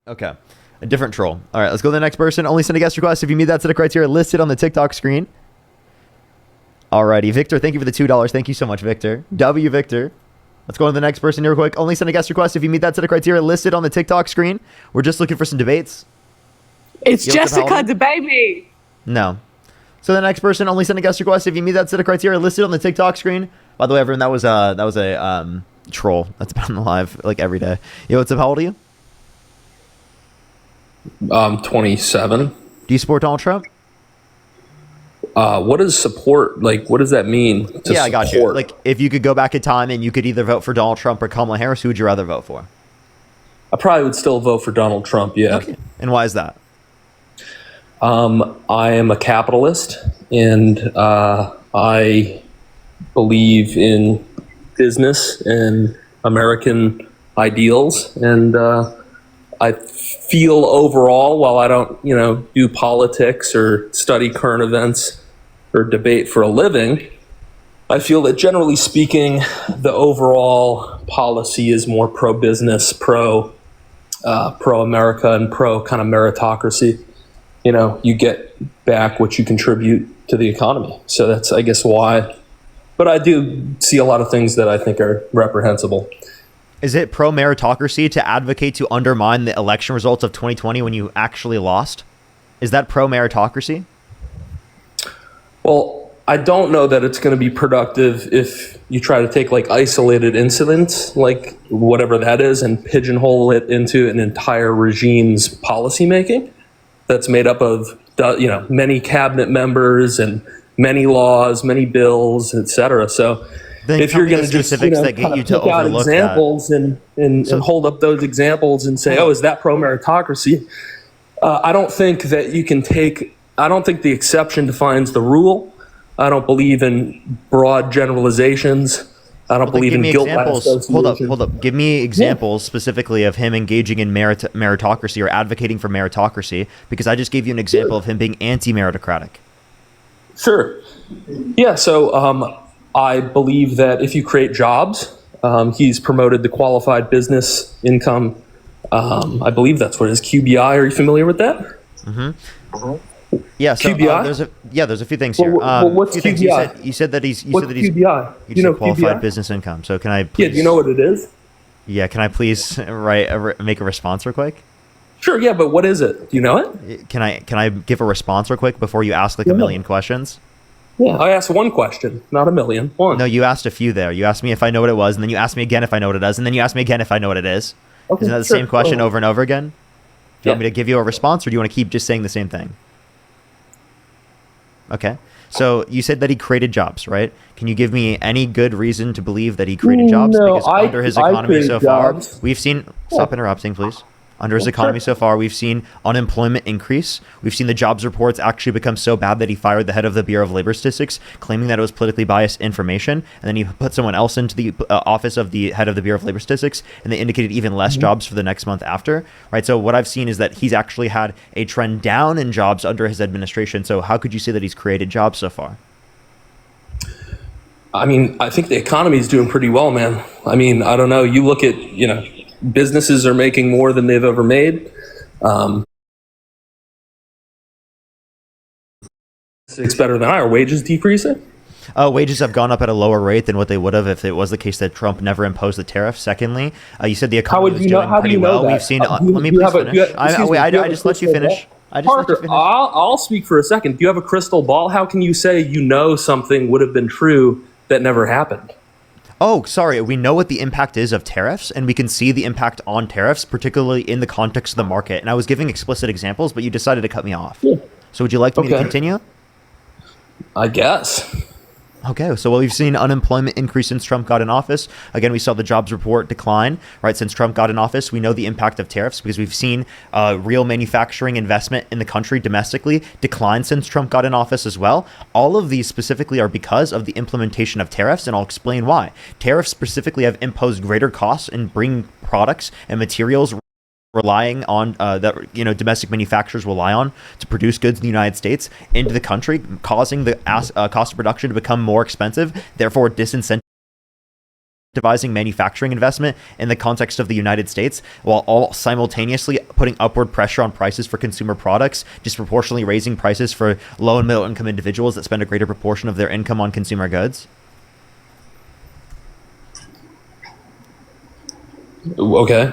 Okay. A different troll. All right, let's go to the next person. Only send a guest request if you meet that set of criteria listed on the TikTok screen. Alrighty, Victor, thank you for the $2. Thank you so much, Victor. W Victor. Let's go to the next person here quick. Only send a guest request if you meet that set of criteria listed on the TikTok screen. We're just looking for some debates. It's Jessica, debate me. No. So the next person, only send a guest request if you meet that set of criteria listed on the TikTok screen. By the way, everyone, that was a troll that's been on the live like every day. Yo, what's up? How old are you? 27. Do you support Donald Trump? What does support, like, what does that mean? I got you. Like, if you could go back in time and you could either vote for Donald Trump or Kamala Harris, who would you rather vote for? I probably would still vote for Donald Trump, yeah. Okay. And why is that? I am a capitalist, and I believe in business and American ideals, and I feel overall, while I don't, do politics or study current events or debate for a living, I feel that generally speaking, the overall policy is more pro-business, pro-America, and pro kind of meritocracy. You get back what you contribute to the economy. So that's, I guess, why. But I do see a lot of things that I think are reprehensible. Is it pro-meritocracy to advocate to undermine the election results of 2020 when you actually lost? Is that pro-meritocracy? Well, I don't know that it's going to be productive if you try to take like isolated incidents, like whatever that is, and pigeonhole it into an entire regime's policymaking that's made up of many cabinet members and many laws, many bills, etc. So then if you're going to just that get you to pick out overlook examples and hold up those examples and say, oh, is that pro-meritocracy? I don't think that you can take. I don't think the exception defines the rule. I don't believe in broad generalizations. I don't believe in guilt by association. Hold up. Give me examples specifically of him engaging in meritocracy or advocating for meritocracy, because I just gave you an example of him being anti-meritocratic. Sure. Yeah, so I believe that if you create jobs, he's promoted the qualified business income. I believe that's what it is, QBI. Are you familiar with that? Mm-hmm. Yeah, so QBI? There's a few things here. What's QBI? You said that he's QBI? You know qualified QBI? Business income. So can I please, do you know what it is? Yeah, can I please make a response real quick? Sure, yeah, but what is it? Do you know it? Can I give a response real quick before you ask like a million questions? Yeah, I asked one question, not a million. One. No, you asked a few there. You asked me if I know what it was, and then you asked me again if I know what it is, and then you asked me again if I know what it is. Okay, isn't that the same question over and over again? Do you want me to give you a response, or do you want to keep just saying the same thing? Okay. So you said that he created jobs, right? Can you give me any good reason to believe that he created jobs? No, because under his economy so far, we've seen... Stop Yeah. interrupting, please. Under his economy so far, we've seen unemployment increase. We've seen the jobs reports actually become so bad that he fired the head of the Bureau of Labor Statistics, claiming that it was politically biased information. And then he put someone else into the office of the head of the Bureau of Labor Statistics, and they indicated even less jobs for the next month after. Right. So what I've seen is that he's actually had a trend down in jobs under his administration. So how could you say that he's created jobs so far? I mean, I think the economy is doing pretty well, man. I mean, I don't know. You look at, businesses are making more than they've ever made. It's better than I. Are wages decreasing? Wages have gone up at a lower rate than what they would have if it was the case that Trump never imposed the tariff. Secondly, you said the economy was doing pretty well. We've seen. Let me please finish. I just let you finish. Parker, I'll speak for a second. Do you have a crystal ball? How can you say something would have been true that never happened? Oh, sorry. We know what the impact is of tariffs, and we can see the impact on tariffs, particularly in the context of the market. And I was giving explicit examples, but you decided to cut me off. Yeah. So would you like me to continue? I guess. Okay, so we've seen unemployment increase since Trump got in office. Again, we saw the jobs report decline, right? Since Trump got in office, we know the impact of tariffs because we've seen real manufacturing investment in the country domestically decline since Trump got in office as well. All of these specifically are because of the implementation of tariffs, and I'll explain why. Tariffs specifically have imposed greater costs in bringing products and materials relying on domestic manufacturers rely on to produce goods in the United States into the country, causing the cost of production to become more expensive, therefore disincentivizing incentivizing manufacturing investment in the context of the United States, while all simultaneously putting upward pressure on prices for consumer products, disproportionately raising prices for low and middle income individuals that spend a greater proportion of their income on consumer goods? Okay.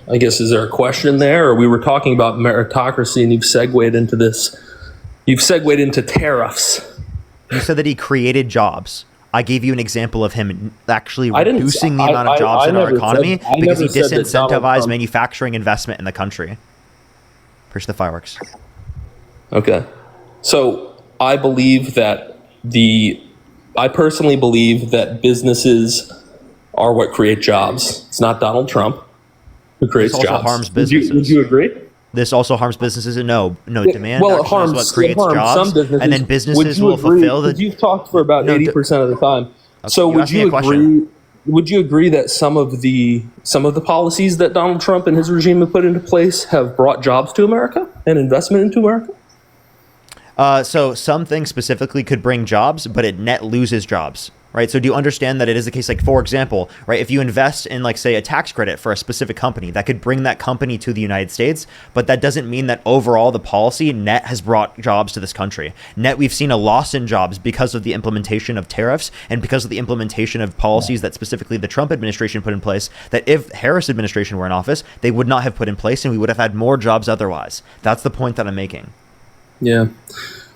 I guess, is there a question there? Or we were talking about meritocracy and you've segued into this. You've segued into tariffs. You said that he created jobs. I gave you an example of him actually reducing the amount of jobs in our economy because he disincentivized manufacturing investment in the country. Push the fireworks. Okay. So I personally believe that businesses are what create jobs. It's not Donald Trump who creates this also jobs. Harms businesses. Would you agree? This also harms businesses, and no demand. Well, it harms what creates jobs, some businesses. and then businesses will fulfill the. You've talked for about 80% of the time. Okay, so would you agree? Would you agree that some of the policies that Donald Trump and his regime have put into place have brought jobs to America and investment into America? So some things specifically could bring jobs, but it net loses jobs. Right. So do you understand that it is the case? Like, for example, right, if you invest in, like, say, a tax credit for a specific company, that could bring that company to the United States. But that doesn't mean that overall the policy net has brought jobs to this country. Net, we've seen a loss in jobs because of the implementation of tariffs and because of the implementation of policies that specifically the Trump administration put in place, that if Harris administration were in office, they would not have put in place, and we would have had more jobs otherwise. That's the point that I'm making. Yeah.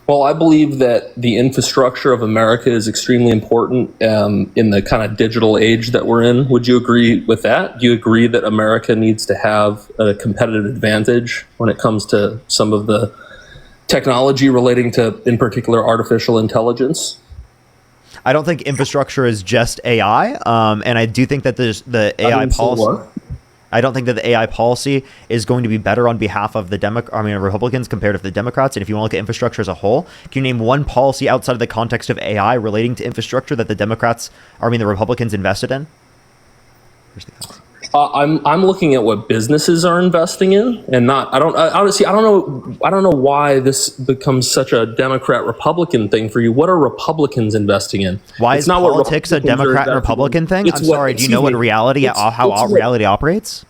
Well, I believe that the infrastructure of America is extremely important in the kind of digital age that we're in. Would you agree with that? Do you agree that America needs to have a competitive advantage when it comes to some of the technology relating to, in particular, artificial intelligence? I don't think infrastructure is just AI, and I do think that there's the AI policy. I don't think that the AI policy is going to be better on behalf of the Republicans compared to the Democrats. And if you want to look at infrastructure as a whole, can you name one policy outside of the context of AI relating to infrastructure that the Republicans invested in? I'm looking at what businesses are investing in, and not. I don't know why this becomes such a Democrat-Republican thing for you. What are Republicans investing in? Why is politics a Democrat and Republican thing? I'm sorry. Do you know what reality, how reality operates?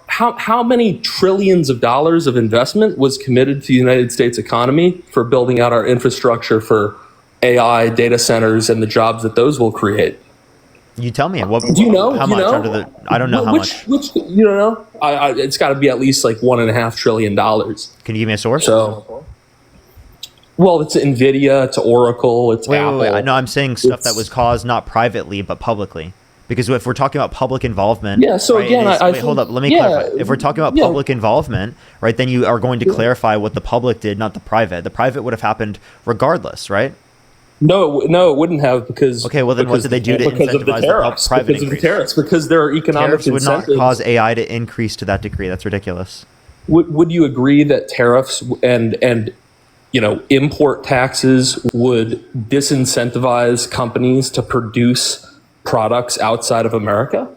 How many trillions of dollars of investment was committed to the United States economy for building out our infrastructure for AI, data centers, and the jobs that those will create? You tell me. What do you know? How much? I don't know how much. Which you don't know? It's got to be at least like $1.5 trillion. Can you give me a source? So, well, it's NVIDIA, it's Oracle, it's Apple. Wait. No, I'm saying stuff that was caused not privately but publicly. Because if we're talking about public involvement, yeah. So right, again, hold up. Let me clarify. If we're talking about public involvement, right, then you are going to clarify what the public did, not the private. The private would have happened regardless, right? No, it wouldn't have because. Okay, well then, what did they do to incentivize the private because of the tariffs? Because there are economic tariffs would incentives. not cause AI to increase to that degree. That's ridiculous. Would you agree that tariffs and import taxes would disincentivize companies to produce products outside of America?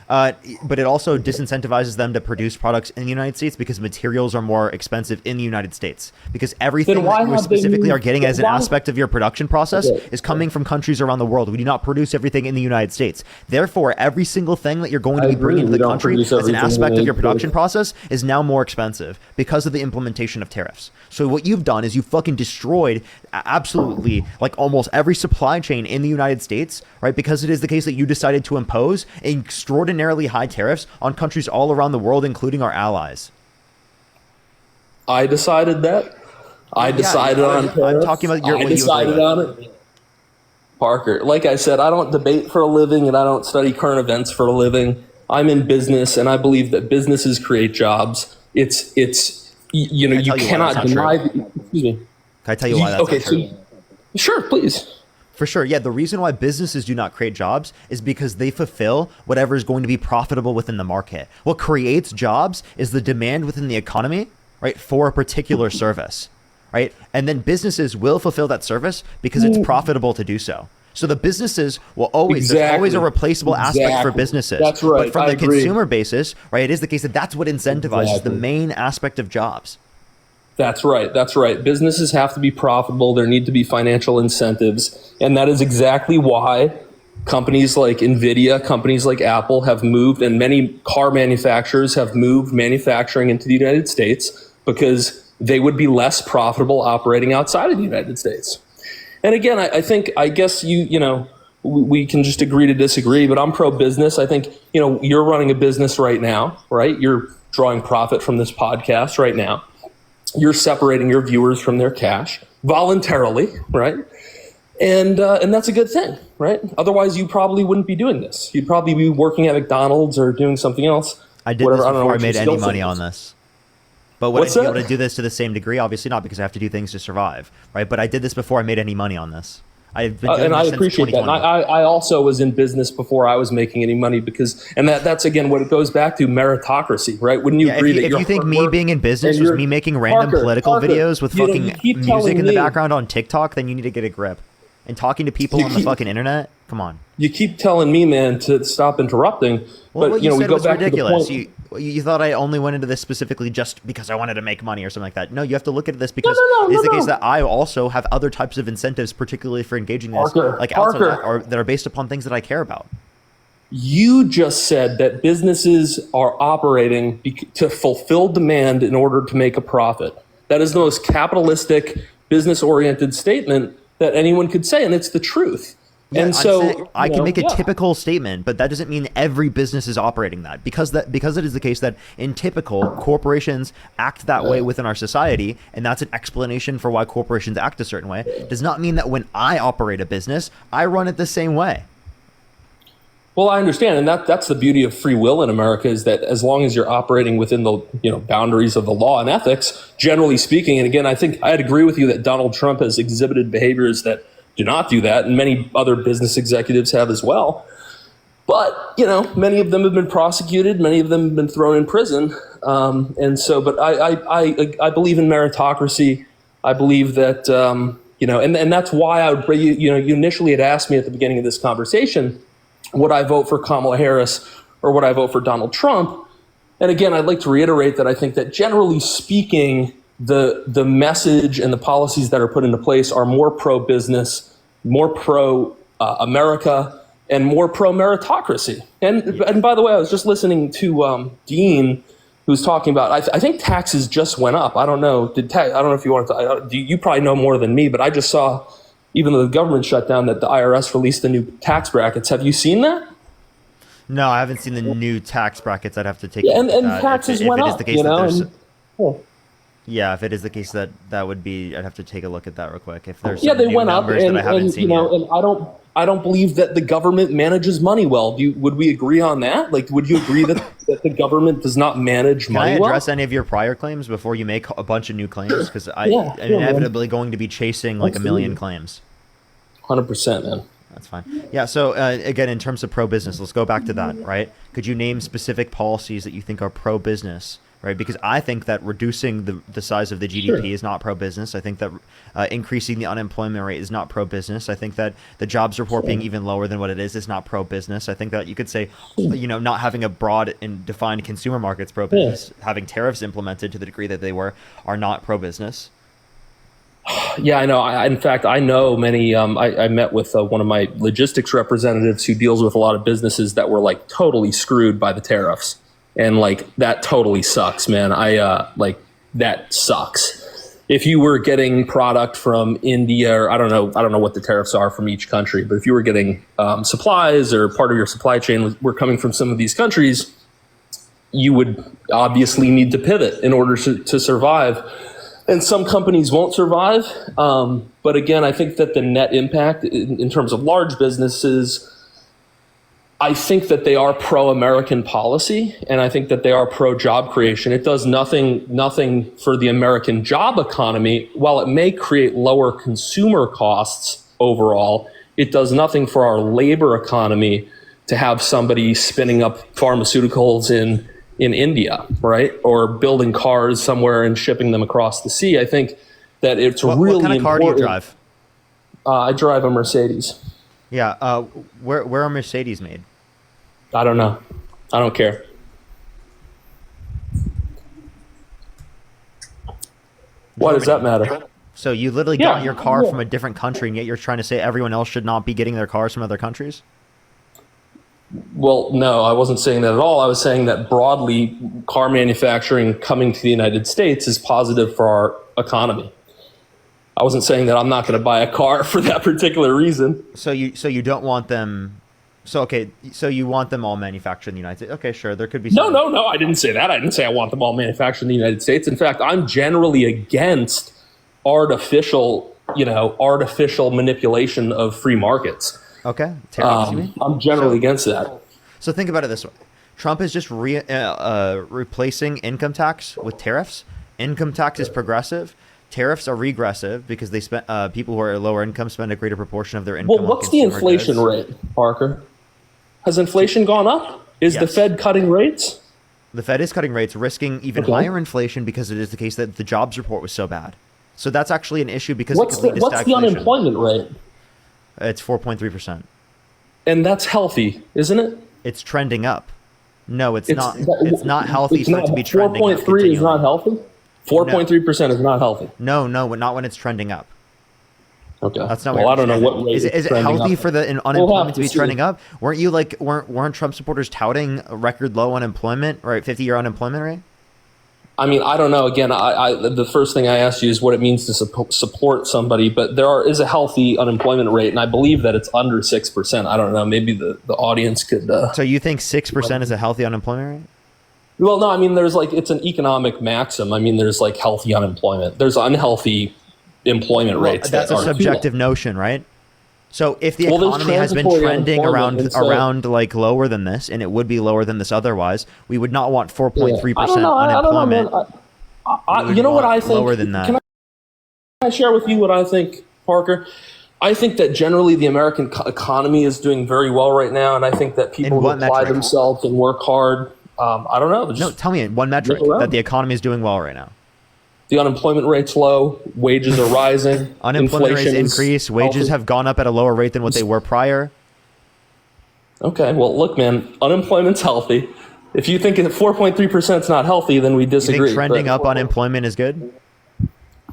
But it also disincentivizes them to produce products in the United States because materials are more expensive in the United States. Because everything that you specifically are getting as an aspect of your production process is coming from countries around the world. We do not produce everything in the United States. Therefore, every single thing that you're going to be bringing to the country as an aspect of your production process is now more expensive because of the implementation of tariffs. So what you've done is you fucking destroyed absolutely like almost every supply chain in the United States, right? Because it is the case that you decided to impose extraordinarily high tariffs on countries all around the world, including our allies. I decided that. I decided on tariffs. I'm talking about I decided on it. Parker, like I said, I don't debate for a living and I don't study current events for a living. I'm in business and I believe that businesses create jobs. You cannot deny. Excuse me. Can I tell you why that's not true? Sure, please. For sure. Yeah. The reason why businesses do not create jobs is because they fulfill whatever is going to be profitable within the market. What creates jobs is the demand within the economy, right, for a particular service, right? And then businesses will fulfill that service because it's profitable to do so. So the businesses will always, there's always a replaceable aspect for businesses. That's right. But from the consumer basis, right, it is the case that that's what incentivizes the main aspect of jobs. That's right. Businesses have to be profitable. There need to be financial incentives. And that is exactly why companies like Nvidia, companies like Apple have moved, and many car manufacturers have moved manufacturing into the United States because they would be less profitable operating outside of the United States. And again, I guess we can just agree to disagree, but I'm pro-business. I think, you're running a business right now, right? You're drawing profit from this podcast right now. You're separating your viewers from their cash voluntarily, right? And that's a good thing, right? Otherwise, you probably wouldn't be doing this. You'd probably be working at McDonald's or doing something else. I did this before I made any money on this. But would I be able to do this to the same degree? Obviously not, because I have to do things to survive, right? But I did this before I made any money on this. I've been doing and this I since appreciate that. And I also was in business before I was making any money that's again what it goes back to, meritocracy, right? Wouldn't you agree if you think me being in business was me making random political videos with fucking music in the background on TikTok, then you need to get a grip. And talking to people on the fucking internet, come on. You keep telling me, man, to stop interrupting. Well, but you we said go was back ridiculous. to the point. You thought I only went into this specifically just because I wanted to make money or something like that. No, you have to look at this because it's the case that I also have other types of incentives, particularly for engaging in this, outside that are based upon things that I care about. You just said that businesses are operating to fulfill demand in order to make a profit. That is the most capitalistic, business-oriented statement that anyone could say, and it's the truth. Yeah, and so I can make a typical statement, but that doesn't mean every business is operating that, because it is the case that in typical, corporations act that way within our society, and that's an explanation for why corporations act a certain way. It does not mean that when I operate a business, I run it the same way. Well, I understand, and that's the beauty of free will in America, is that as long as you're operating within the boundaries of the law and ethics, generally speaking, and again, I think I'd agree with you that Donald Trump has exhibited behaviors that do not do that, and many other business executives have as well. But many of them have been prosecuted, many of them have been thrown in prison, and so. But I believe in meritocracy. I believe that and that's why I would. You initially had asked me at the beginning of this conversation, would I vote for Kamala Harris or would I vote for Donald Trump? And again, I'd like to reiterate that I think that generally speaking, the message and the policies that are put into place are more pro-business, more pro-America, and more pro-meritocracy. And by the way, I was just listening to Dean, who's talking about, I think taxes just went up. I don't know. I don't know if you want to, you probably know more than me, but I just saw, even though the government shut down, that the IRS released the new tax brackets. Have you seen that? No, I haven't seen the new tax brackets. I'd have to take a look at that. Taxes went up, Yeah, if it is the case that would be, I'd have to take a look at that real quick. If there's they went up, and I don't believe that the government manages money well. Would we agree on that? Like, would you agree that the government does not manage money well? Can I address any of your prior claims before you make a bunch of new claims? Because I'm inevitably going to be chasing like a million claims. 100%, man. That's fine. Yeah, so again, in terms of pro-business, let's go back to that, right? Could you name specific policies that you think are pro-business, right? Because I think that reducing the size of the GDP is not pro-business. I think that increasing the unemployment rate is not pro-business. I think that the jobs report being even lower than what it is not pro-business. I think that you could say, not having a broad and defined consumer market's pro-business, having tariffs implemented to the degree that they are not pro-business. Yeah, I know. In fact, I know many. I met with one of my logistics representatives who deals with a lot of businesses that were like totally screwed by the tariffs, and like that totally sucks, man. That sucks. If you were getting product from India, or I don't know what the tariffs are from each country, but if you were getting supplies or part of your supply chain were coming from some of these countries, you would obviously need to pivot in order to survive. And some companies won't survive. But again, I think that the net impact in terms of large businesses, I think that they are pro-American policy, and I think that they are pro-job creation. It does nothing for the American job economy. While it may create lower consumer costs overall, it does nothing for our labor economy to have somebody spinning up pharmaceuticals in India, right? Or building cars somewhere and shipping them across the sea. I think that it's really important. What kind of car do you drive? I drive a Mercedes. Yeah. Where are Mercedes made? I don't know. I don't care. Why does that matter? So you literally got your car from a different country, and yet you're trying to say everyone else should not be getting their cars from other countries? Well, no, I wasn't saying that at all. I was saying that broadly, car manufacturing coming to the United States is positive for our economy. I wasn't saying that I'm not going to buy a car for that particular reason. So you don't want them. So okay, so you want them all manufactured in the United States? Okay, sure. There could be No. I didn't say that. I didn't say I want them all manufactured in the United States. In fact, I'm generally against artificial manipulation of free markets. Okay, tariffs, you mean? I'm generally against that. So think about it this way: Trump is just replacing income tax with tariffs. Income tax is progressive. Tariffs are regressive because they spend people who are lower income spend a greater proportion of their income. Well, what's the inflation rate, Parker? Has inflation gone up? Is the Fed cutting rates? The Fed is cutting rates, risking even higher inflation because it is the case that the jobs report was so bad. So that's actually an issue because what's the unemployment rate? It's 4.3%. And that's healthy, isn't it? It's trending up. No, it's not. It's not healthy for it to be trending up. 4.3 is not healthy? 4.3% is not healthy. No, not when it's trending up. Okay. That's not. Well, I don't know what rate is it healthy for the unemployment to be trending up? Weren't Trump supporters touting a record low unemployment, right? 50-year unemployment rate? I mean, I don't know. Again, the first thing I asked you is what it means to support somebody, but is a healthy unemployment rate, and I believe that it's under 6%. I don't know. Maybe the audience could. So you think 6% is a healthy unemployment rate? Well, no. I mean, it's an economic maxim. I mean, there's healthy unemployment. There's unhealthy employment rates. That's a subjective notion, right? So if the economy has been trending around like lower than this, and it would be lower than this otherwise, we would not want 4.3% unemployment. You know what I think? Lower than that. Can I share with you what I think, Parker? I think that generally the American economy is doing very well right now, and I think that people who apply themselves and work hard. I don't know. No, tell me one metric that the economy is doing well right now. The unemployment rate's low. Wages are rising. Unemployment rates increase. Wages have gone up at a lower rate than what they were prior. Okay, well, look, man, unemployment's healthy. If you think 4.3% is not healthy, then we disagree. You think trending up unemployment is good?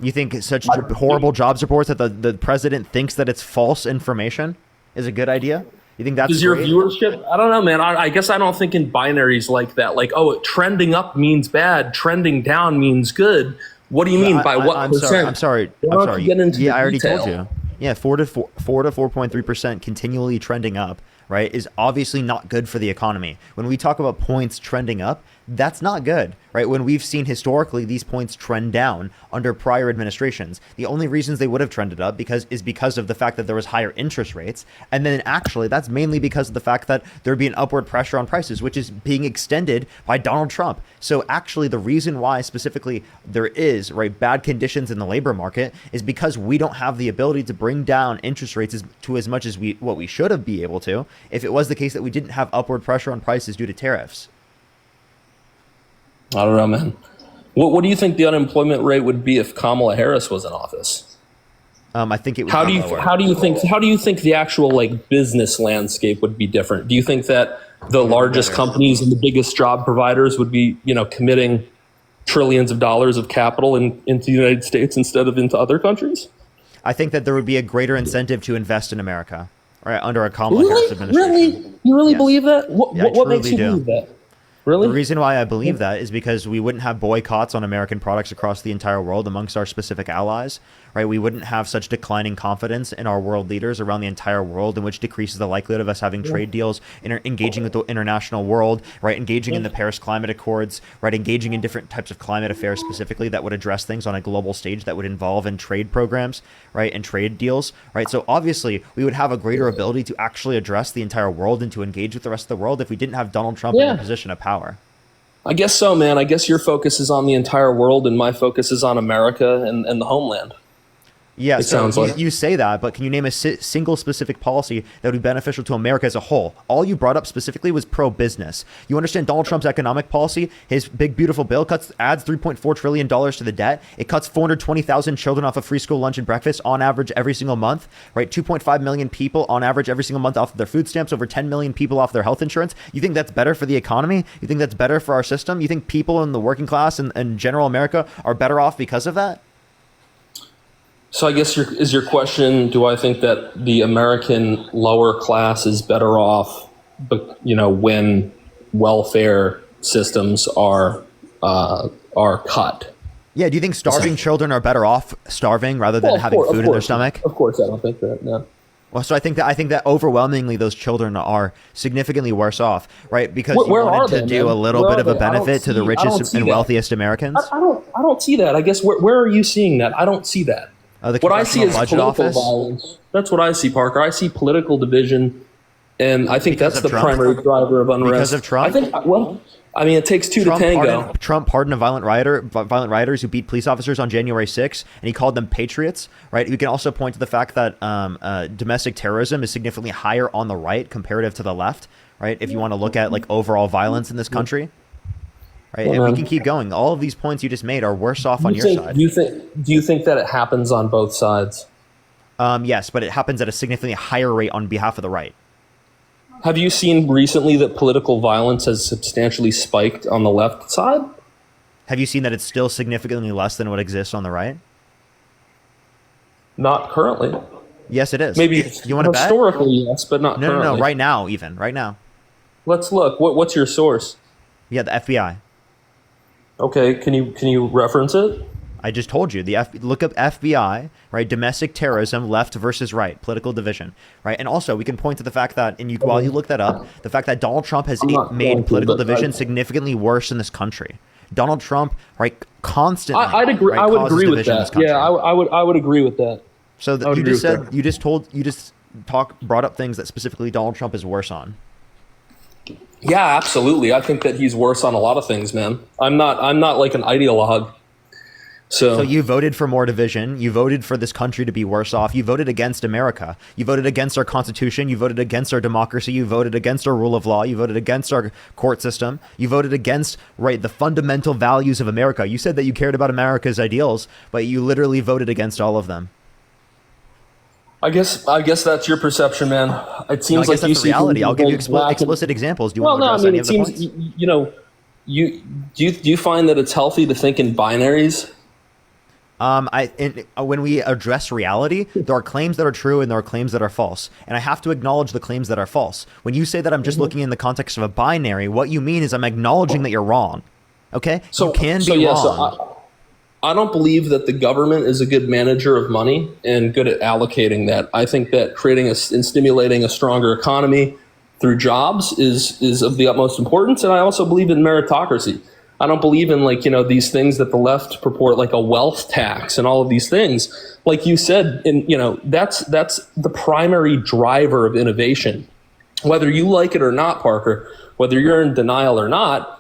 You think such horrible jobs reports that the president thinks that it's false information is a good idea? You think that's Does your viewership? I don't know, man. I guess I don't think in binaries like that. Like, trending up means bad. Trending down means good. What do you mean by what percent? I'm sorry. Yeah, I already told you. Yeah, 4 to 4.3% continually trending up, right, is obviously not good for the economy. When we talk about points trending up, that's not good, right? When we've seen historically these points trend down under prior administrations, the only reasons they would have trended up is because of the fact that there was higher interest rates. And then actually that's mainly because of the fact that there'd be an upward pressure on prices, which is being extended by Donald Trump. So actually the reason why specifically there is, right, bad conditions in the labor market is because we don't have the ability to bring down interest rates to as much as what we should have been able to if it was the case that we didn't have upward pressure on prices due to tariffs. I don't know, man. What do you think the unemployment rate would be if Kamala Harris was in office? I think it would. How do you think the actual business landscape would be different? Do you think that the largest companies and the biggest job providers would be, committing trillions of dollars of capital into the United States instead of into other countries? I think that there would be a greater incentive to invest in America, right, under a Kamala Harris administration. You really believe that? What makes you believe that? Really? The reason why I believe that is because we wouldn't have boycotts on American products across the entire world amongst our specific allies, right? We wouldn't have such declining confidence in our world leaders around the entire world, in which decreases the likelihood of us having trade deals, engaging with the international world, right? Engaging in the Paris Climate Accords, right? Engaging in different types of climate affairs specifically that would address things on a global stage that would involve in trade programs, right? And trade deals, right? So obviously we would have a greater ability to actually address the entire world and to engage with the rest of the world if we didn't have Donald Trump in a position of power. I guess so, man. I guess your focus is on the entire world and my focus is on America and the homeland. Yeah, so you say that, but can you name a single specific policy that would be beneficial to America as a whole? All you brought up specifically was pro-business. You understand Donald Trump's economic policy? His big, beautiful bill adds $3.4 trillion to the debt. It cuts 420,000 children off of free school lunch and breakfast on average every single month, right? 2.5 million people on average every single month off of their food stamps, over 10 million people off their health insurance. You think that's better for the economy? You think that's better for our system? You think people in the working class and general America are better off because of that? So I guess is your question, do I think that the American lower class is better off but when welfare systems are cut. Yeah, do you think starving children are better off starving rather than having food in their stomach? Of course, I don't think that. No. Well, so I think that overwhelmingly those children are significantly worse off, right? Because you wanted to do a little bit of a benefit to the richest and wealthiest Americans. I don't see that. I guess where are you seeing that? I don't see that. What I see is political violence. That's what I see, Parker. I see political division, and I think that's the primary driver of unrest. Because of Trump? I think. Well, I mean, it takes two to tango. Trump pardoned a violent rioters who beat police officers on January 6th, and he called them patriots, right? We can also point to the fact that domestic terrorism is significantly higher on the right comparative to the left, right? If you want to look at like overall violence in this country, right? And we can keep going. All of these points you just made are worse off on your side. Do you think that it happens on both sides? Yes, but it happens at a significantly higher rate on behalf of the right. Have you seen recently that political violence has substantially spiked on the left side? Have you seen that it's still significantly less than what exists on the right? Not currently. Yes, it is. Maybe you want to bet? Historically, yes, but not currently. No. Right now, even right now. Let's look. What's your source? Yeah, the FBI. Okay, can you reference it? I just told you. Look up FBI, right? Domestic terrorism, left versus right, political division, right? And also, we can point to the fact that, while you look that up, the fact that Donald Trump has made political division significantly worse in this country. Donald Trump, right, constantly. I'd agree. Right, I would agree with that. Yeah, I would agree with that. So brought up things that specifically Donald Trump is worse on. Yeah, absolutely. I think that he's worse on a lot of things, man. I'm not like an ideologue. So you voted for more division. You voted for this country to be worse off. You voted against America. You voted against our Constitution. You voted against our democracy. You voted against our rule of law. You voted against our court system. You voted against, right, the fundamental values of America. You said that you cared about America's ideals, but you literally voted against all of them. I guess that's your perception, man. It seems like that's the reality. I'll give you explicit exposls. Do you want to address any of the points? Do you find that it's healthy to think in binaries? When we address reality, there are claims that are true and there are claims that are false. And I have to acknowledge the claims that are false. When you say that I'm just looking in the context of a binary, what you mean is I'm acknowledging that you're wrong. Okay? You can be wrong. So I don't believe that the government is a good manager of money and good at allocating that. I think that creating and stimulating a stronger economy through jobs is of the utmost importance. And I also believe in meritocracy. I don't believe in these things that the left purport, like a wealth tax and all of these things. Like you said, that's the primary driver of innovation. Whether you like it or not, Parker, whether you're in denial or not,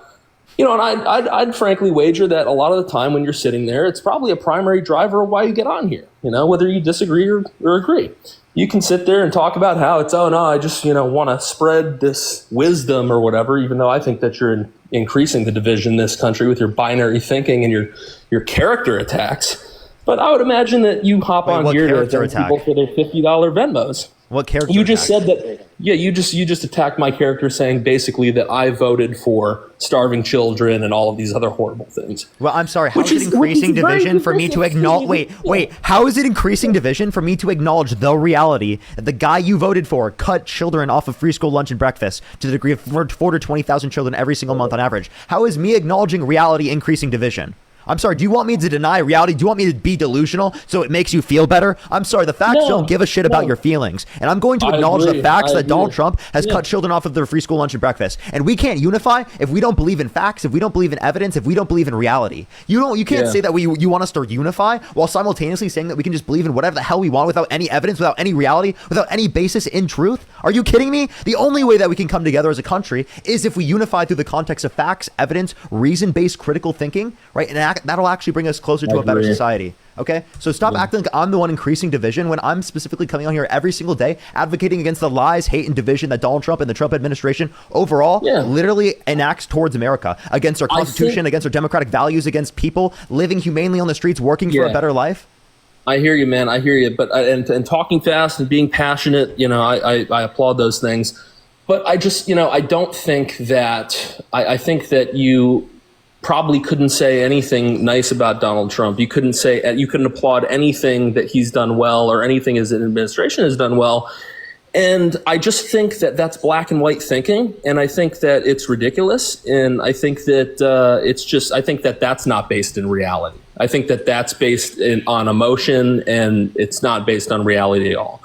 and I'd frankly wager that a lot of the time when you're sitting there, it's probably a primary driver of why you get on here, whether you disagree or agree. You can sit there and talk about how it's, I just, want to spread this wisdom or whatever, even though I think that you're increasing the division in this country with your binary thinking and your character attacks. But I would imagine that you hop on here to thank people for their $50 Venmos. What character you just said that? Yeah, you just attacked my character, saying basically that I voted for starving children and all of these other horrible things. Well, I'm sorry. How is it increasing division for me to acknowledge? Wait. How is it increasing division for me to acknowledge the reality that the guy you voted for cut children off of free school lunch and breakfast to the degree of 420,000 children every single month on average? How is me acknowledging reality increasing division? I'm sorry, do you want me to deny reality? Do you want me to be delusional so it makes you feel better? I'm sorry, the facts don't give a shit about your feelings. And I'm going to acknowledge the facts that Donald Trump has cut children off of their free school lunch and breakfast. And we can't unify if we don't believe in facts, if we don't believe in evidence, if we don't believe in reality. You can't say that you want us to unify while simultaneously saying that we can just believe in whatever the hell we want without any evidence, without any reality, without any basis in truth. Are you kidding me? The only way that we can come together as a country is if we unify through the context of facts, evidence, reason-based critical thinking, right? And that'll actually bring us closer to a better society. Okay? So stop acting like I'm the one increasing division when I'm specifically coming on here every single day advocating against the lies, hate, and division that Donald Trump and the Trump administration overall literally enacts towards America, against our Constitution, against our democratic values, against people living humanely on the streets, working for a better life. I hear you, man. I hear you. But and talking fast and being passionate, I applaud those things. But I just, I don't think that I think that you probably couldn't say anything nice about Donald Trump. You couldn't applaud anything that he's done well or anything his administration has done well And I just think that that's black and white thinking, and I think that it's ridiculous, and I think that I think that that's not based in reality. I think that that's based on emotion, and it's not based on reality at all.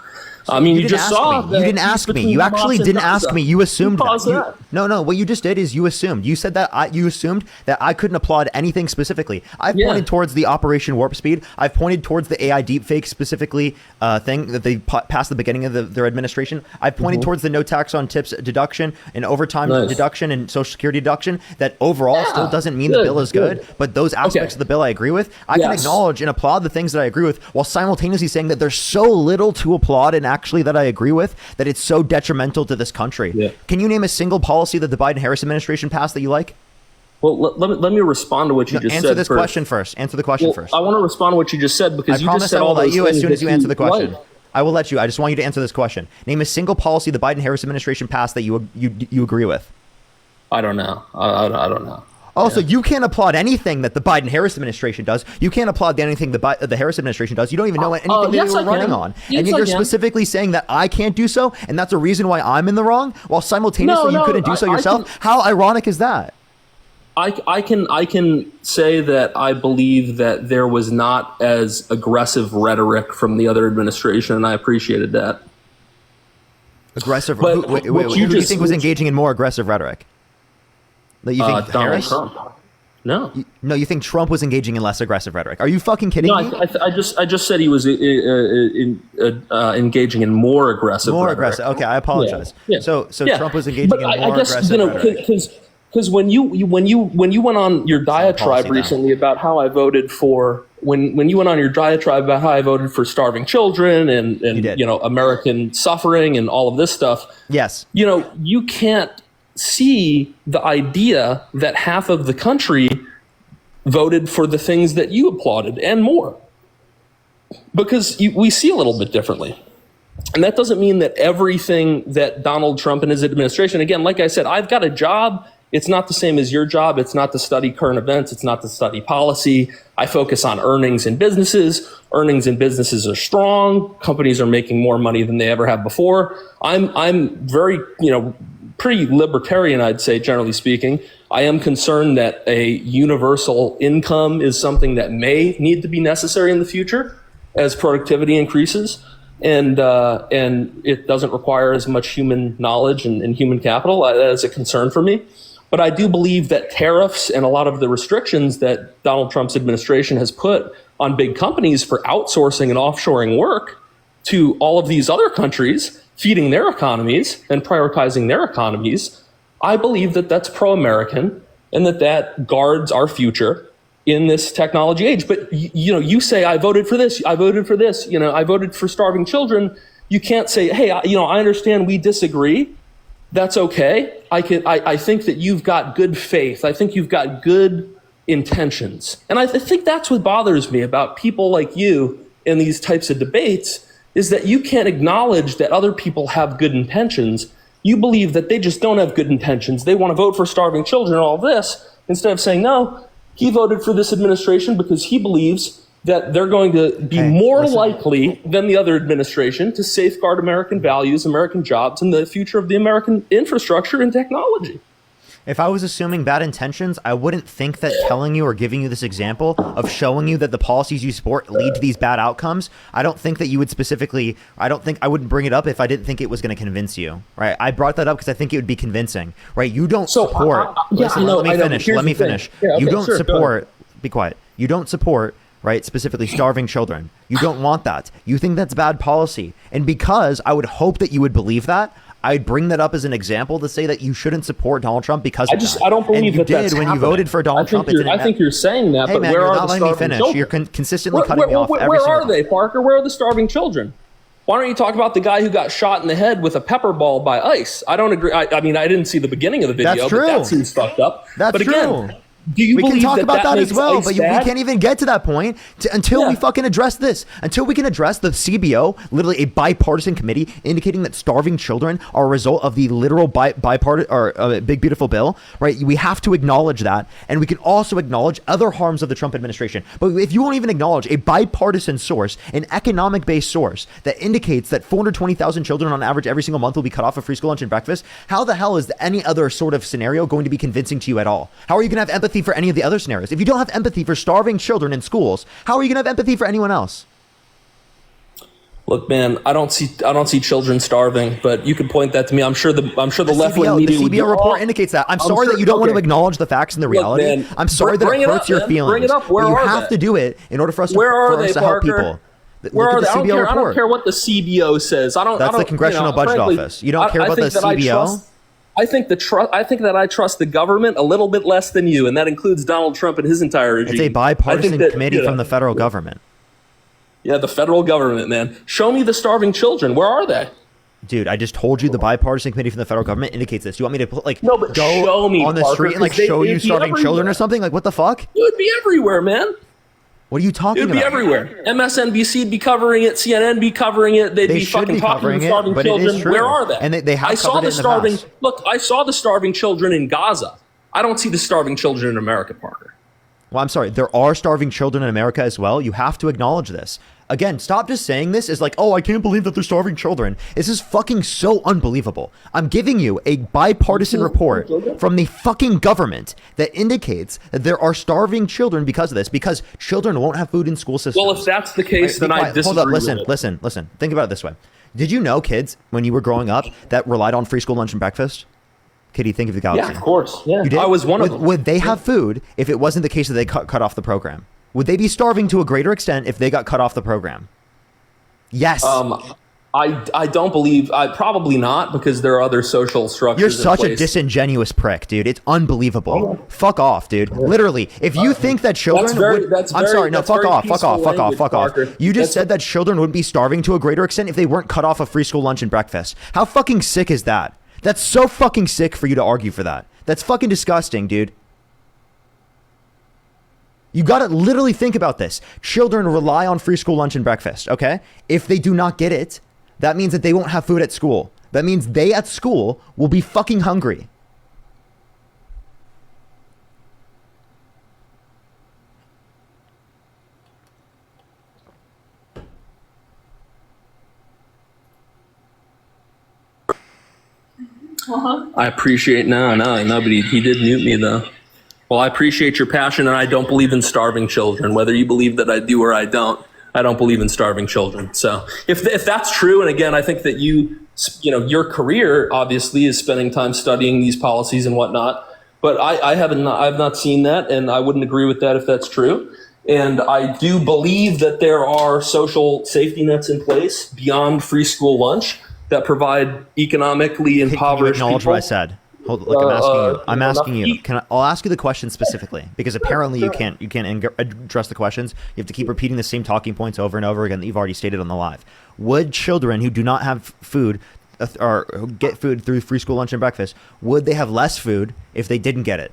I mean, you just saw me. You didn't ask me. You actually didn't ask me. You assumed that. No. What you just did is you assumed. You said that you assumed that I couldn't applaud anything specifically. I've pointed towards the Operation Warp Speed. I've pointed towards the AI deepfake specifically thing that they passed the beginning of their administration. I've pointed towards the no tax on tips deduction and overtime deduction and Social Security deduction. That overall still doesn't mean the bill is good, but those aspects of the bill I agree with. I can acknowledge and applaud the things that I agree with, while simultaneously saying that there's so little to applaud and actually that I agree with, that it's so detrimental to this country. Yeah. Can you name a single policy that the Biden-Harris administration passed that you like? Well, let me respond to what you just said. Answer this question first. Answer the question first. I want to respond to what you just said, because you just said all those things. I promise I will let you as soon as you answer the question. I will let you. I just want you to answer this question. Name a single policy the Biden-Harris administration passed that you agree with. I don't know. I don't know. Also, you can't applaud anything that the Biden-Harris administration does. You can't applaud anything the Harris administration does. You don't even know anything that they were running on. And you're specifically saying that I can't do so, and that's a reason why I'm in the wrong, while simultaneously you couldn't do so yourself? How ironic is that? I can say that I believe that there was not as aggressive rhetoric from the other administration, and I appreciated that. Aggressive? Who do you think was engaging in more aggressive rhetoric? That you think Donald Trump? No. You think Trump was engaging in less aggressive rhetoric? Are you fucking kidding me? I just said he was engaging in more aggressive. More rhetoric. aggressive. Okay, I apologize. Yeah. So Trump was engaging in more aggressive rhetoric. Because when you went on your diatribe recently about how I voted for when you went on your diatribe about how I voted for starving children and American suffering and all of this stuff. Yes. You can't see the idea that half of the country voted for the things that you applauded and more, because we see a little bit differently. And that doesn't mean that everything that Donald Trump and his administration, again, like I said, I've got a job. It's not the same as your job. It's not to study current events. It's not to study policy. I focus on earnings in businesses. Earnings in businesses are strong. Companies are making more money than they ever have before. I'm very, pretty libertarian, I'd say, generally speaking. I am concerned that a universal income is something that may need to be necessary in the future as productivity increases, and it doesn't require as much human knowledge and human capital. That is a concern for me. But I do believe that tariffs and a lot of the restrictions that Donald Trump's administration has put on big companies for outsourcing and offshoring work to all of these other countries, feeding their economies and prioritizing their economies, I believe that that's pro-American and that guards our future in this technology age. But you say, I voted for this, I voted for this, I voted for starving children. You can't say, hey, I understand we disagree. That's okay. I think that you've got good faith. I think you've got good intentions. And I think that's what bothers me about people like you in these types of debates, is that you can't acknowledge that other people have good intentions. You believe that they just don't have good intentions. They want to vote for starving children and all this, instead of saying, no, he voted for this administration because he believes that they're going to be more likely than the other administration to safeguard American values, American jobs, and the future of the American infrastructure and technology. If I was assuming bad intentions, I wouldn't think that telling you or giving you this example of showing you that the policies you support lead to these bad outcomes, I don't think that you would specifically, I wouldn't bring it up if I didn't think it was going to convince you, right? I brought that up because I think it would be convincing, right? You don't support, listen, let me finish. Yeah, okay, you don't support, be quiet. You don't support, right, specifically starving children. You don't want that. You think that's bad policy. And because I would hope that you would believe that, I'd bring that up as an example to say that you shouldn't support Donald Trump because I don't believe that that's when happening. You voted for Donald Trump. I think you're saying that, but where are the starving children? You're consistently cutting me off. Where are they, Parker? Where are the starving children? Why don't you talk about the guy who got shot in the head with a pepper ball by ICE? I don't agree. I mean, I didn't see the beginning of the video, but that seems fucked up. That's true. Do you We can believe talk about that as makes well, ICE but we bad? can't even get to that point until we fucking address this. Until we can address the CBO, literally a bipartisan committee indicating that starving children are a result of the literal bipartisan or big beautiful bill, right? We have to acknowledge that, and we can also acknowledge other harms of the Trump administration. But if you won't even acknowledge a bipartisan source, an economic-based source that indicates that 420,000 children on average every single month will be cut off of free school lunch and breakfast, how the hell is any other sort of scenario going to be convincing to you at all? How are you going to have empathy for any of the other scenarios? If you don't have empathy for starving children in schools, how are you going to have empathy for anyone else? Look, man, I don't see children starving, but you can point that to me. I'm sure the left-wing CBO, media the would CBO go, report indicates that. I'm sorry sure- that you don't want to okay. acknowledge the facts and the reality. man, I'm sorry that bring it it hurts up, your man. feelings. Bring it up. Where but you are have they? to do it in order for us to, Where are for us they, to help Parker? people. Where Look are at they? the I don't CBO care. I don't report. care what the CBO says. I don't. That's the Congressional Budget frankly, Office. You don't care about the CBO? I think that I trust the government a little bit less than you, and that includes Donald Trump and his entire regime. It's a bipartisan committee from the federal yeah. government. Yeah, the federal government, man. Show me the starving children. Where are they? Dude, I just told you the bipartisan committee from the federal government indicates this. Do you want me to No, but go show me, on the Parker, street and 'cause they- show it'd you be starving children everywhere. or something? Like, what the fuck? It would be everywhere, man. What are you talking It would about? be everywhere. MSNBC would be covering it. CNN be covering it. They'd They be should fucking be talking covering to it, starving but it is children. true. Where are they? And they have I saw covered the it in the starving. past. Look, I saw the starving children in Gaza. I don't see the starving children in America, Parker. Well, I'm sorry. There are starving children in America as well. You have to acknowledge this. Again, stop just saying this as like, oh, I can't believe that they're starving children. This is fucking so unbelievable. I'm giving you a bipartisan report from the fucking government that indicates that there are starving children because of this, because children won't have food in school systems. Well, if that's the case, then I disagree. Hold up, with it. listen. Think about it this way. Did you know kids, when you were growing up, that relied on free school lunch and breakfast? Kitty, think of the galaxy. Yeah, of course. Yeah, You did? I was one of them. Would they have food if it wasn't the case that they cut off the program? Would they be starving to a greater extent if they got cut off the program? Yes. I don't believe. Probably not, because there are other social structures. You're in such a place. disingenuous prick, dude. It's unbelievable. Fuck off, dude. Literally, if you think that children I'm sorry, no, fuck off. Parker. You just said that children would be starving to a greater extent if they weren't cut off of free school lunch and breakfast. How fucking sick is that? That's so fucking sick for you to argue for that. That's fucking disgusting, dude. You gotta literally think about this. Children rely on free school lunch and breakfast, okay? If they do not get it, that means that they won't have food at school. That means they at school will be fucking hungry. I appreciate no, but he did mute me though. Well, I appreciate your passion, and I don't believe in starving children. Whether you believe that I do or I don't believe in starving children. So if that's true, and again, I think that your career obviously is spending time studying these policies and whatnot. But I've not seen that, and I wouldn't agree with that if that's true. And I do believe that there are social safety nets in place beyond free school lunch that provide economically impoverished Acknowledge people. what I said. Hold, look, I'm asking you. I'll ask you the question specifically, because apparently you can't address the questions. You have to keep repeating the same talking points over and over again that you've already stated on the live. Would children who do not have food or who get food through free school lunch and breakfast, would they have less food if they didn't get it?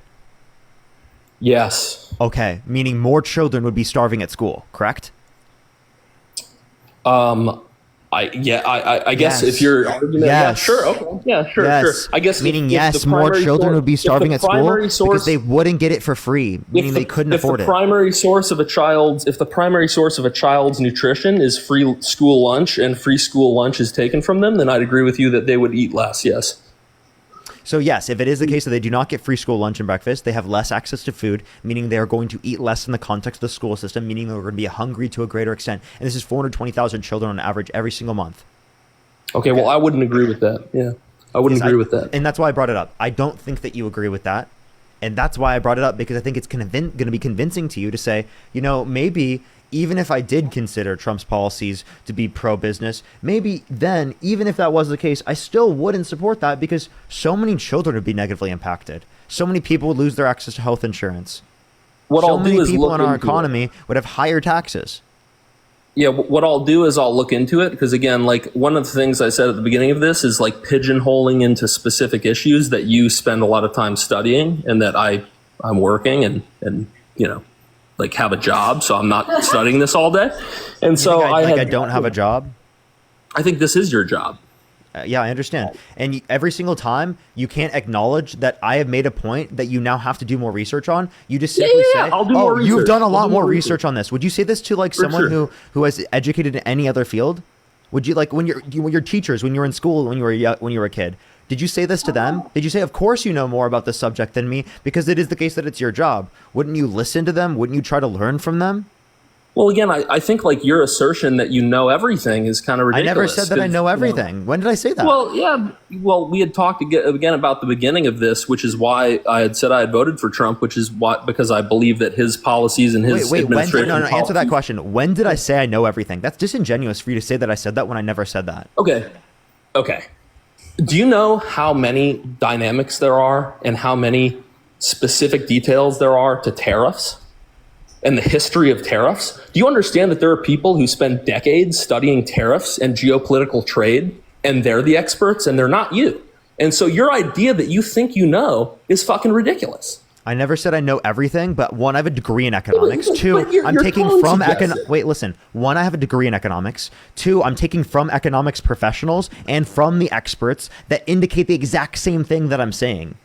Yes. Okay, meaning more children would be starving at school, correct? I guess Yes. if your argument, Yes. sure, okay, yeah, sure. I guess meaning if yes, the more primary children would be if the starving at school primary because they wouldn't get it for free, meaning they couldn't afford If it. the primary source of a child's nutrition is free school lunch and free school lunch is taken from them, then I'd agree with you that they would eat less. Yes. So yes, if it is the case that they do not get free school lunch and breakfast, they have less access to food, meaning they are going to eat less in the context of the school system, meaning they're going to be hungry to a greater extent. And this is 420,000 children on average every single month. Okay, well, I wouldn't agree with that. Yeah, I wouldn't agree with that. And that's why I brought it up. I don't think that you agree with that. And that's why I brought it up, because I think it's going to be convincing to you to say, maybe even if I did consider Trump's policies to be pro-business, maybe then, even if that was the case, I still wouldn't support that, because so many children would be negatively impacted. So many people would lose their access to health insurance. So many people in our economy would have higher taxes. Yeah, what I'll do is I'll look into it, because again, like one of the things I said at the beginning of this is like pigeonholing into specific issues that you spend a lot of time studying and that I I'm working and like have a job, so I'm not studying this all day. And so I don't have a job. I think this is your job. Yeah, I understand. And every single time you can't acknowledge that I have made a point that you now have to do more research on. You just simply say, I'll do more research. You've done a lot more research on this. Would you say this to like someone sure. who has educated in any other field? Would you, like, when your teachers, when you were in school, when you were a kid, did you say this to them? Did you say, of course you know more about this subject than me, because it is the case that it's your job? Wouldn't you listen to them? Wouldn't you try to learn from them? Well, again, I think like your assertion that you know everything is kind of ridiculous. I never said that I know everything. When did I say that? Well, yeah. Well, we had talked again about the beginning of this, which is why I had said I had voted for Trump, which is because I believe that his policies and his administration. No, answer that question. When did I say I know everything? That's disingenuous for you to say that I said that when I never said that. Okay. Do you know how many dynamics there are and how many specific details there are to tariffs and the history of tariffs? Do you understand that there are people who spend decades studying tariffs and geopolitical trade, and they're the experts and they're not you? And so your idea that you think you know is fucking ridiculous. I never said I know everything, but one, I have a degree in economics. Two, I'm taking from One, I have a degree in economics. Two, I'm taking from economics professionals and from the experts that indicate the exact same thing that I'm saying.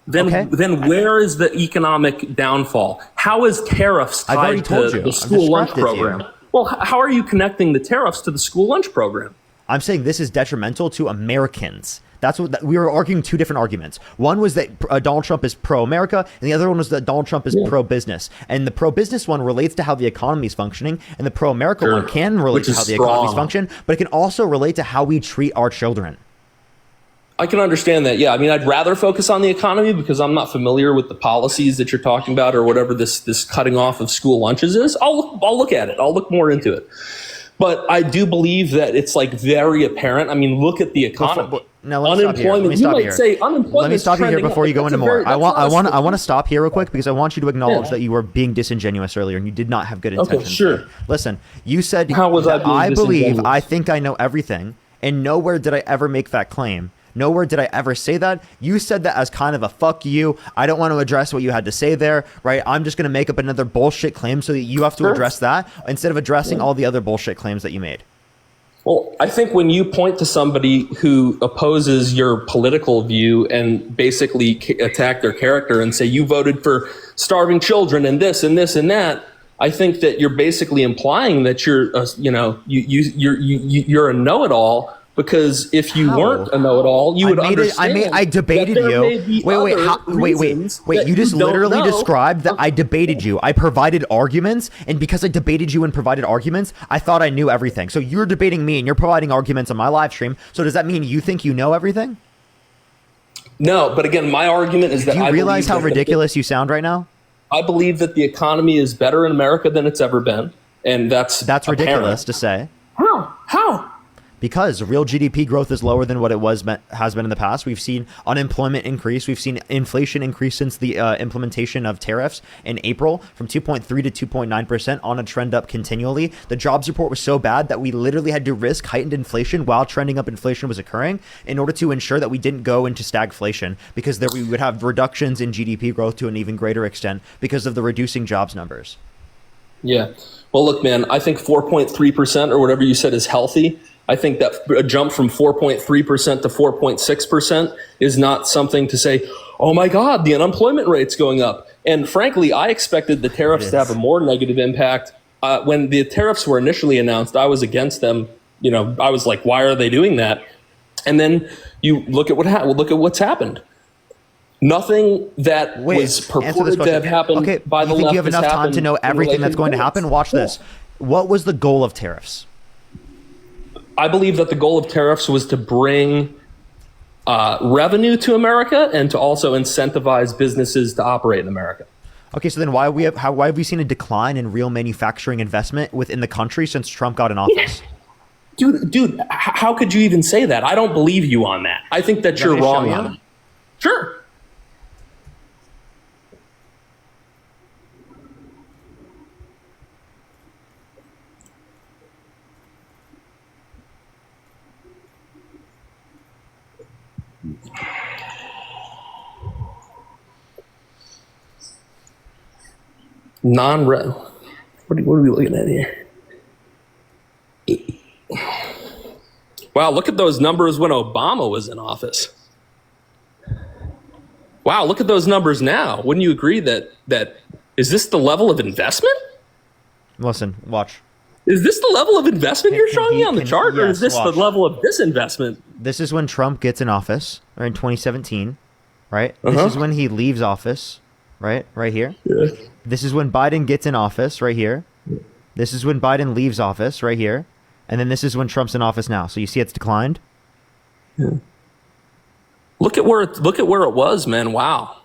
Then where is the economic downfall? How is tariffs tied to the school lunch program? Well, how are you connecting the tariffs to the school lunch program? I'm saying this is detrimental to Americans. That's what we were arguing. Two different arguments. One was that Donald Trump is pro-America, and the other one was that Donald Trump is pro-business. And the pro-business one relates to how the economy is functioning, and the pro-America one can relate to how the economy is functioning, but it can also relate to how we treat our children. I can understand that. Yeah, I mean, I'd rather focus on the economy because I'm not familiar with the policies that you're talking about or whatever this cutting off of school lunches is. I'll look at it. I'll look more into it. But I do believe that it's like very apparent. I mean, look at the economy. Now, unemployment. You might say unemployment. Let me stop you here before you go into more. I want to stop here real quick because I want you to acknowledge that you were being disingenuous earlier and you did not have good intentions. Okay, sure. Listen, you said how was I believe I think I know everything, and nowhere did I ever make that claim. Nowhere did I ever say that. You said that as kind of a fuck you. I don't want to address what you had to say there, right? I'm just going to make up another bullshit claim so that you have to address that instead of addressing all the other bullshit claims that you made. Well, I think when you point to somebody who opposes your political view and basically attack their character and say you voted for starving children and this and this and that, I think that you're basically implying that you're a know-it-all. Because if you weren't a know-it-all, you would understand. I debated you. Wait. You just literally described that I debated you. I provided arguments, and because I debated you and provided arguments, I thought I knew everything. So you're debating me, and you're providing arguments on my live stream. So does that mean you think you know everything? No, but again, my argument is that do you realize how ridiculous you sound right now? I believe that the economy is better in America than it's ever been, and that's ridiculous to say. How? Because real GDP growth is lower than what it has been in the past. We've seen unemployment increase. We've seen inflation increase since the implementation of tariffs in April from 2.3 to 2.9% on a trend up continually. The jobs report was so bad that we literally had to risk heightened inflation while trending up inflation was occurring in order to ensure that we didn't go into stagflation, because there we would have reductions in GDP growth to an even greater extent because of the reducing jobs numbers. Yeah. Well, look, man, I think 4.3% or whatever you said is healthy. I think that a jump from 4.3% to 4.6% is not something to say, oh my God, the unemployment rate's going up. And frankly, I expected the tariffs to have a more negative impact. When the tariffs were initially announced, I was against them. I was like, why are they doing that? And then you look at what's happened. Nothing that was purported to have happened by the left. You think you have enough time to know everything that's going to happen? Watch this. What was the goal of tariffs? I believe that the goal of tariffs was to bring revenue to America and to also incentivize businesses to operate in America. Okay, so then why have we seen a decline in real manufacturing investment within the country since Trump got in office? Dude, how could you even say that? I don't believe you on that. I think that you're wrong on it. Sure. What are we looking at here? Wow, look at those numbers when Obama was in office. Wow, look at those numbers now. Wouldn't you agree that is this the level of investment? Listen, watch. Is this the level of investment you're showing me on the chart, or is this watch. the level of disinvestment? This is when Trump gets in office, or in 2017, right? This is when he leaves office, right? Right here. Yeah. This is when Biden gets in office, right here. This is when Biden leaves office, right here. And then this is when Trump's in office now. So you see it's declined? Yeah. Look at where it was, man. Wow.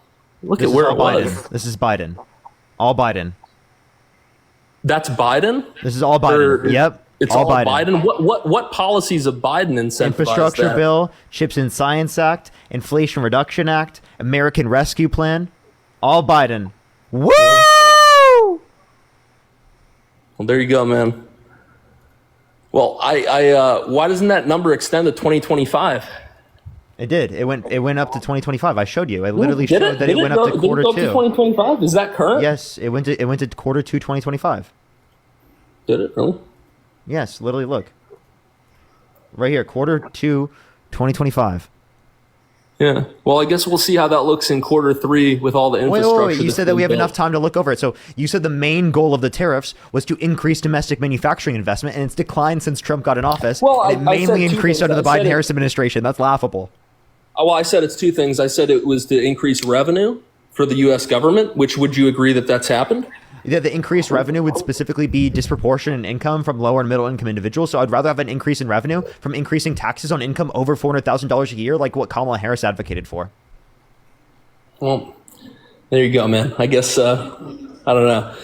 Look at where it was. This is Biden. All Biden. That's Biden? This is all Biden. Yep. It's all Biden. What policies of Biden incentivize Infrastructure that? bill, Chips and Science Act, Inflation Reduction Act, American Rescue Plan. All Biden. Woo! Well, there you go, man. Well, why doesn't that number extend to 2025? It did. It went up to 2025. I showed you. I literally showed that it went up to quarter two. two. 2025? Is that current? Yes, it went to quarter two 2025. Did it really? Yes, literally look. Right here, quarter two 2025. Yeah. Well, I guess we'll see how that looks in quarter three with all the infrastructure. Wait. You said that we have enough time to look over it. So you said the main goal of the tariffs was to increase domestic manufacturing investment, and it's declined since Trump got in office. Well, and it mainly increased under the Biden-Harris administration. That's laughable. Well, I said it's two things. I said it was to increase revenue for the U.S. government, which would you agree that that's happened? Yeah, the increased revenue would specifically be disproportionate in income from lower and middle income individuals. So I'd rather have an increase in revenue from increasing taxes on income over $400,000 a year, like what Kamala Harris advocated for. Well, there you go, man. I guess I don't know.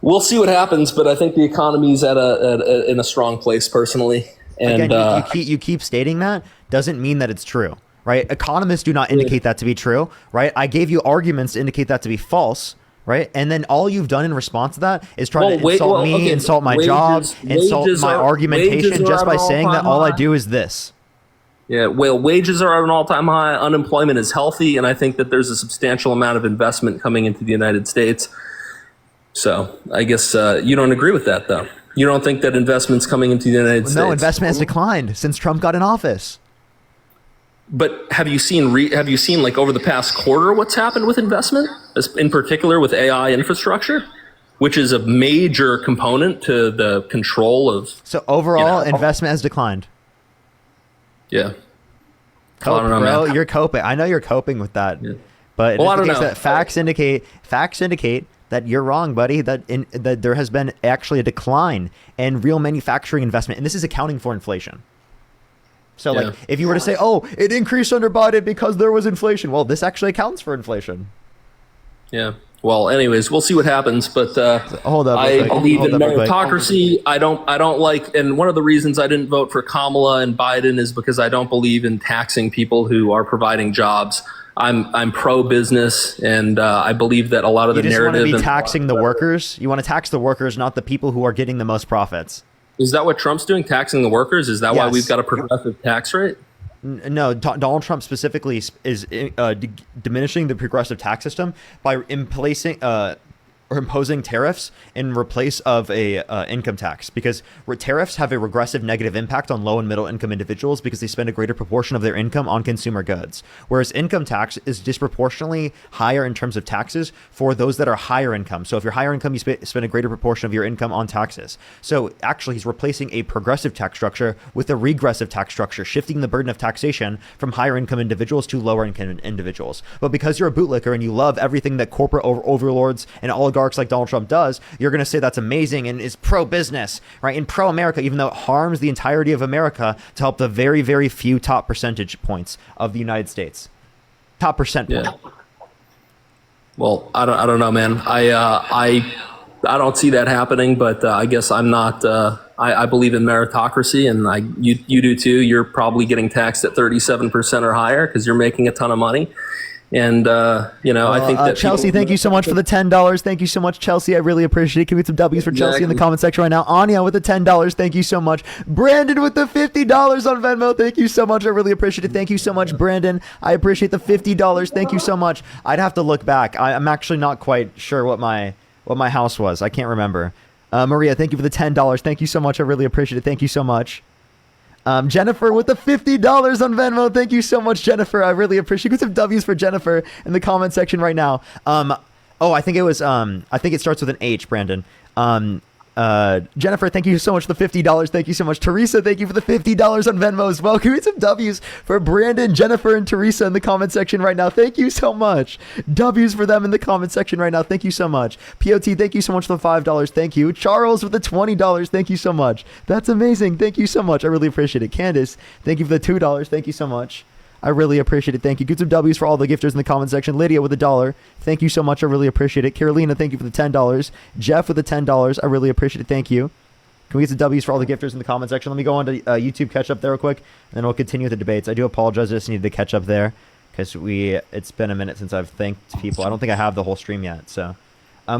We'll see what happens, but I think the economy's in a strong place, personally. And again, you keep stating that doesn't mean that it's true, right? Economists do not indicate that to be true, right? I gave you arguments to indicate that to be false. Right, and then all you've done in response to that is try to insult me, insult my job, insult my argumentation just by saying that all I do is this. Yeah, well, wages are at an all-time high. Unemployment is healthy, and I think that there's a substantial amount of investment coming into the United States. So I guess you don't agree with that, though. You don't think that investment's coming into the United States? No, investment has declined since Trump got in office. But have you seen like over the past quarter what's happened with investment, in particular with AI infrastructure, which is a major component to the control of. So overall, investment has declined. Yeah. Cope, I don't know, bro. Man. You're coping. I know you're coping with that, but I don't know. That facts indicate that you're wrong, buddy. That there has been actually a decline in real manufacturing investment, and this is accounting for inflation. So, like, if you were to say, "Oh, it increased under Biden because there was inflation," well, this actually accounts for inflation. Yeah. Well, anyways, we'll see what happens. But hold up, I believe in meritocracy. I don't like, and one of the reasons I didn't vote for Kamala and Biden is because I don't believe in taxing people who are providing jobs. I'm pro business, and I believe that a lot of the narrative. You just want to be taxing the workers. You want to tax the workers, not the people who are getting the most profits. Is that what Trump's doing, taxing the workers? Is that why we've got a progressive tax rate? No, Donald Trump specifically is diminishing the progressive tax system by imposing tariffs in replace of a income tax, because tariffs have a regressive negative impact on low and middle income individuals because they spend a greater proportion of their income on consumer goods, whereas income tax is disproportionately higher in terms of taxes for those that are higher income. So if you're higher income, you spend a greater proportion of your income on taxes. So actually he's replacing a progressive tax structure with a regressive tax structure, shifting the burden of taxation from higher income individuals to lower income individuals. But because you're a bootlicker and you love everything that corporate overlords and oligarchs like Donald Trump does, you're going to say that's amazing and is pro-business, right? And pro-America, even though it harms the entirety of America to help the very, very few top percentage points of the United States. Top percent point. Well, I don't know, man. I don't see that happening, but I guess I'm not. I believe in meritocracy, and you do too. You're probably getting taxed at 37% or higher because you're making a ton of money. And, I think that Chelsea, thank you so much for the $10. Thank you so much, Chelsea. I really appreciate it. Give me some W's for Chelsea in the comment section right now. Anya with the $10. Thank you so much. Brandon with the $50 on Venmo. Thank you so much. I really appreciate it. Thank you so much, Brandon. I appreciate the $50. Thank you so much. I'd have to look back. I'm actually not quite sure what my what my house was. I can't remember. Maria, thank you for the $10. Thank you so much. I really appreciate it. Thank you so much. Jennifer with the $50 on Venmo. Thank you so much, Jennifer. I really appreciate it. Get some W's for Jennifer in the comment section right now. I think it starts with an H, Brandon. Jennifer, thank you so much for the $50. Thank you so much. Teresa, thank you for the $50 on Venmo as well. Can we get some W's for Brandon, Jennifer, and Teresa in the comment section right now? Thank you so much. W's for them in the comment section right now. Thank you so much. POT, thank you so much for the $5. Thank you. Charles with the $20. Thank you so much. That's amazing. Thank you so much. I really appreciate it. Candace, thank you for the $2. Thank you so much. I really appreciate it. Thank you. Get some W's for all the gifters in the comment section. Lydia with $1. Thank you so much. I really appreciate it. Carolina, thank you for the $10. Jeff with the $10. I really appreciate it. Thank you. Can we get some W's for all the gifters in the comment section? Let me go on to YouTube, catch up there real quick, and then we'll continue with the debates. I do apologize. I just needed to catch up there because it's been a minute since I've thanked people. I don't think I have the whole stream yet. So,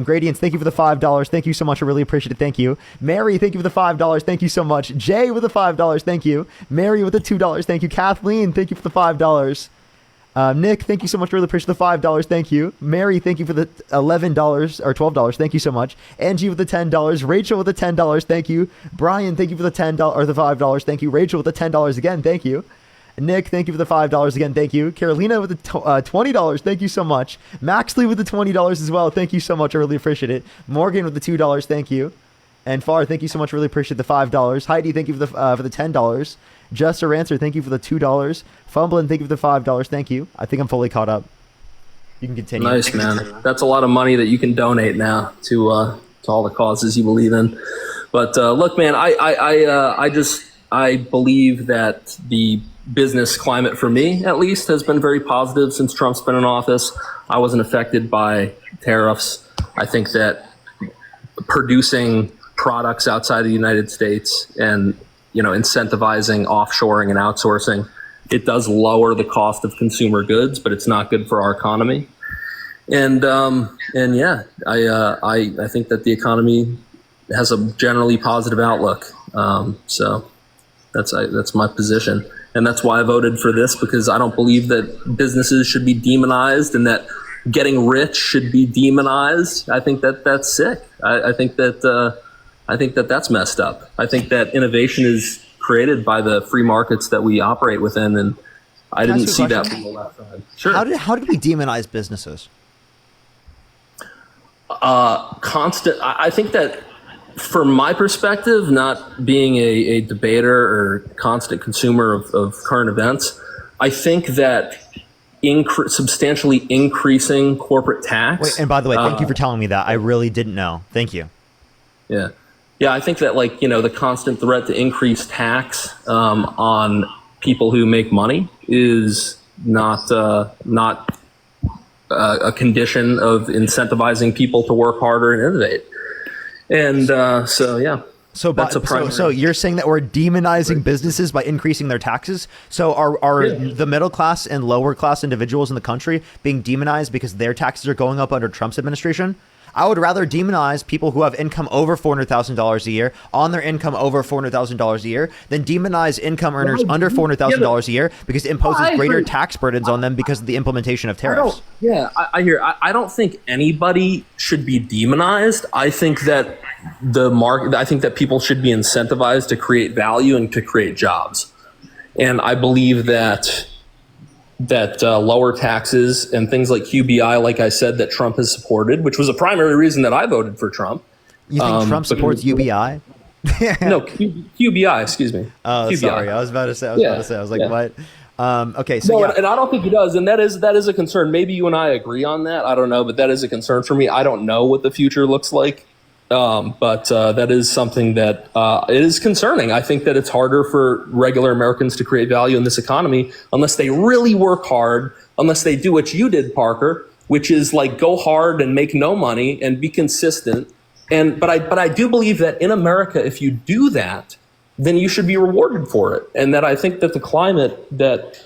Gradients, thank you for the $5. Thank you so much. I really appreciate it. Thank you. Mary, thank you for the $5. Thank you so much. Jay with the $5. Thank you. Mary with the $2. Thank you. Kathleen, thank you for the $5. Nick, thank you so much. Really appreciate the $5. Thank you. Mary, thank you for the $11 or $12. Thank you so much. Angie with the $10. Rachel with the $10. Thank you. Brian, thank you for the $10 or the $5. Thank you. Rachel with the $10 again. Thank you. Nick, thank you for the $5 again. Thank you. Carolina with the $20. Thank you so much. Maxley with the $20 as well. Thank you so much. I really appreciate it. Morgan with the $2. Thank you. And Far, thank you so much. Really appreciate the $5. Heidi, thank you for the $10. Just or Answer, thank you for the $2. Fumbling, thank you for the $5. Thank you. I think I'm fully caught up. You can continue. Nice, man. That's a lot of money that you can donate now to all the causes you believe in. But look, man, I believe that the business climate for me, at least, has been very positive since Trump's been in office. I wasn't affected by tariffs. I think that producing products outside the United States and incentivizing offshoring and outsourcing, it does lower the cost of consumer goods, but it's not good for our economy. And yeah, I think that the economy has a generally positive outlook. So that's my position. And that's why I voted for this, because I don't believe that businesses should be demonized and that getting rich should be demonized. I think that that's sick. I think that that's messed up. I think that innovation is created by the free markets that we operate within, and I didn't see that from the left side. Sure. How did we demonize businesses? I think that, from my perspective, not being a debater or constant consumer of current events, I think that substantially increasing corporate tax. Wait, and by the way, thank you for telling me that. I really didn't know. Thank you. Yeah. Yeah, I think that the constant threat to increase tax on people who make money is not a condition of incentivizing people to work harder and innovate. And so, yeah. So you're saying that we're demonizing businesses by increasing their taxes? So are the middle class and lower class individuals in the country being demonized because their taxes are going up under Trump's administration? I would rather demonize people who have income over $400,000 a year on their income over $400,000 a year than demonize income earners under $400,000 a year because it imposes greater tax burdens on them because of the implementation of tariffs. I hear. I don't think anybody should be demonized. I think that I think that people should be incentivized to create value and to create jobs. And I believe that lower taxes and things like QBI, like I said, that Trump has supported, which was a primary reason that I voted for Trump. You think Trump supports UBI? No, QBI, excuse me. Oh, QBI. Sorry. I was about to say, I was like, what? Okay. So, no, and I don't think he does. And that is a concern. Maybe you and I agree on that. I don't know, but that is a concern for me. I don't know what the future looks like. But that is something that it is concerning. I think that it's harder for regular Americans to create value in this economy unless they really work hard, unless they do what you did, Parker, which is go hard and make no money and be consistent. But I do believe that in America, if you do that, then you should be rewarded for it. And that I think that the climate that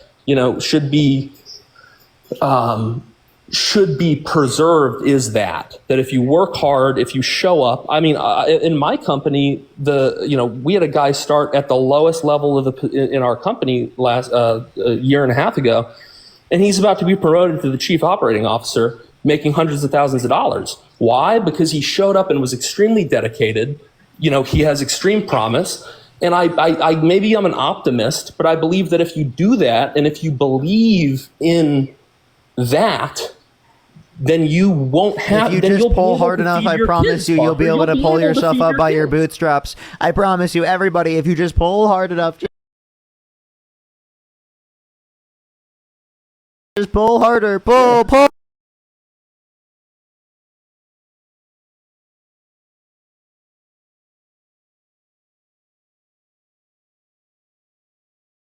should be preserved is that if you work hard, if you show up. I mean, in my company, we had a guy start at the lowest level in our company last a year and a half ago, and he's about to be promoted to the chief operating officer, making hundreds of thousands of dollars. Why? Because he showed up and was extremely dedicated. You know, he has extreme promise. And I maybe I'm an optimist, but I believe that if you do that and if you believe in that, then you won't have. If you then just pull hard enough, I promise you, you'll be able to pull yourself up by your bootstraps. I promise you, everybody, if you just pull hard enough, just pull harder, pull.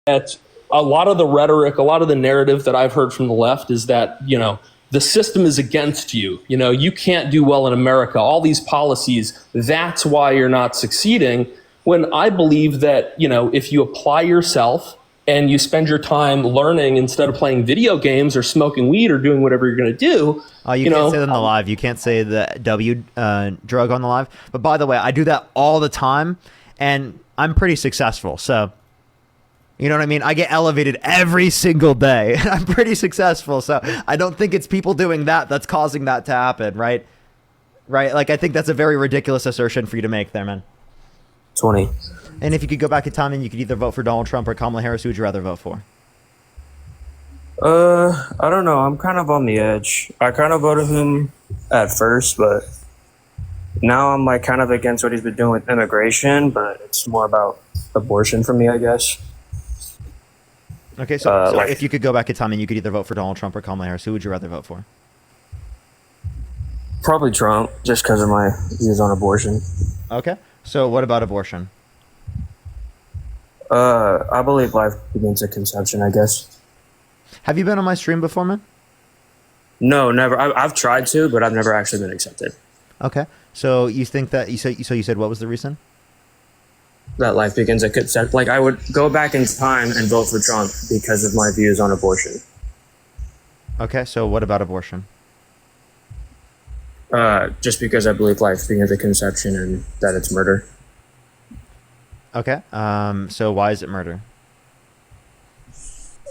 That a lot of the rhetoric, a lot of the narrative that I've heard from the left is that, you know, the system is against you. You know, you can't do well in America. All these policies, that's why you're not succeeding. When I believe that, you know, if you apply yourself and you spend your time learning instead of playing video games or smoking weed or doing whatever you're going to do. You can't say that on the live. You can't say the W drug on the live. But by the way, I do that all the time, and I'm pretty successful. So, you know what I mean? I get elevated every single day. I'm pretty successful. So I don't think it's people doing that that's causing that to happen, right? Right? Like, I think that's a very ridiculous assertion for you to make there, man. 20. And if you could go back in time and you could either vote for Donald Trump or Kamala Harris, who would you rather vote for? I don't know. I'm kind of on the edge. I kind of voted him at first, but now I'm like kind of against what he's been doing with immigration, but it's more about abortion for me, I guess. Okay, so like, if you could go back in time and you could either vote for Donald Trump or Kamala Harris, who would you rather vote for? Probably Trump, just because of my views on abortion. Okay, so what about abortion? I believe life begins at conception, I guess. Have you been on my stream before, man? No, never. I've tried to, but I've never actually been accepted. Okay, so you think that you said what was the reason? That life begins at conception. Like, I would go back in time and vote for Trump because of my views on abortion. Okay, so what about abortion? Just because I believe life begins at conception and that it's murder. Okay, so why is it murder?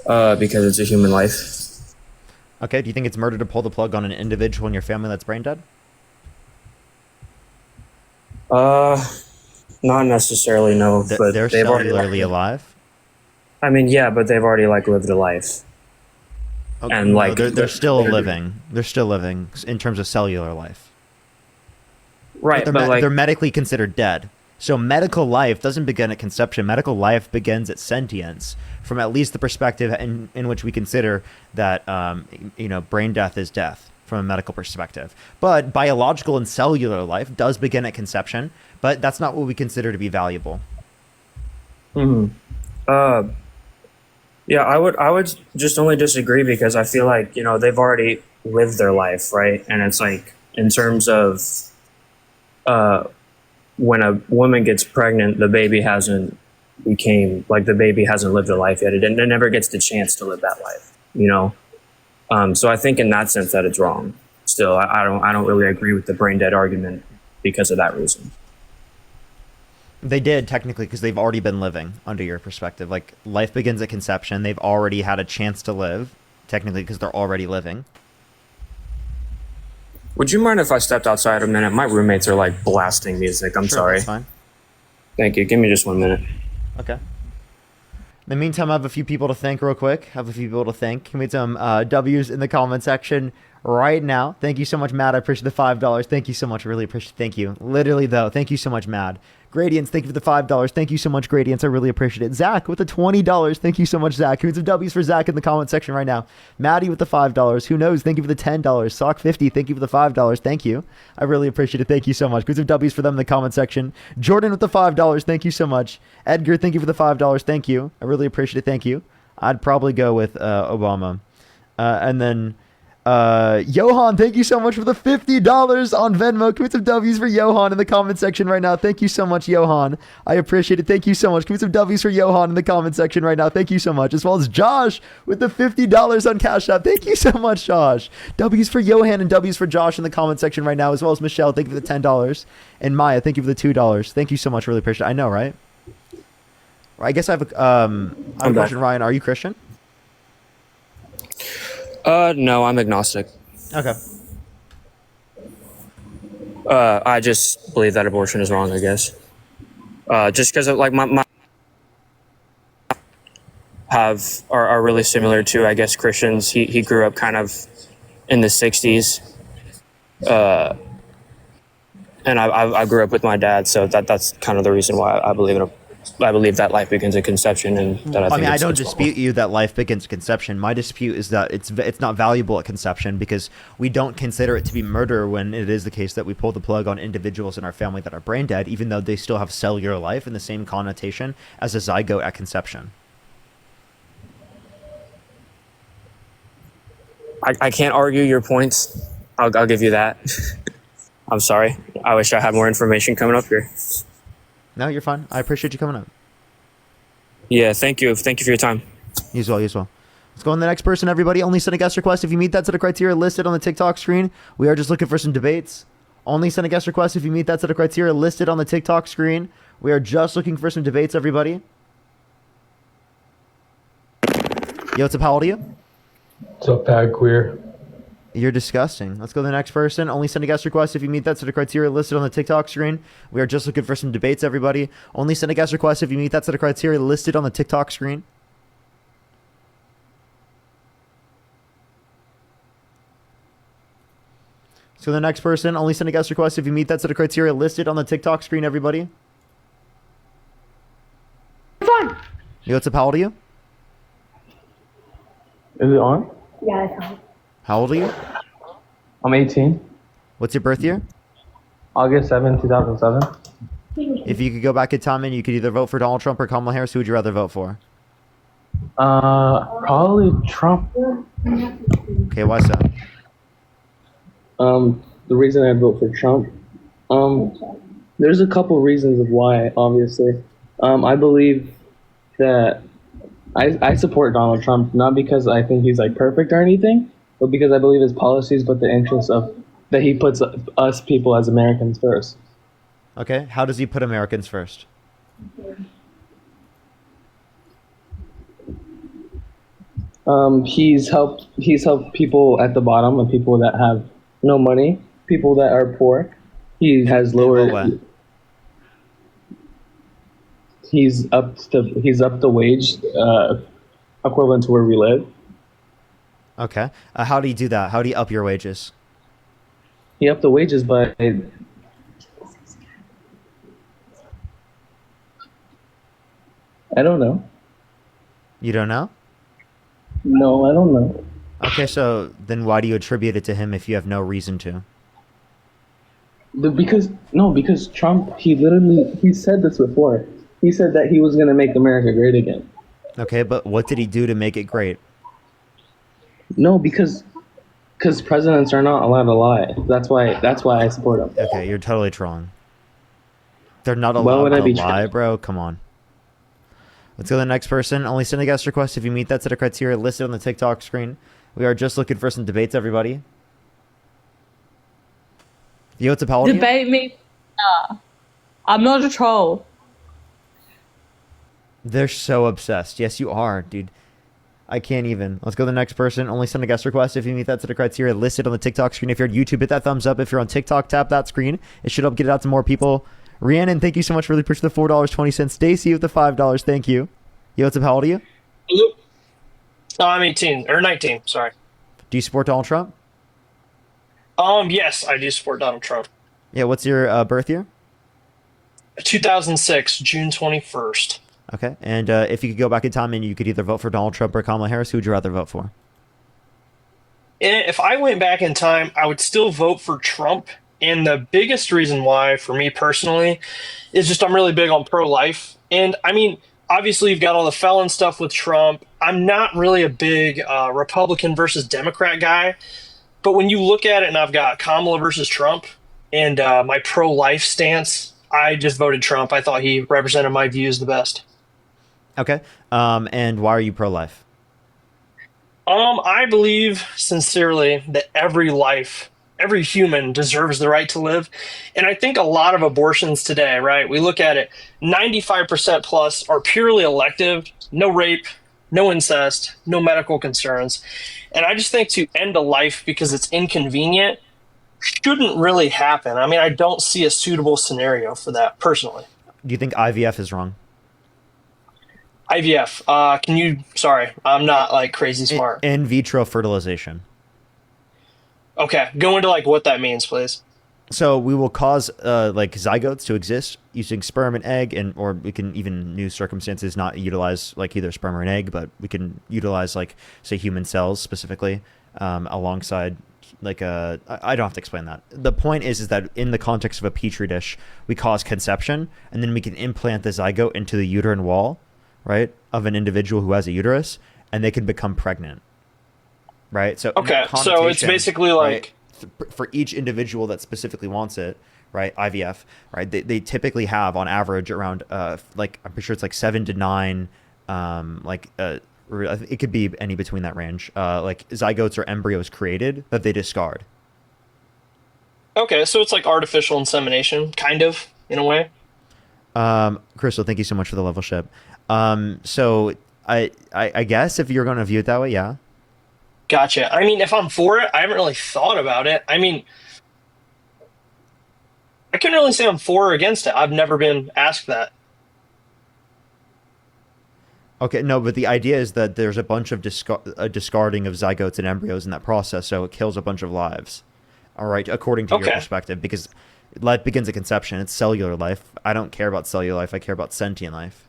Because it's a human life. Okay, do you think it's murder to pull the plug on an individual in your family that's brain dead? Not necessarily, no. But they're they've already cellularly alive? I mean, yeah, but they've already like lived a life. Okay, and like they're still living. They're still living in terms of cellular life. Right, but they're medically considered dead. So medical life doesn't begin at conception. Medical life begins at sentience, from at least the perspective in which we consider that brain death is death from a medical perspective. But biological and cellular life does begin at conception, but that's not what we consider to be valuable. Yeah, I would just only disagree because I feel like, you know, they've already lived their life, right? And it's like, in terms of when a woman gets pregnant, the baby hasn't lived a life yet. It never gets the chance to live that life, you know? So I think in that sense that it's wrong. Still, I don't really agree with the brain dead argument because of that reason. They did technically because they've already been living under your perspective. Like, life begins at conception. They've already had a chance to live technically because they're already living. Would you mind if I stepped outside a minute? My roommates are like blasting music. I'm sorry. That's fine. Thank you. Give me just 1 minute. Okay. In the meantime, I have a few people to thank real quick. Can we get some W's in the comment section right now? Thank you so much, Matt. I appreciate the $5. Thank you so much. Really appreciate it. Thank you. Literally, though. Thank you so much, Matt. Gradients, thank you for the $5. Thank you so much, Gradients. I really appreciate it. Zach with the $20. Thank you so much, Zach. Who's some W's for Zach in the comment section right now? Maddie with the $5. Who knows? Thank you for the $10. Sock50, thank you for the $5. Thank you. I really appreciate it. Thank you so much. Who's some W's for them in the comment section? Jordan with the $5. Thank you so much. Edgar, thank you for the $5. Thank you. I really appreciate it. Thank you. I'd probably go with Obama. And then Johan, thank you so much for the $50 on Venmo. Can we get some W's for Johan in the comment section right now? Thank you so much, Johan. I appreciate it. Thank you so much. Can we get some W's for Johan in the comment section right now? Thank you so much. As well as Josh with the $50 on Cash App. Thank you so much, Josh. W's for Johan and W's for Josh in the comment section right now, as well as Michelle. Thank you for the $10. And Maya, thank you for the $2. Thank you so much. Really appreciate it. I know, right? I guess I have a question, Ryan. Are you Christian? No, I'm agnostic. Okay. I just believe that abortion is wrong, I guess. Just because like my are really similar to, I guess, Christians. He grew up kind of in the 60s. And I grew up with my dad, so that's kind of the reason why I believe that life begins at conception, and that I think I don't dispute you that life begins at conception. My dispute is that it's not valuable at conception because we don't consider it to be murder when it is the case that we pull the plug on individuals in our family that are brain dead, even though they still have cellular life in the same connotation as a zygote at conception. I can't argue your points. I'll give you that. I'm sorry. I wish I had more information coming up here. No, you're fine. I appreciate you coming up. Yeah, thank you. Thank you for your time. You as well. Let's go on the next person, everybody. Only send a guest request if you meet that set of criteria listed on the TikTok screen. We are just looking for some debates. Only send a guest request if you meet that set of criteria listed on the TikTok screen. We are just looking for some debates, everybody. Yo, what's up? How old are you? What's up, bad queer? You're disgusting. Let's go to the next person. Only send a guest request if you meet that set of criteria listed on the TikTok screen. We are just looking for some debates, everybody. Only send a guest request if you meet that set of criteria listed on the TikTok screen. So the next person, only send a guest request if you meet that set of criteria listed on the TikTok screen, everybody. Fun. Yo, what's up? How old are you? Is it on? Yeah, it's on. How old are you? I'm 18. What's your birth year? August 7, 2007. If you could go back in time and you could either vote for Donald Trump or Kamala Harris, who would you rather vote for? Probably Trump. Okay, why so? The reason I'd vote for Trump, there's a couple reasons of why, obviously. I believe that I support Donald Trump, not because I think he's like perfect or anything, but because I believe his policies, but the interests of that he puts us people as Americans first. Okay, how does he put Americans first? He's helped people at the bottom and people that have no money, people that are poor. He has lowered. He's upped the wage equivalent to where we live. Okay, how do you do that? How do you up your wages? He upped the wages by. I don't know. You don't know? No, I don't know. Okay, so then why do you attribute it to him if you have no reason to? Because Trump, he said this before. He said that he was going to make America great again. Okay, but what did he do to make it great? No, because presidents are not allowed to lie. That's why I support him. Okay, you're totally wrong. They're not Why allowed would I to be lie, bro. Come on. Let's go to the next person. Only send a guest request if you meet that set of criteria listed on the TikTok screen. We are just looking for some debates, everybody. Yo, what's up, how old are you? Debate me. Nah. I'm not a troll. They're so obsessed. Yes, you are, dude. I can't even. Let's go to the next person. Only send a guest request if you meet that set of criteria listed on the TikTok screen. If you're on YouTube, hit that thumbs up. If you're on TikTok, tap that screen. It should help get it out to more people. Rhiannon, thank you so much for the push the $4.20. Stacy with the $5. Thank you. Yo, what's up? How old are you? Hello. Oh, I'm 18 or 19. Sorry. Do you support Donald Trump? Yes, I do support Donald Trump. Yeah. What's your birth year? 2006, June 21st. Okay. And if you could go back in time and you could either vote for Donald Trump or Kamala Harris, who would you rather vote for? If I went back in time, I would still vote for Trump. And the biggest reason why, for me personally, is just I'm really big on pro-life. And I mean, obviously, you've got all the felon stuff with Trump. I'm not really a big Republican versus Democrat guy. But when you look at it, and I've got Kamala versus Trump and my pro-life stance, I just voted Trump. I thought he represented my views the best. Okay. And why are you pro-life? I believe sincerely that every human deserves the right to live. And I think a lot of abortions today, right? We look at it, 95% plus are purely elective, no rape, no incest, no medical concerns. And I just think to end a life because it's inconvenient shouldn't really happen. I mean, I don't see a suitable scenario for that personally. Do you think IVF is wrong? IVF. Can you? Sorry, I'm not like crazy smart. In vitro fertilization. Okay, go into like what that means, please. So we will cause like zygotes to exist using sperm and egg, or we can even new circumstances not utilize like either sperm or an egg, but we can utilize like say human cells specifically alongside like I don't have to explain that. The point is that in the context of a petri dish, we cause conception, and then we can implant the zygote into the uterine wall, right, of an individual who has a uterus, and they can become pregnant. Right. So okay, so it's basically like for each individual that specifically wants it, right? IVF, right? They typically have on average around like I'm pretty sure it's like 7 to 9, it could be any between that range, like zygotes or embryos created that they discard. okay, so it's like artificial insemination, kind of in a way. Crystal, thank you so much for the level ship. So I guess if you're going to view it that way, yeah. Gotcha. I mean, if I'm for it, I haven't really thought about it. I mean, I couldn't really say I'm for or against it. I've never been asked that. Okay, no, but the idea is that there's a bunch of discarding of zygotes and embryos in that process, so it kills a bunch of lives. All right, according to your perspective, because life begins at conception. It's cellular life. I don't care about cellular life. I care about sentient life.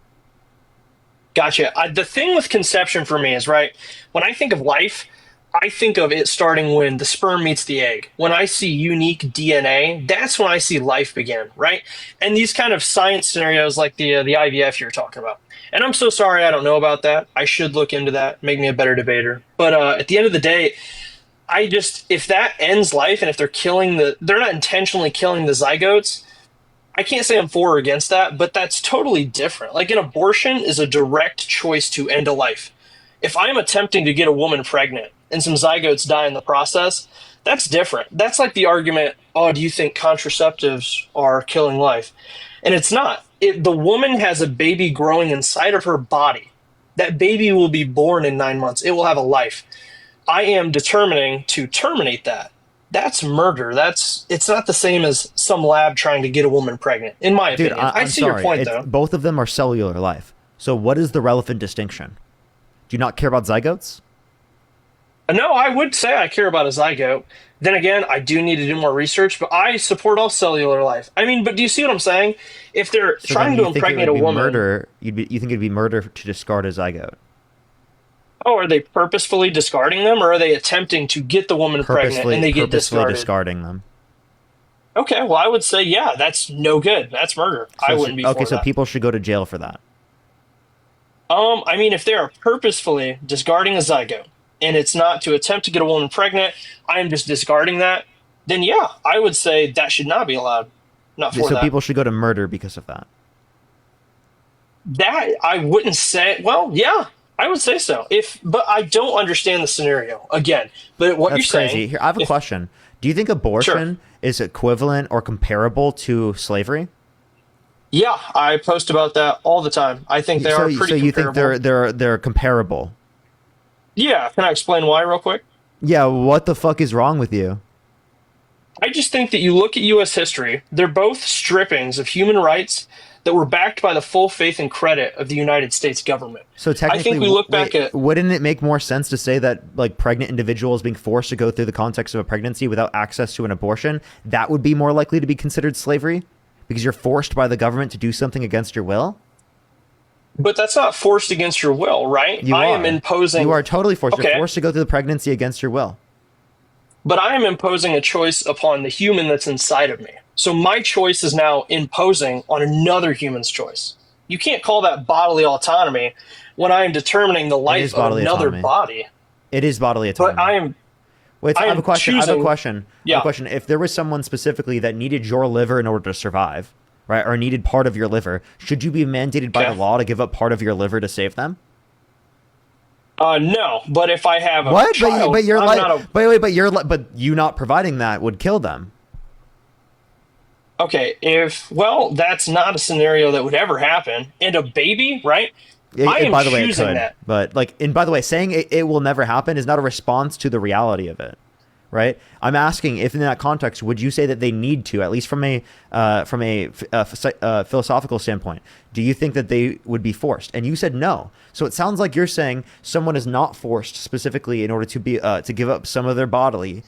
Gotcha. The thing with conception for me is, right, when I think of life, I think of it starting when the sperm meets the egg. When I see unique DNA, that's when I see life begin, right? And these kind of science scenarios like the IVF you're talking about. And I'm so sorry I don't know about that. I should look into that, make me a better debater. But at the end of the day, if that ends life and if they're not intentionally killing the zygotes, I can't say I'm for or against that, but that's totally different. Like an abortion is a direct choice to end a life. If I'm attempting to get a woman pregnant and some zygotes die in the process, that's different. That's like the argument, oh, do you think contraceptives are killing life? And it's not. The woman has a baby growing inside of her body. That baby will be born in 9 months. It will have a life. I am determining to terminate that. That's murder. It's not the same as some lab trying to get a woman pregnant, in my opinion. I see your point, though. Both of them are cellular life. So what is the relevant distinction? Do you not care about zygotes? No, I would say I care about a zygote. Then again, I do need to do more research, but I support all cellular life. I mean, but do you see what I'm saying? If they're trying to impregnate a woman... you think it'd be murder to discard a zygote? Oh, are they purposefully discarding them, or are they attempting to get the woman pregnant and they get discarded? Discarding them. Okay, well, I would say, yeah, that's no good. That's murder. I wouldn't be for that. Okay, so people should go to jail for that. I mean, if they are purposefully discarding a zygote, and it's not to attempt to get a woman pregnant, I am just discarding that, then yeah, I would say that should not be allowed. Not for that. So people should go to murder because of that. That, I wouldn't say, well, yeah, I would say so. But I don't understand the scenario, again. But what you're saying... Crazy. Here, I have a question. Do you think abortion is equivalent or comparable to slavery? Yeah, I post about that all the time. I think they are pretty comparable. So you think they're comparable? Yeah, can I explain why real quick? Yeah, what the fuck is wrong with you? I just think that you look at U.S. history, they're both strippings of human rights that were backed by the full faith and credit of the United States government. So technically, I think we look back at... Wouldn't it make more sense to say that like pregnant individuals being forced to go through the context of a pregnancy without access to an abortion, that would be more likely to be considered slavery? Because you're forced by the government to do something against your will? But that's not forced against your will, right? You am imposing... You are totally forced. Okay. You're forced to go through the pregnancy against your will. But I am imposing a choice upon the human that's inside of me. So my choice is now imposing on another human's choice. You can't call that bodily autonomy when I am determining the life of another body. It is bodily autonomy. But I am... Wait, I have a question. Choosing, I have a question. Yeah. I have a question. If there was someone specifically that needed your liver in order to survive, right, or needed part of your liver, should you be mandated by the law to give up part of your liver to save them? No, but if I have a child, but you not providing that would kill them. Okay, that's not a scenario that would ever happen. And a baby, right? I am choosing that. But by the way, saying it will never happen is not a response to the reality of it. right? I'm asking if in that context, would you say that they need to, at least from a philosophical standpoint, do you think that they would be forced? And you said no. So it sounds like you're saying someone is not forced specifically in order to be to give up some of their bodily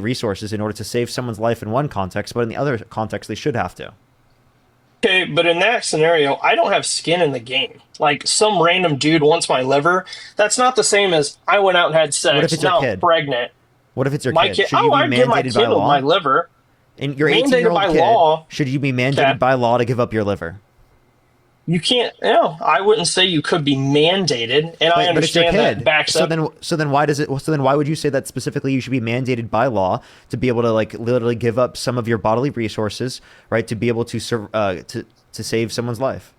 resources in order to save someone's life in one context, but in the other context, they should have to. Okay, but in that scenario, I don't have skin in the game. Like some random dude wants my liver. That's not the same as I went out and had sex. What if it's your now kid? I'm pregnant. What if it's your My kid? kid. Should you Oh, be I'd give my mandated kid by law? my liver. And your Mandated 18-year-old by kid, law. should you be mandated Okay. by law to give up your liver? You can't. No, I wouldn't say you could be mandated, and I But it's your understand kid. that backs So up. then why does it? So then why would you say that specifically you should be mandated by law to be able to like literally give up some of your bodily resources, right, to be able to to save someone's life?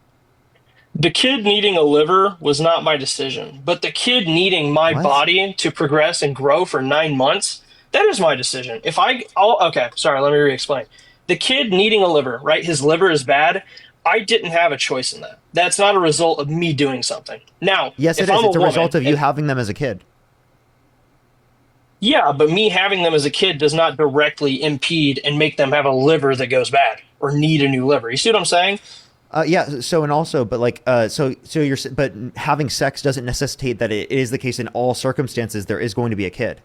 The kid needing a liver was not my decision, but the kid needing my What? body to progress and grow for 9 months, that is my decision. Okay, sorry, let me re-explain. The kid needing a liver, right? His liver is bad. I didn't have a choice in that. That's not a result of me doing something. Now, Yes, if it is. I'm It's a woman result of you and- having them as a kid. Yeah, but me having them as a kid does not directly impede and make them have a liver that goes bad or need a new liver. You see what I'm saying? Yeah. So and also, but like, but having sex doesn't necessitate that it is the case in all circumstances. There is going to be a kid.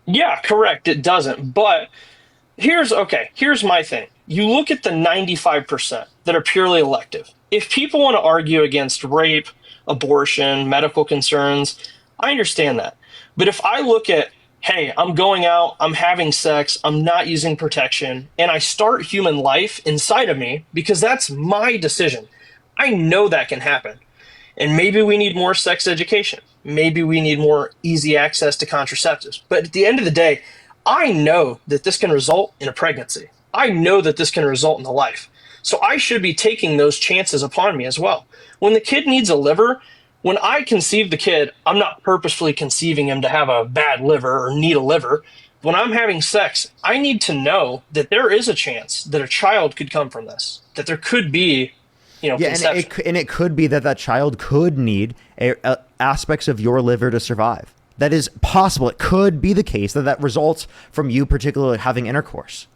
Yeah, correct. It doesn't. But here's my thing. You look at the 95% that are purely elective. If people want to argue against rape, abortion, medical concerns, I understand that. But if I look at, hey, I'm going out, I'm having sex, I'm not using protection, and I start human life inside of me because that's my decision. I know that can happen. And maybe we need more sex education. Maybe we need more easy access to contraceptives. But at the end of the day, I know that this can result in a pregnancy. I know that this can result in a life. So I should be taking those chances upon me as well. When the kid needs a liver, when I conceive the kid, I'm not purposefully conceiving him to have a bad liver or need a liver. When I'm having sex, I need to know that there is a chance that a child could come from this, that there could be, Yeah, conception. and it could be that child could need aspects of your liver to survive. That is possible. It could be the case that results from you particularly having intercourse.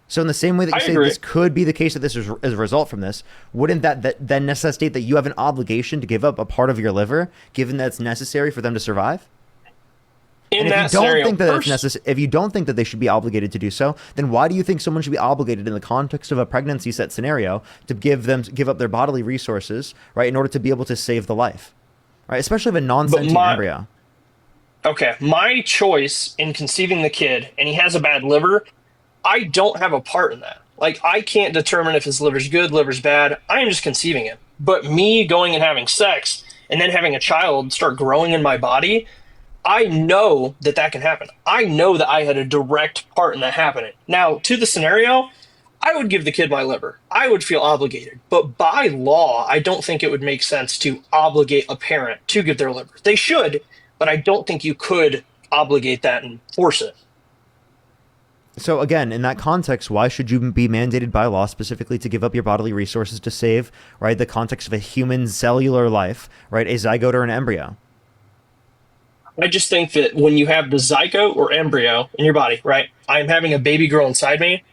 So in the same way that you I say agree. this could be the case that this is a result from this, wouldn't that then necessitate that you have an obligation to give up a part of your liver, given that it's necessary for them to survive? In And that if you don't scenario, think that it's necessary, if you don't think that they should be obligated to do so, then why do you think someone should be obligated in the context of a pregnancy set scenario to give up their bodily resources, right, in order to be able to save the life, right? Especially of a non-sentient embryo. Okay, my choice in conceiving the kid, and he has a bad liver, I don't have a part in that. Like, I can't determine if his liver's good, liver's bad. I am just conceiving him. But me going and having sex and then having a child start growing in my body, I know that that can happen. I know that I had a direct part in that happening. Now, to the scenario, I would give the kid my liver. I would feel obligated. But by law, I don't think it would make sense to obligate a parent to give their liver. They should, but I don't think you could obligate that and force it. So again, in that context, why should you be mandated by law specifically to give up your bodily resources to save, right, the context of a human cellular life, right, a zygote or an embryo? I just think that when you have the zygote or embryo in your body, right, I'm having a baby girl inside me,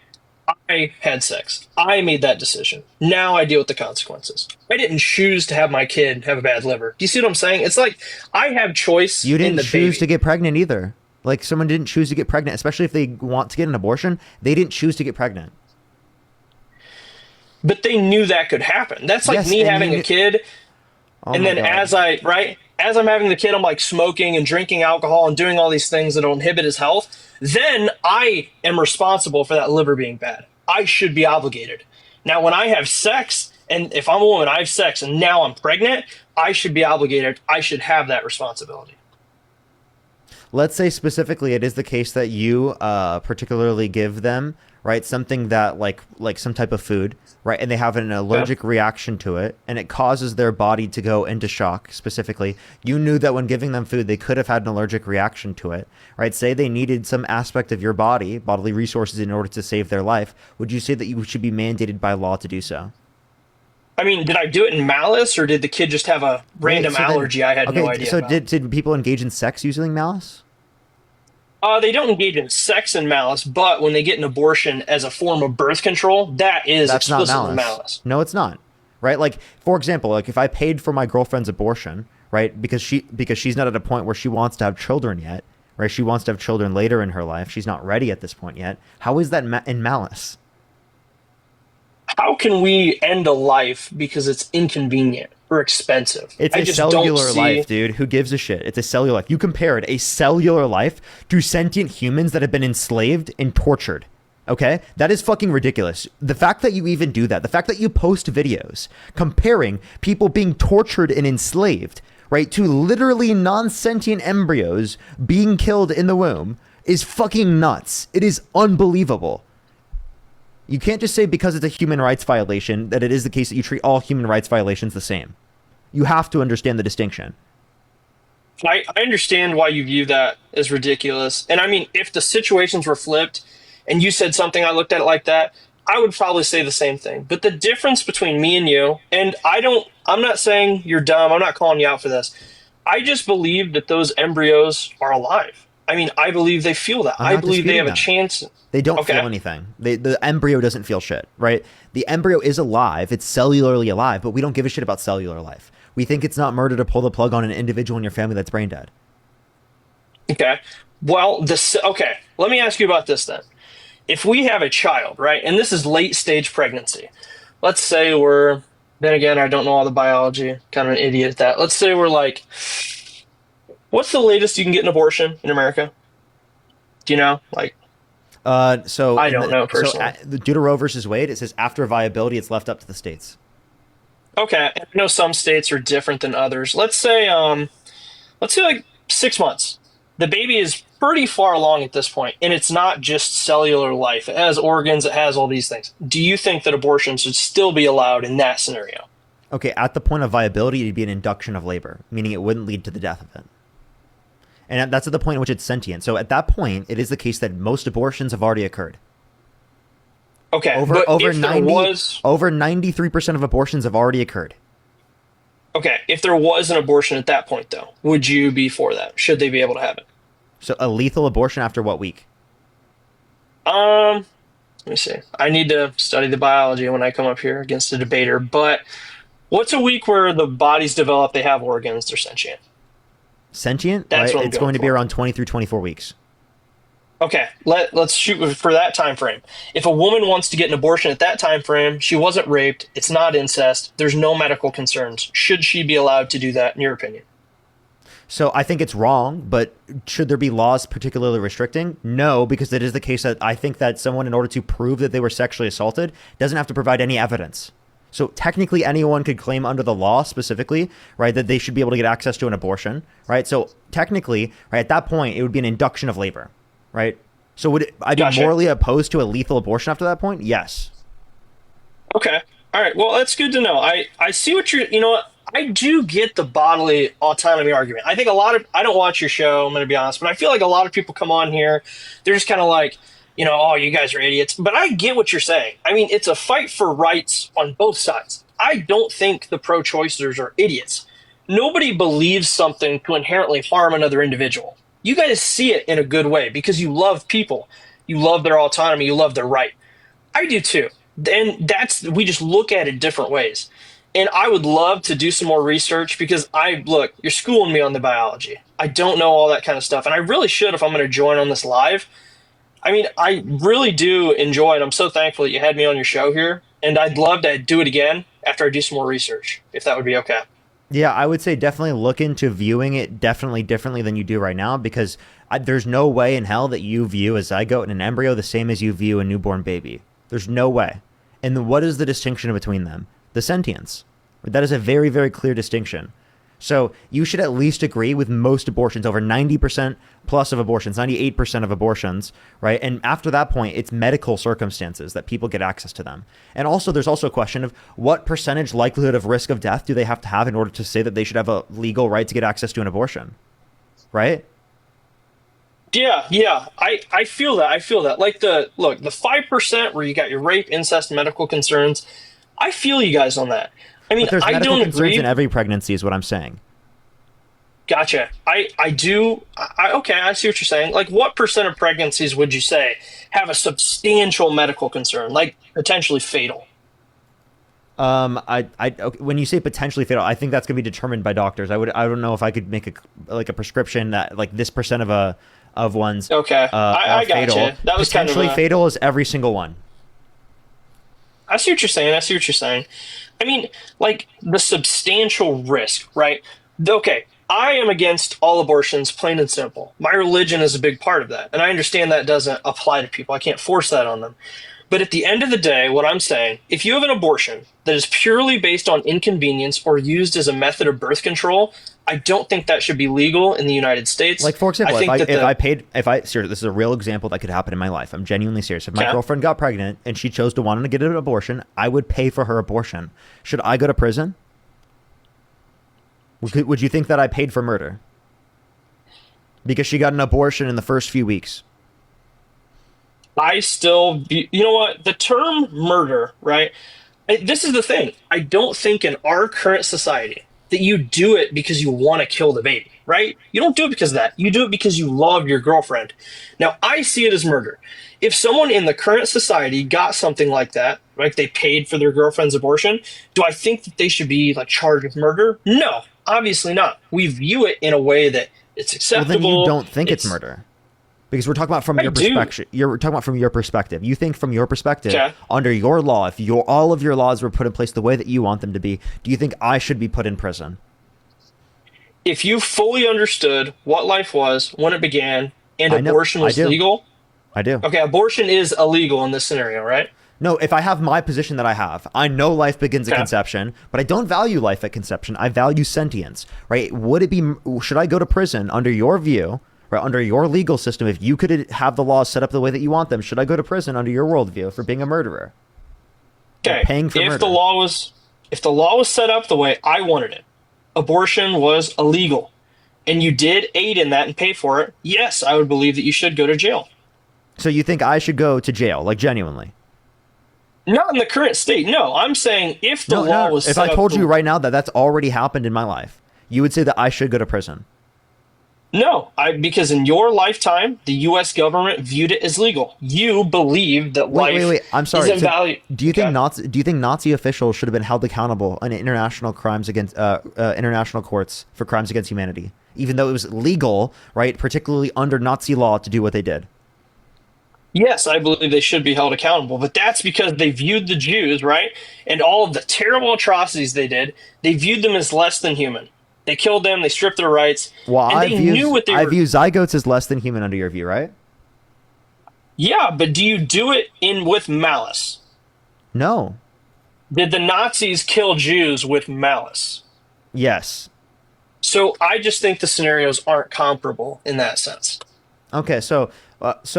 I had sex. I made that decision. Now I deal with the consequences. I didn't choose to have my kid have a bad liver. Do you see what I'm saying? It's like I have choice. You in didn't the choose baby. to get pregnant either. Like, someone didn't choose to get pregnant, especially if they want to get an abortion. They didn't choose to get pregnant. But they knew that could happen. That's like Yes, me and having you a kid, Oh and my then God. as I'm having the kid, I'm like smoking and drinking alcohol and doing all these things that'll inhibit his health. Then I am responsible for that liver being bad. I should be obligated. Now, when I have sex, and if I'm a woman, I have sex, and now I'm pregnant, I should be obligated. I should have that responsibility. Let's say specifically it is the case that you particularly give them, right, something that like some type of food, right, and they have an allergic reaction to it, and it causes their body to go into shock specifically. You knew that when giving them food, they could have had an allergic reaction to it, right? Say they needed some aspect of your bodily resources in order to save their life. Would you say that you should be mandated by law to do so? I mean, did I do it in malice, or did the kid just have a random so then- allergy I had no okay, idea so about? did people engage in sex using malice? They don't engage in sex and malice, but when they get an abortion as a form of birth control, that is That's not explicitly malice. malice. No, it's not. Right? Like, for example, like if I paid for my girlfriend's abortion, right, because she's not at a point where she wants to have children yet, right? She wants to have children later in her life. She's not ready at this point yet. How is that in malice? How can we end a life because it's inconvenient or expensive? It's I a just cellular don't see- life, dude. Who gives a shit? It's a cellular life. You compared a cellular life to sentient humans that have been enslaved and tortured. Okay? That is fucking ridiculous. The fact that you even do that, the fact that you post videos comparing people being tortured and enslaved, right, to literally non-sentient embryos being killed in the womb is fucking nuts. It is unbelievable. You can't just say because it's a human rights violation that it is the case that you treat all human rights violations the same. You have to understand the distinction. I understand why you view that as ridiculous. And I mean, if the situations were flipped and you said something, I looked at it like that, I would probably say the same thing. But the difference between me and you, and I'm not saying you're dumb, I'm not calling you out for this. I just believe that those embryos are alive. I mean, I believe they feel that. I believe they have a chance. They don't feel anything. The embryo doesn't feel shit, right? The embryo is alive. It's cellularly alive, but we don't give a shit about cellular life. We think it's not murder to pull the plug on an individual in your family that's brain dead. Okay. Well, okay. Let me ask you about this then. If we have a child, right, and this is late stage pregnancy, let's say then again, I don't know all the biology, kind of an idiot at that. Let's say we're like, what's the latest you can get an abortion in America? Do you know? Like, So I don't know personally. So, due to Roe versus Wade, it says after viability, it's left up to the states. Okay, I know some states are different than others. Let's say like 6 months. The baby is pretty far along at this point, and it's not just cellular life. It has organs, it has all these things. Do you think that abortion should still be allowed in that scenario? Okay, at the point of viability, it'd be an induction of labor, meaning it wouldn't lead to the death of it. And that's at the point in which it's sentient. So at that point, it is the case that most abortions have already occurred. Okay, over but if 90, there was over 93% of abortions have already occurred. Okay, if there was an abortion at that point, though, would you be for that? Should they be able to have it? So a lethal abortion after what week? Let me see. I need to study the biology when I come up here against a debater. But what's a week where the bodies develop? They have organs. They're sentient. Sentient? That's right? what I'm It's going going to be for. around 20 through 24 weeks. Okay, let's shoot for that time frame. If a woman wants to get an abortion at that time frame, she wasn't raped, it's not incest, there's no medical concerns. Should she be allowed to do that, in your opinion? So I think it's wrong, but should there be laws particularly restricting? No, because it is the case that I think that someone, in order to prove that they were sexually assaulted, doesn't have to provide any evidence. So technically anyone could claim under the law specifically, right, that they should be able to get access to an abortion, right? So technically, right, at that point, it would be an induction of labor, right? So would I be Gotcha. morally opposed to a lethal abortion after that point? Yes. Okay. All right. Well, that's good to know. I see what you know what? I do get the bodily autonomy argument. I think I don't watch your show, I'm going to be honest, but I feel like a lot of people come on here, they're just kind of like, oh, you guys are idiots. But I get what you're saying. I mean, it's a fight for rights on both sides. I don't think the pro-choicers are idiots. Nobody believes something to inherently harm another individual. You guys see it in a good way because you love people. You love their autonomy. You love their right. I do too. And we just look at it different ways. And I would love to do some more research because you're schooling me on the biology. I don't know all that kind of stuff. And I really should if I'm going to join on this live. I mean, I really do enjoy it. I'm so thankful that you had me on your show here. And I'd love to do it again after I do some more research, if that would be okay. Yeah, I would say definitely look into viewing it definitely differently than you do right now, because there's no way in hell that you view a zygote and an embryo the same as you view a newborn baby. There's no way. And then what is the distinction between them? The sentience. That is a very, very clear distinction. So you should at least agree with most abortions, over 90% plus of abortions, 98% of abortions, right? And after that point, it's medical circumstances that people get access to them. And also, there's also a question of what percentage likelihood of risk of death do they have to have in order to say that they should have a legal right to get access to an abortion, right? Yeah. I feel that. Like the 5% where you got your rape, incest, medical concerns. I feel you guys on that. I mean, But there's I medical don't concerns agree. in every pregnancy is what I'm saying. Gotcha. Okay, I see what you're saying. Like, what percent of pregnancies would you say have a substantial medical concern, like potentially fatal? Okay, when you say potentially fatal, I think that's going to be determined by doctors. I don't know if I could make a prescription that like this percent of ones. Okay, I got fatal. you. That was kind of potentially fatal is every single one. I see what you're saying. I see what you're saying. I mean, like the substantial risk, right? Okay, I am against all abortions, plain and simple. My religion is a big part of that, and I understand that doesn't apply to people. I can't force that on them. But at the end of the day, what I'm saying, if you have an abortion that is purely based on inconvenience or used as a method of birth control, I don't think that should be legal in the United States. Like, for example, seriously, this is a real example that could happen in my life. I'm genuinely serious. If my girlfriend got pregnant and she chose to want to get an abortion, I would pay for her abortion. Should I go to prison? Would you think that I paid for murder? Because she got an abortion in the first few weeks. You know what? The term murder, right? This is the thing. I don't think in our current society that you do it because you want to kill the baby, right? You don't do it because of that. You do it because you love your girlfriend. Now, I see it as murder. If someone in the current society got something like that, like they paid for their girlfriend's abortion, do I think that they should be like charged with murder? No, obviously not. We view it in a way that it's acceptable. Well, then you don't think it's murder. Because we're talking about from your perspective. You're talking about from your perspective. You think from your perspective, under your law, if all of your laws were put in place the way that you want them to be, do you think I should be put in prison? If you fully understood what life was when it began and abortion was legal. I do. Okay, abortion is illegal in this scenario, right? No, if I have my position that I have, I know life begins at conception, but I don't value life at conception. I value sentience, right? Should I go to prison under your view? Right, under your legal system, if you could have the laws set up the way that you want them, should I go to prison under your worldview for being a murderer? Okay. Paying for murder. If the law was set up the way I wanted it, abortion was illegal, and you did aid in that and pay for it, yes, I would believe that you should go to jail. So you think I should go to jail, like genuinely? Not in the current state. No, I'm saying if the law was set up. If I told you right now that that's already happened in my life, you would say that I should go to prison. No, because in your lifetime, the U.S. government viewed it as legal. You believe that life I'm sorry. is invaluable. Do you think Nazi officials should have been held accountable in international courts for crimes against humanity, even though it was legal, right, particularly under Nazi law, to do what they did? Yes, I believe they should be held accountable, but that's because they viewed the Jews, right, and all of the terrible atrocities they did, they viewed them as less than human. They killed them. They stripped their rights. Well, I view zygotes as less than human under your view, right? Yeah, but do you do it with malice? No. Did the Nazis kill Jews with malice? Yes. So I just think the scenarios aren't comparable in that sense. Okay, so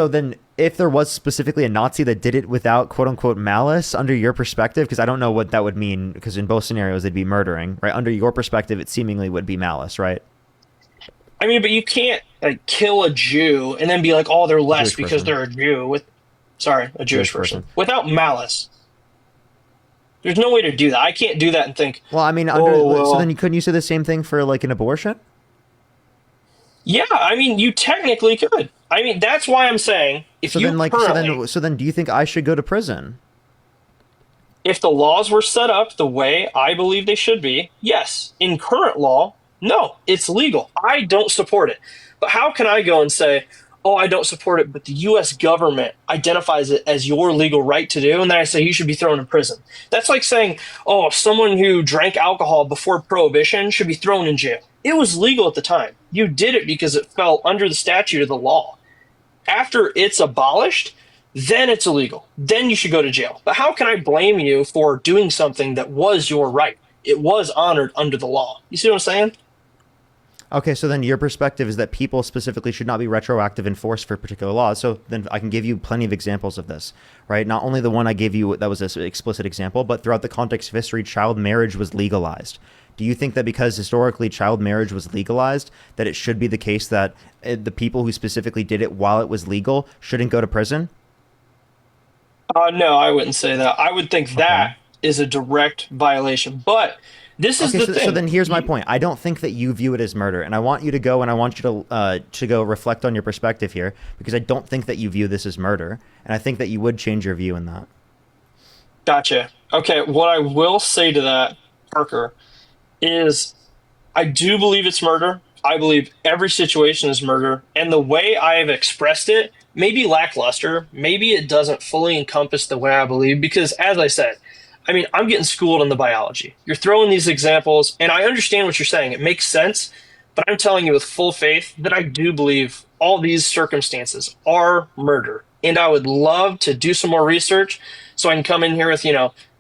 then if there was specifically a Nazi that did it without quote unquote malice, under your perspective, because I don't know what that would mean, because in both scenarios they'd be murdering, right? Under your perspective, it seemingly would be malice, right? I mean, but you can't like kill a Jew and then be like, oh, they're less because they're a Jew. A Jewish person. Without malice. There's no way to do that. I can't do that and think. Well, I mean, so then couldn't you say the same thing for like an abortion? Yeah, I mean, you technically could. I mean, that's why I'm saying so then do you think I should go to prison? If the laws were set up the way I believe they should be, yes. In current law, no, it's legal. I don't support it. But how can I go and say, oh, I don't support it, but the U.S. government identifies it as your legal right to do, and then I say you should be thrown in prison? That's like saying, oh, someone who drank alcohol before Prohibition should be thrown in jail. It was legal at the time. You did it because it fell under the statute of the law. After it's abolished, then it's illegal. Then you should go to jail. But how can I blame you for doing something that was your right? It was honored under the law. You see what I'm saying? Okay, so then your perspective is that people specifically should not be retroactive enforced for particular laws. So then I can give you plenty of examples of this, right? Not only the one I gave you that was an explicit example, but throughout the context of history, child marriage was legalized. Do you think that because historically child marriage was legalized, that it should be the case that the people who specifically did it while it was legal shouldn't go to prison? No, I wouldn't say that. I would think that is a direct violation. But This is Okay, the so, thing. so then here's my point. I don't think that you view it as murder, and I want you to go and I want you to go reflect on your perspective here, because I don't think that you view this as murder, and I think that you would change your view in that. Gotcha. Okay, what I will say to that, Parker, is I do believe it's murder. I believe every situation is murder. And the way I have expressed it may be lackluster. Maybe it doesn't fully encompass the way I believe, because, as I said, I mean, I'm getting schooled in the biology. You're throwing these examples, and I understand what you're saying. It makes sense. But I'm telling you with full faith that I do believe all these circumstances are murder. And I would love to do some more research so I can come in here with,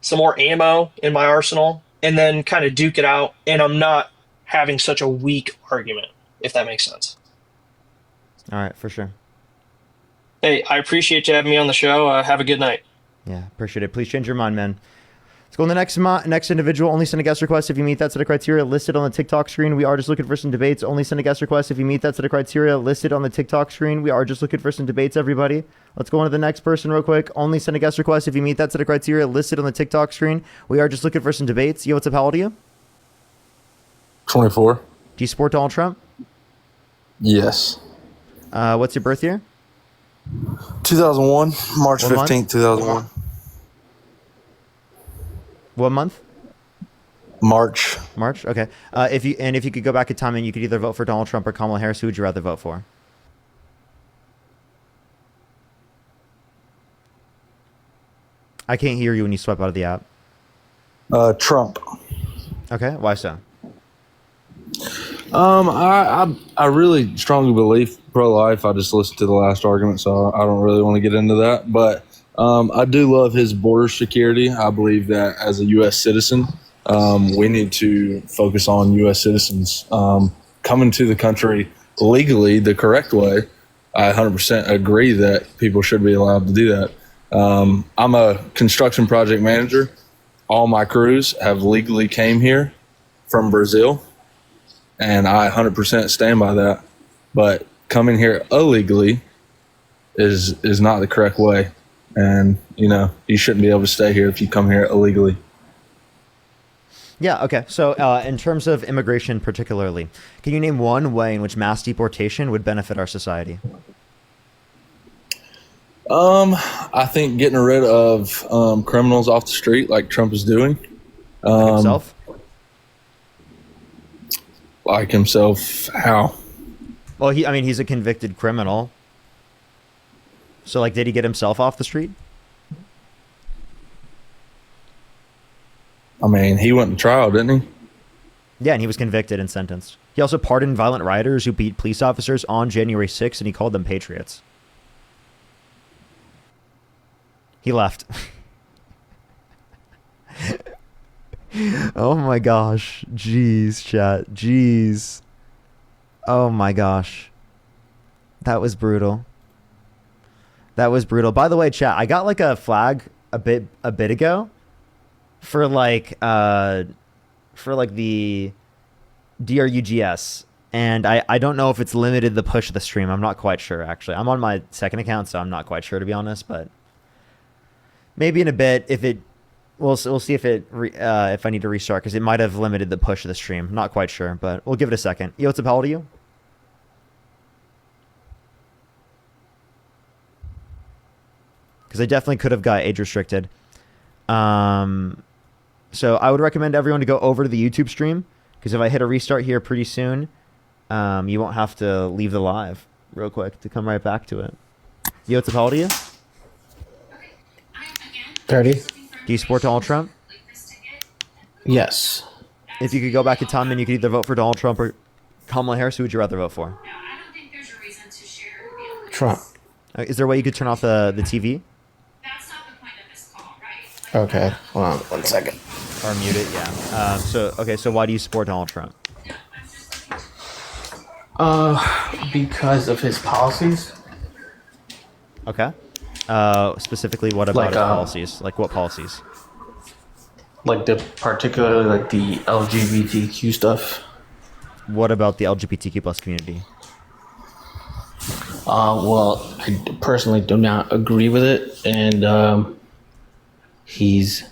some more ammo in my arsenal and then kind of duke it out. And I'm not having such a weak argument, if that makes sense. All right, for sure. Hey, I appreciate you having me on the show. Have a good night. Yeah, appreciate it. Please change your mind, man. Let's go on the next individual. Only send a guest request if you meet that set of criteria listed on the TikTok screen. We are just looking for some debates. Only send a guest request if you meet that set of criteria listed on the TikTok screen. We are just looking for some debates, everybody. Let's go on to the next person real quick. Only send a guest request if you meet that set of criteria listed on the TikTok screen. We are just looking for some debates. Yo, what's up? How old are you? 24. Do you support Donald Trump? Yes. What's your birth year? 2001, March What month? 15th, 2001. What month? March. March. Okay. If you could go back in time and you could either vote for Donald Trump or Kamala Harris, who would you rather vote for? I can't hear you when you swipe out of the app. Trump. Okay. Why so? I really strongly believe pro-life. I just listened to the last argument, so I don't really want to get into that. But I do love his border security. I believe that as a U.S. citizen, we need to focus on U.S. citizens coming to the country legally the correct way. I 100% agree that people should be allowed to do that. I'm a construction project manager. All my crews have legally came here from Brazil, and I 100% stand by that. But coming here illegally is not the correct way. And, you shouldn't be able to stay here if you come here illegally. Yeah. Okay. So, in terms of immigration, particularly, can you name one way in which mass deportation would benefit our society? I think getting rid of criminals off the street, like Trump is doing. Himself? Like himself, how? Well, he's a convicted criminal. So, did he get himself off the street? I mean, he went to trial, didn't he? Yeah, and he was convicted and sentenced. He also pardoned violent rioters who beat police officers on January 6th, and he called them patriots. He left. Oh my gosh. Jeez, chat. Jeez. Oh my gosh. That was brutal. That was brutal. By the way, chat, I got a flag a bit ago for the DRUGS. And I don't know if it's limited the push of the stream. I'm not quite sure, actually. I'm on my second account, so I'm not quite sure, to be honest, but maybe in a bit, we'll see if I need to restart, because it might have limited the push of the stream. Not quite sure, but we'll give it a second. Yo, what's up? How old are you? Because I definitely could have got age restricted. So I would recommend everyone to go over to the YouTube stream, because if I hit a restart here pretty soon, you won't have to leave the live real quick to come right back to it. Yo, what's up? How old are you? 30. Do you support Donald Trump? Yes. If you could go back in time and you could either vote for Donald Trump or Kamala Harris, who would you rather vote for? Trump. Is there a way you could turn off the TV? Okay. Hold on 1 second. Or mute it, yeah. So why do you support Donald Trump? Because of his policies. Okay. Specifically, what about his policies? Like, what policies? Like particularly the LGBTQ stuff. What about the LGBTQ plus community? Well, I personally do not agree with it, and he's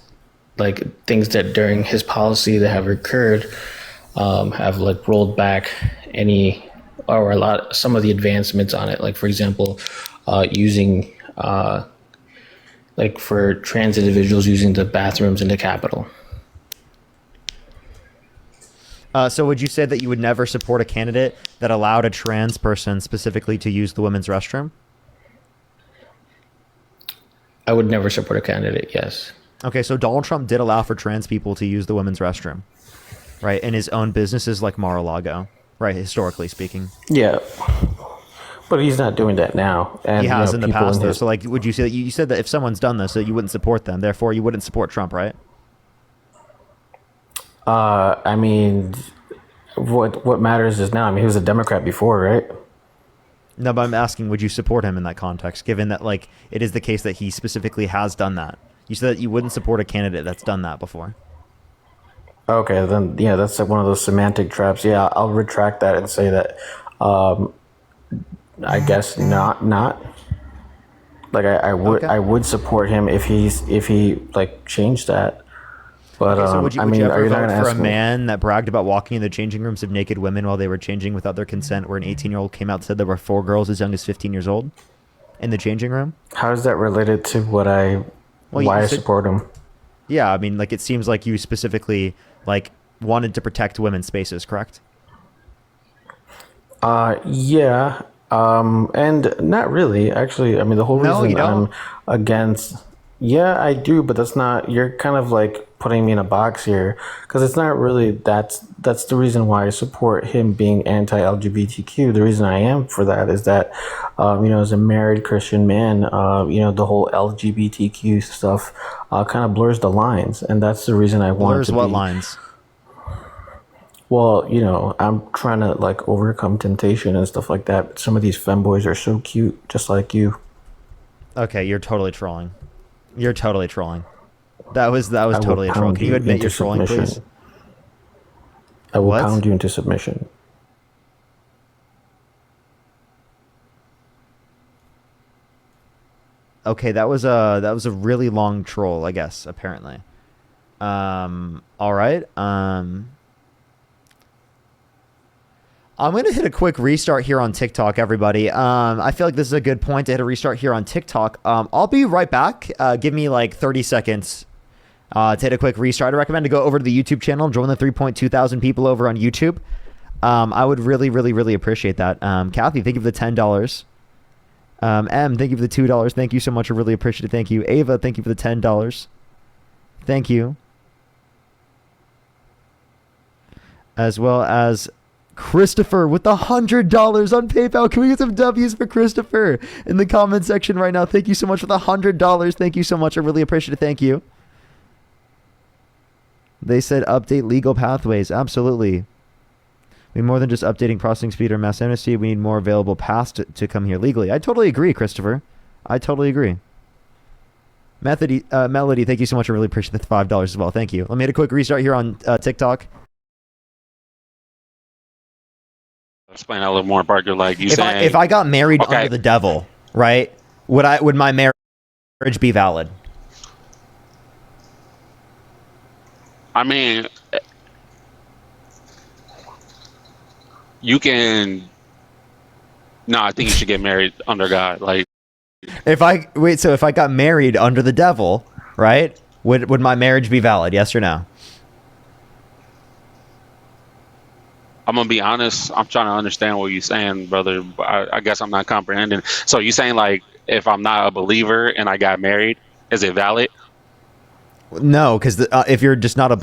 like things that during his policy that have occurred have like rolled back any or some of the advancements on it. Like for example, using like for trans individuals using the bathrooms in the Capitol. So would you say that you would never support a candidate that allowed a trans person specifically to use the women's restroom? I would never support a candidate, yes. Okay, so Donald Trump did allow for trans people to use the women's restroom, right, in his own businesses like Mar-a-Lago, right, historically speaking. Yeah. But he's not doing that now. And, He has in the past, though. his- So, like, would you say that you said that if someone's done this, that you wouldn't support them, therefore you wouldn't support Trump, right? I mean, what matters is now. I mean, he was a Democrat before, right? No, but I'm asking, would you support him in that context, given that, like, it is the case that he specifically has done that? You said that you wouldn't support a candidate that's done that before. Okay, then yeah, that's like one of those semantic traps. Yeah, I'll retract that and say that. I guess not. Like I would support him if he like changed that. But Okay, so would you I mean, ever are you not vote going to for a ask me? man that bragged about walking in the changing rooms of naked women while they were changing without their consent, where an 18-year-old came out and said there were 4 girls as young as 15 years old in the changing room? How is that related to Well, why you I said- support him? Yeah, I mean, like, it seems like you specifically, like, wanted to protect women's spaces, correct? Yeah. And not really, actually. I mean, the whole No, reason you don't. I'm against. Yeah, I do, but that's not. You're kind of like putting me in a box here because it's not really. That's the reason why I support him being anti-LGBTQ. The reason I am for that is that, as a married Christian man, the whole LGBTQ stuff kind of blurs the lines, and that's the reason I want Blurs to what be. lines? Well, I'm trying to like overcome temptation and stuff like that. Some of these femboys are so cute, just like you. Okay, you're totally trolling. You're totally trolling. That was I will totally a troll. pound Can you admit into you're trolling, submission. please? I will What? pound you into submission. Okay, that was a really long troll, I guess, apparently. All right. I'm going to hit a quick restart here on TikTok, everybody. I feel like this is a good point to hit a restart here on TikTok. I'll be right back. Give me like 30 seconds to hit a quick restart. I recommend to go over to the YouTube channel, join the 3.2 thousand people over on YouTube. I would really, really, really appreciate that. Kathy, thank you for the $10. M, thank you for the $2. Thank you so much. I really appreciate it. Thank you. Ava, thank you for the $10. Thank you. As well as Christopher with the $100 on PayPal. Can we get some W's for Christopher in the comment section right now? Thank you so much for the $100. Thank you so much. I really appreciate it. Thank you. They said update legal pathways. Absolutely. We need more than just updating processing speed or mass amnesty. We need more available paths to come here legally. I totally agree, Christopher. I totally agree. Melody, thank you so much. I really appreciate the $5 as well. Thank you. Let me hit a quick restart here on TikTok. Explain that a little more, Parker. Like you If saying, I got married Okay. under the devil, right? Would my marriage be valid? I mean, you can. No, I think you should get married under God. Like, If I got married under the devil, right? Would my marriage be valid? Yes or no? I'm gonna be honest. I'm trying to understand what you're saying, brother. But I guess I'm not comprehending. So you saying like, if I'm not a believer and I got married, is it valid? No, because if you're just not a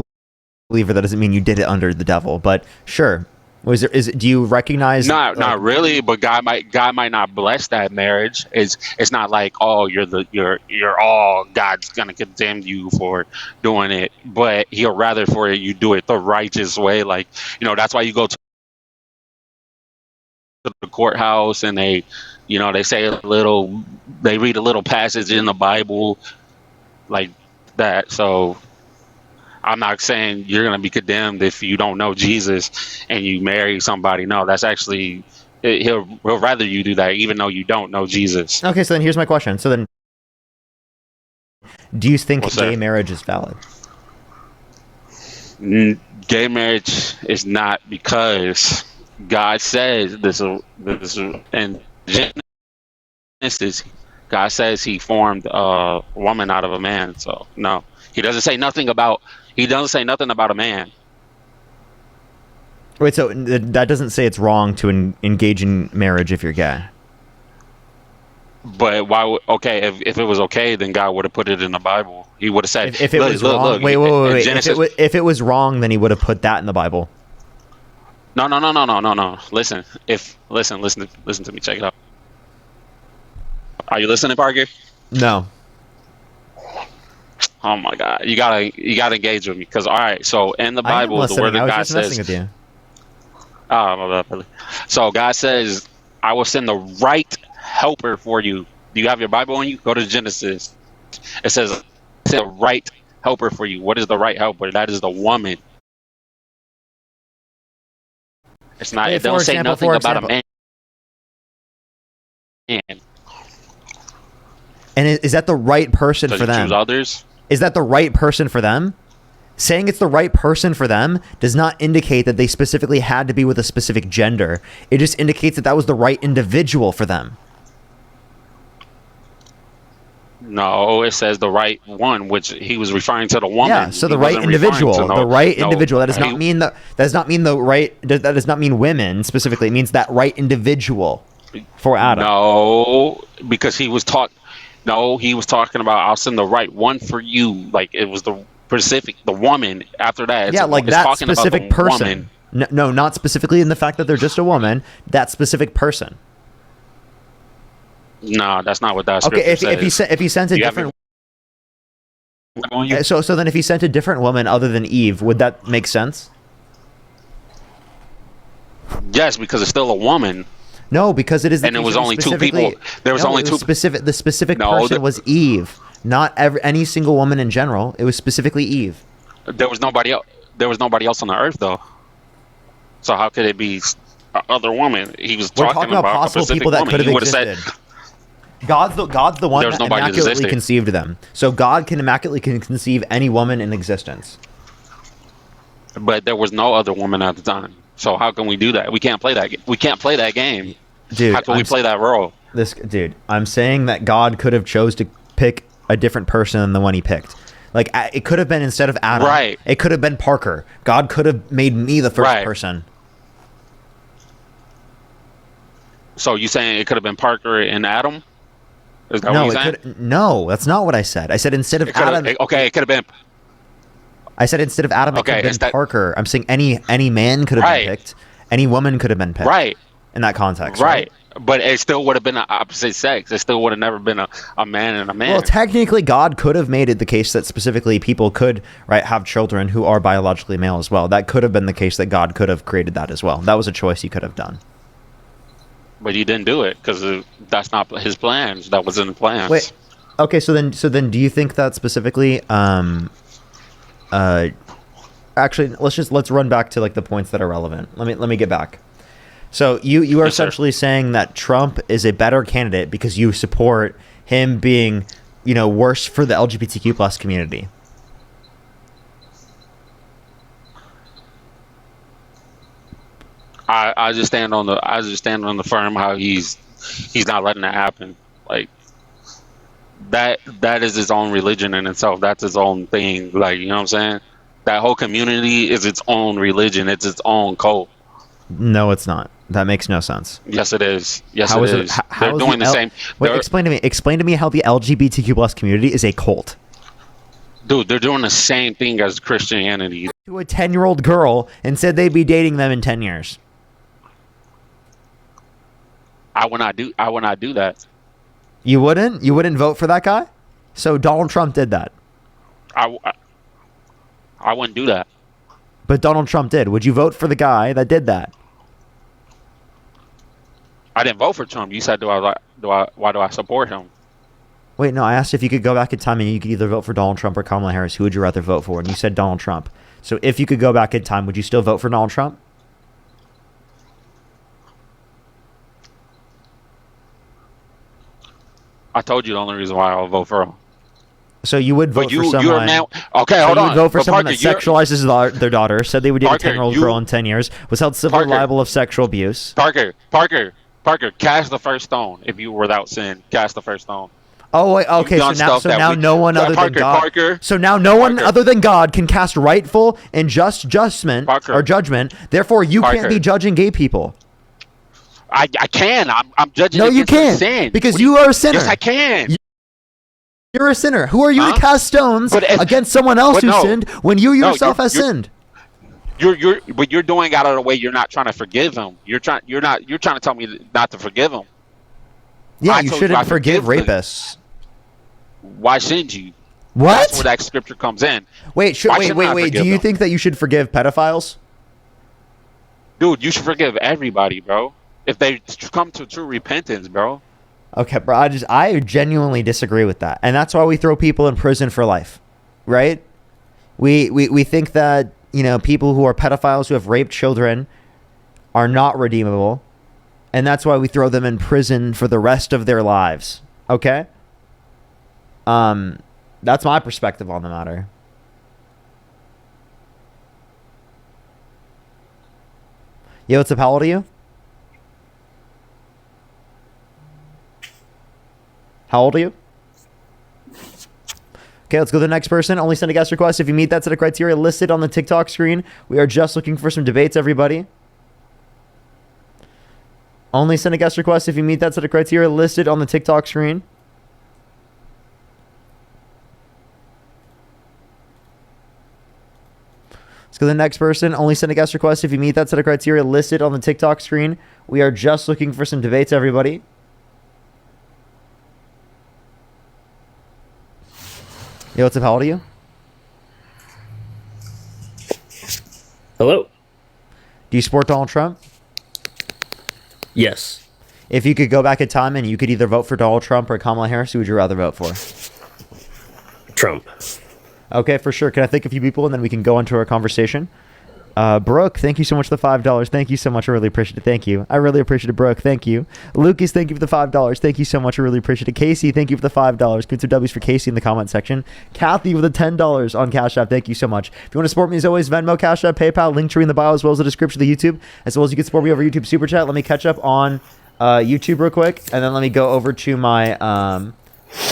believer, that doesn't mean you did it under the devil. But sure, do you recognize? Not really, but God might not bless that marriage. It's not like, oh, you're all God's gonna condemn you for doing it, but He'll rather for you do it the righteous way. Like, that's why you go to the courthouse and they say they read a little passage in the Bible like that. So I'm not saying you're going to be condemned if you don't know Jesus and you marry somebody. No, that's actually, he'll rather you do that even though you don't know Jesus. Okay, so then here's my question. So then, do you think What's gay that? marriage is valid? Gay marriage is not because God says this. This in Genesis, God says He formed a woman out of a man. So no, He doesn't say nothing about. He doesn't say nothing about a man. Wait, so that doesn't say it's wrong to engage in marriage if you're gay. But why? Okay, if it was okay, then God would have put it in the Bible. He would have said, If it was wrong, look, wait. Genesis, If it was wrong, then He would have put that in the Bible. No. Listen, listen to me. Check it out. Are you listening, Parker? No. Oh my God, you gotta engage with me, because all right. So in the Bible, the Word of God says, with you. oh my bad, Billy. So God says, I will send the right helper for you. Do you have your Bible on you? Go to Genesis. It says the right helper for you. What is the right helper? That is the woman. It's not. It don't say nothing about a man. And is that the right person Does for he them? choose others? Is that the right person for them? Saying it's the right person for them does not indicate that they specifically had to be with a specific gender. It just indicates that that was the right individual for them. No, it says the right one, which he was referring to the woman. Yeah, so the He right wasn't referring individual, to the right no, individual. That does not he- mean the does not mean the right. That does not mean women specifically. It means that right individual for Adam. No, because he was he was talking about, I'll send the right one for you. Like it was the woman. After that, Yeah, like it's that talking about specific the person. woman. No, not specifically in the fact that they're just a woman. That specific person. No, that's not what that Okay, scripture says. if he sent a You have different. On you? So then if he sent a different woman other than Eve, would that make sense? Yes, because it's still a woman. No, because it is. And it was only two people. There was only two. The specific No, person was Eve, not any single woman in general. It was specifically Eve. There was nobody else. There was nobody else on the earth, though. So how could it be other woman? He was We're talking talking about a possible specific people that woman. could have He would've existed. said, God's the one There's that nobody that immaculately existed. conceived them. So God can immaculately conceive any woman in existence. but there was no other woman at the time. So how can we do that? We can't play that. We can't play that game. Dude, How can we play that role? I'm saying that God could have chose to pick a different person than the one He picked. Like it could have been, instead of Adam, Right. It could have been Parker. God could have made me the first Right. person. So you saying it could have been Parker and Adam? Is that No, what you're saying? no, that's not what I said. I said instead of It could've- Adam. okay, it could have been. I said instead of Adam, it could Okay, have been instead- Parker. I'm saying any man could have Right. been picked. Any woman could have been picked. Right. In that context. Right. But it still would have been an opposite sex. It still would have never been a man and a man. Well, technically, God could have made it the case that specifically people could, right, have children who are biologically male as well. That could have been the case that God could have created that as well. That was a choice He could have done. But He didn't do it because that's not His plans. That was in the plans. Wait. Okay, so then, do you think that specifically? Actually, let's run back to like the points that are relevant. Let me get back. So you are Yes, sir. essentially saying that Trump is a better candidate because you support him being, worse for the LGBTQ plus community. I just stand on the firm how he's not letting that happen. Like that is his own religion in itself. That's his own thing. Like, you know what I'm saying? That whole community is its own religion. It's its own cult. No, it's not. That makes no sense. Yes, it is. Yes, How it is is. how They're is doing the same. Wait, they're- explain to me how the LGBTQ plus community is a cult. Dude, they're doing the same thing as Christianity. To a 10-year-old girl and said they'd be dating them in 10 years. I would not do that. You wouldn't? You wouldn't vote for that guy? So Donald Trump did that. I wouldn't do that. But Donald Trump did. Would you vote for the guy that did that? I didn't vote for Trump. You said, why do I support him? Wait, no, I asked if you could go back in time and you could either vote for Donald Trump or Kamala Harris. Who would you rather vote for? And you said Donald Trump. So if you could go back in time, would you still vote for Donald Trump? I told you the only reason why I'll vote for him. So you would vote But you're for someone. now okay. So Hold you on. would vote for But someone Parker, that sexualizes their daughter, said they would date a Parker, 10-year-old you- girl in 10 years, was held civilly Parker. liable of sexual abuse. Parker, cast the first stone. If you were without sin, cast the first stone. Oh, wait, okay. done stuff that we- No one other Parker, than God. Parker, So now no one Parker. other than God can cast rightful and just judgment Parker. or judgment. Therefore, you can't Parker. be judging gay people. I can. I'm judging. No, you against the can't, sin. because What you are a sinner. Yes, I can. You're a sinner. Who are you Huh? to cast stones But if- against someone else but who no. sinned when you No, yourself has you're- sinned? But you're doing out of the way. You're not trying to forgive him. You're trying to tell me not to forgive him. Yeah, I you told you shouldn't I forgive forgive rapists. Why shouldn't you? What? That's where that scripture comes in. Wait, Why shouldn't I wait. Do forgive you them? think that you should forgive pedophiles? Dude, you should forgive everybody, bro. If they come to true repentance, bro. Okay, bro. I genuinely disagree with that, and that's why we throw people in prison for life, right? We think that people who are pedophiles who have raped children are not redeemable, and that's why we throw them in prison for the rest of their lives. Okay. That's my perspective on the matter. Yo, what's up? How old are you? How old are you? Okay, let's go to the next person. Only send a guest request if you meet that set of criteria listed on the TikTok screen. We are just looking for some debates, everybody. Only send a guest request if you meet that set of criteria listed on the TikTok screen. Let's go to the next person. Only send a guest request if you meet that set of criteria listed on the TikTok screen. We are just looking for some debates, everybody. Yo, what's up? How old are you? Hello? Do you support Donald Trump? Yes. If you could go back in time and you could either vote for Donald Trump or Kamala Harris, who would you rather vote for? Trump. Okay, for sure. Can I thank a few people and then we can go into our conversation? Brooke, thank you so much for the $5. Thank you so much. I really appreciate it. Thank you. I really appreciate it, Brooke. Thank you. Lucas, thank you for the $5. Thank you so much. I really appreciate it. Casey, thank you for the $5. Give some W's for Casey in the comment section. Kathy with the $10 on Cash App. Thank you so much. If you want to support me as always, Venmo, Cash App, PayPal, link tree in the bio, as well as the description of the YouTube, as well as you can support me over YouTube Super Chat. Let me catch up on YouTube real quick, and then let me go over to my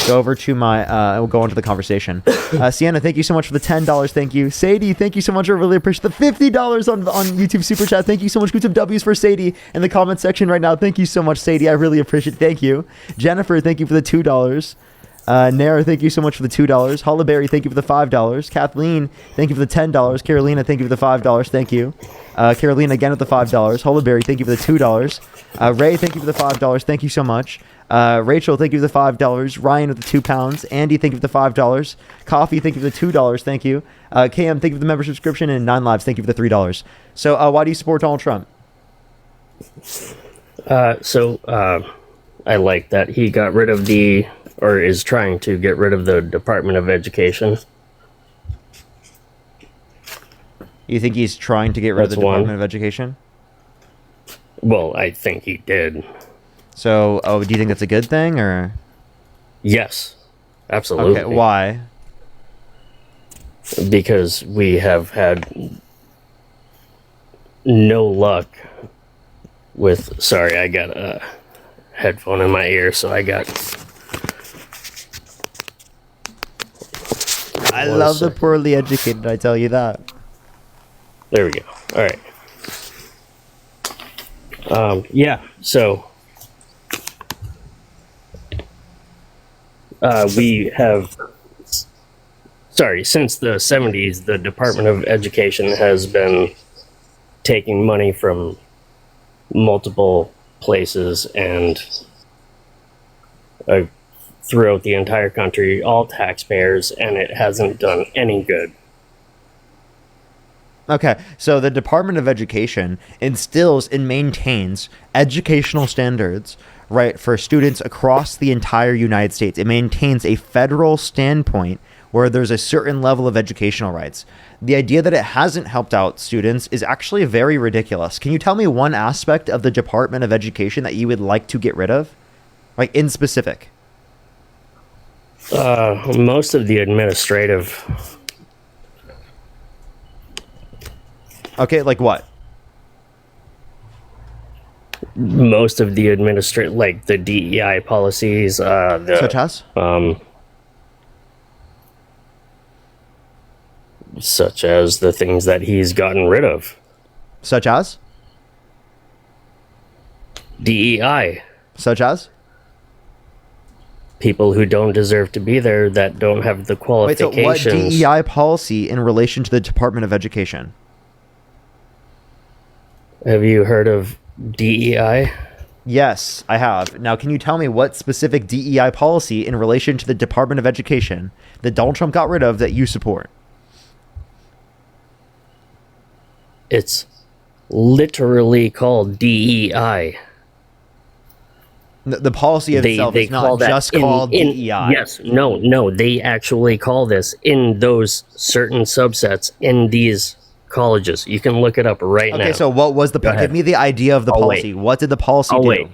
we'll go into the conversation. Sienna, thank you so much for the $10. Thank you. Sadie, thank you so much. I really appreciate the $50 on YouTube Super Chat. Thank you so much. Give some W's for Sadie in the comment section right now. Thank you so much, Sadie. I really appreciate it. Thank you. Jennifer, thank you for the $2. Nair, thank you so much for the $2. Hollyberry, thank you for the $5. Kathleen, thank you for the $10. Carolina, thank you for the $5. Thank you. Carolina again with the $5. Hollyberry, thank you for the $2. Ray, thank you for the $5. Thank you so much. Rachel, thank you for the $5. Ryan with the £2. Andy, thank you for the $5. Coffee, thank you for the $2. Thank you. KM, thank you for the membership subscription. And 9Lives, thank you for the $3. So why do you support Donald Trump? I like that he got rid of or is trying to get rid of the Department of Education. You think he's trying to get rid of That's the one. Department of Education? Well, I think he did. So, do you think that's a good thing, or? Yes, absolutely. Okay, why? Because we have had no luck with. Sorry, I got a headphone in my ear, so I got. I love the poorly educated, I tell you that. There we go. All right. Yeah, so we have, since the 70s, the Department of Education has been taking money from multiple places and throughout the entire country, all taxpayers, and it hasn't done any good. Okay, so the Department of Education instills and maintains educational standards, right, for students across the entire United States. It maintains a federal standpoint where there's a certain level of educational rights. The idea that it hasn't helped out students is actually very ridiculous. Can you tell me one aspect of the Department of Education that you would like to get rid of? Like, in specific? Most of the administrative, Okay, like what? like the DEI policies, the Such as? such as the things that he's gotten rid of. Such as? DEI, Such as? people who don't deserve to be there, that don't have the Wait, so qualifications. what DEI policy in relation to the Department of Education? Have you heard of DEI? Yes, I have. Now, can you tell me what specific DEI policy in relation to the Department of Education that Donald Trump got rid of that you support? It's literally called DEI. The policy itself is not just called DEI. Yes, no, they actually call this in those certain subsets in these colleges. You can look it up right now. Okay, so what was the... Give me the idea of the policy. wait. What did the policy do? Wait.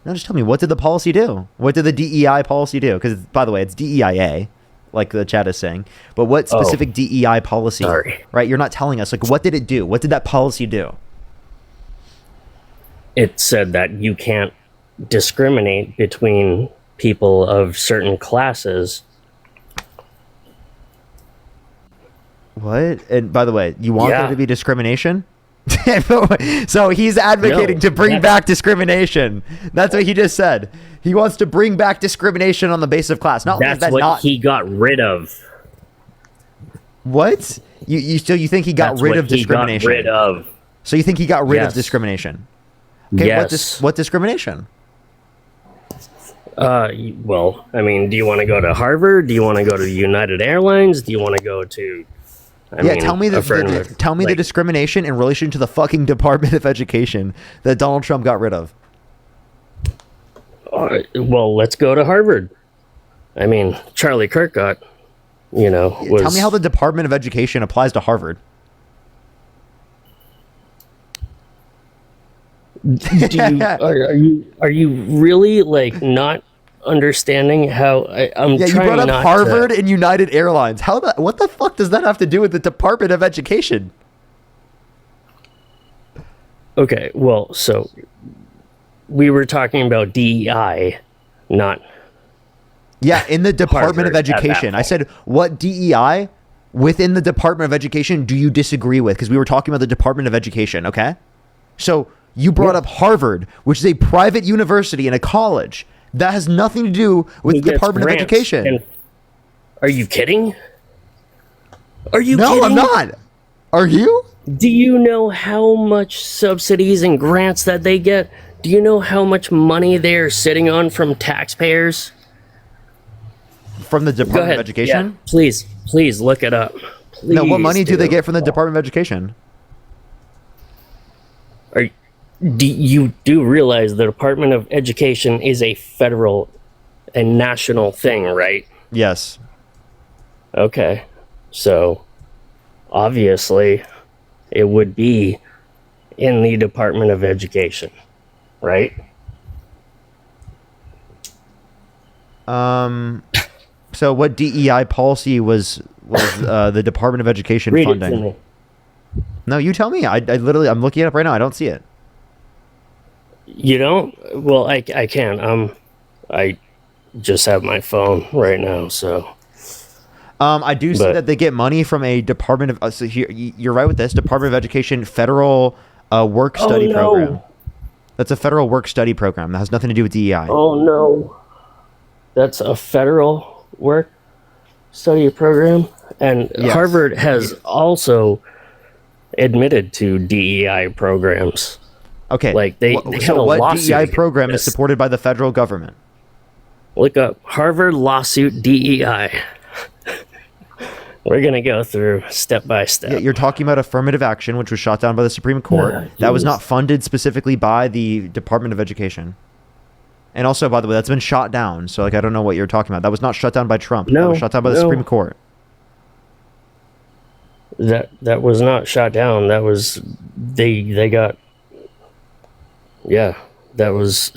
No, just tell me, what did the policy do? What did the DEI policy do? Because, by the way, it's DEIA, like the chat is saying. But what specific DEI policy? Sorry. Right, you're not telling us. Like, what did it do? What did that policy do? It said that you can't discriminate between people of certain classes. What? And by the way, you want Yeah. there to be discrimination? So he's advocating No, to bring that's- back discrimination. That's what he just said. He wants to bring back discrimination on the basis of class. Not only is That's that what not he got rid of. what you think he got That's rid what of discrimination? He got rid of. So you think he got rid of Yes. discrimination? Okay, Yes. what discrimination? Well, I mean, do you want to go to Harvard? Do you want to go to United Airlines? Do you want to go to? Tell me the discrimination in relation to the fucking Department of Education that Donald Trump got rid of. Well, let's go to Harvard. I mean, Charlie Kirk got, was... Tell me how the Department of Education applies to Harvard. Are you really like not understanding how I'm Yeah, you trying brought up not Harvard to, and United Airlines. What the fuck does that have to do with the Department of Education? Okay, well, so we were talking about DEI, not Yeah, in the Department Harvard of at that Education. I point. said, what DEI within the Department of Education do you disagree with? Because we were talking about the Department of Education, okay? So you brought up Harvard, which is a private university and a college. That has nothing to do with Who the gets Department of grants Education. and- Are you kidding? Are you No, kidding? I'm not. Are you? Do you know how much subsidies and grants that they get? Do you know how much money they're sitting on from taxpayers? From the Go Department ahead. of Education? Yeah, please look it up. No, what Please money do they get from the Department of Education? Do you do realize the Department of Education is a federal and national thing, right? Yes. Okay. So obviously it would be in the Department of Education, right? So what DEI policy was the Department of Education Read it to funding? me. No, you tell me. I literally, I'm looking it up right now. I don't see it. You don't? Well, I can. I just have my phone right now, so. I do see that they get money from a Department of. So here, you're right with this Department of Education federal work study program. That's a federal work study program that has nothing to do with DEI. Oh no, that's a federal work study program, and Yes. Harvard has also admitted to DEI programs. Okay, Like they so had a what lawsuit DEI against program is this. supported by the federal government? Look up Harvard lawsuit DEI. We're gonna go through step by step. Yeah, you're talking about affirmative action, which was shot down by the Supreme Court. That was not funded specifically by the Department of Education. And also, by the way, that's been shot down. So, like, I don't know what you're talking about. That was not shut down by Trump. That was shut down by the Supreme Court. That was not shot down. That was they got. Yeah, that was.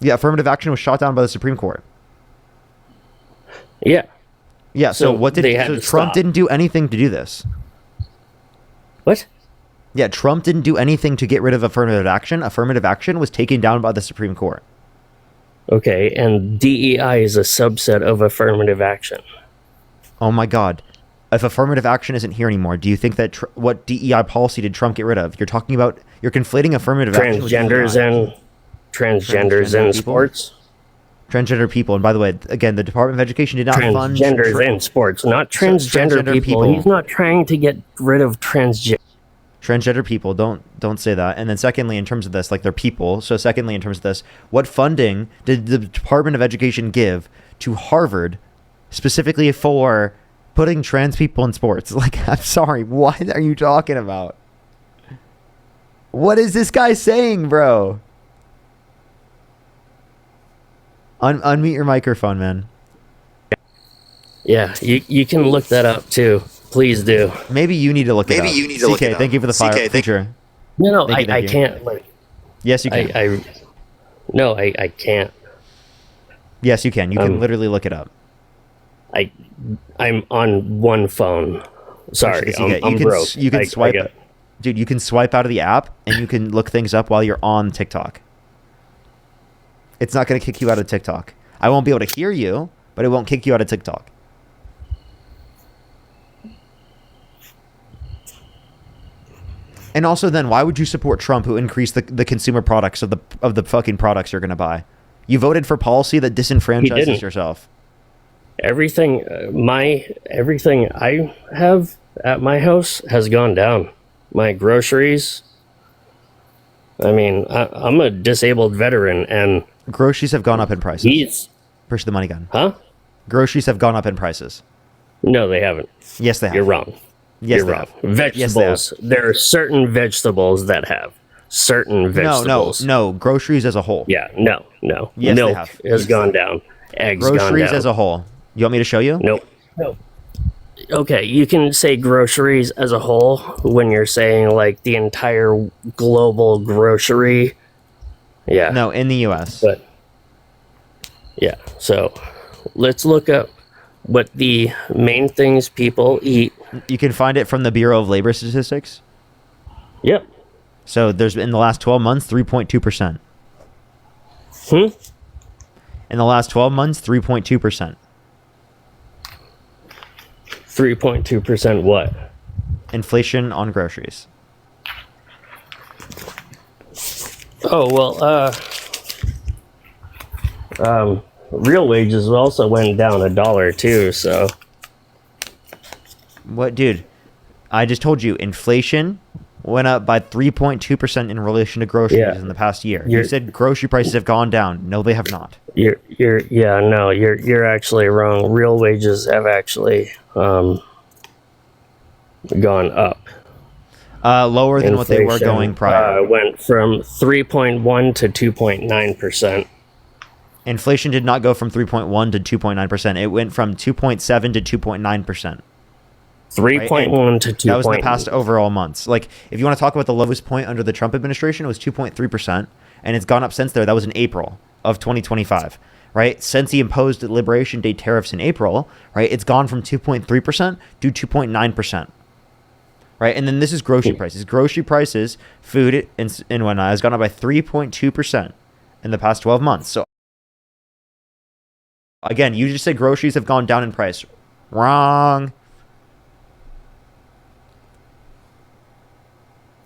Yeah, affirmative action was shot down by the Supreme Court. Yeah. Yeah, so what did they had to Trump stop. didn't do anything to do this. What? Yeah, Trump didn't do anything to get rid of affirmative action. Affirmative action was taken down by the Supreme Court. Okay, and DEI is a subset of affirmative action. Oh my God. If affirmative action isn't here anymore, do you think that what DEI policy did Trump get rid of? You're conflating affirmative action with Transgenders DEI. and transgenders in people? sports. Transgender people. And by the way, again, the Department of Education did not fund Transgenders in sports, not transgender transgender people. people. He's not trying to get rid of transgender people. Don't say that. And then secondly, in terms of this, like they're people. So secondly, in terms of this, what funding did the Department of Education give to Harvard specifically for putting trans people in sports? Like, I'm sorry, what are you talking about? What is this guy saying, bro? Unmute your microphone, man. Yeah, you can look that up too. Please do. Maybe you need to look it up. CK, thank you for the fire feature. No, Thank you, I thank you. can't. Like, Yes, you can. I can't. Yes, you can. You can literally look it up. I'm on one phone. Sorry, Actually, I'm broke. You can swipe. Dude, you can swipe out of the app and you can look things up while you're on TikTok. It's not going to kick you out of TikTok. I won't be able to hear you, but it won't kick you out of TikTok. And also then, why would you support Trump who increased the consumer products of the fucking products you're going to buy? You voted for policy that disenfranchises yourself. Everything I have at my house has gone down. My groceries. I mean, I'm a disabled veteran, and groceries have gone up in prices. Push the money gun. Huh? Groceries have gone up in prices. No, they haven't. Yes, they have. You're wrong. Yes, You're wrong. Vegetables. Yes, there are certain vegetables that have certain vegetables. No. Groceries as a whole. Yeah, no. Yes, they Milk have. has gone down. Eggs groceries gone down. as a whole. You want me to show you? No. Okay, you can say groceries as a whole when you're saying like the entire global grocery. Yeah. No, in the U.S. But yeah, so let's look up what the main things people eat. You can find it from the Bureau of Labor Statistics. Yep. So there's in the last 12 months 3.2%. In the last 12 months 3.2%. 3.2% what? Inflation on groceries. Oh, well, real wages also went down $1 too, so. What, dude? I just told you inflation went up by 3.2% in relation to groceries in the past year. You said grocery prices have gone down. No, they have not. You're actually wrong. Real wages have actually gone up. Lower than what they were going prior. Went from 3.1 to 2.9%. Inflation did not go from 3.1 to 2.9%. It went from 2.7 to 2.9%. 3.1 to 2. That was in the past overall months. Like, if you want to talk about the lowest point under the Trump administration, it was 2.3%, and it's gone up since there. That was in April of 2025, right? Since he imposed Liberation Day tariffs in April, right, it's gone from 2.3% to 2.9%, right? And then this is grocery prices. Grocery prices, food and whatnot, has gone up by 3.2% in the past 12 months. So, again, you just said groceries have gone down in price. Wrong.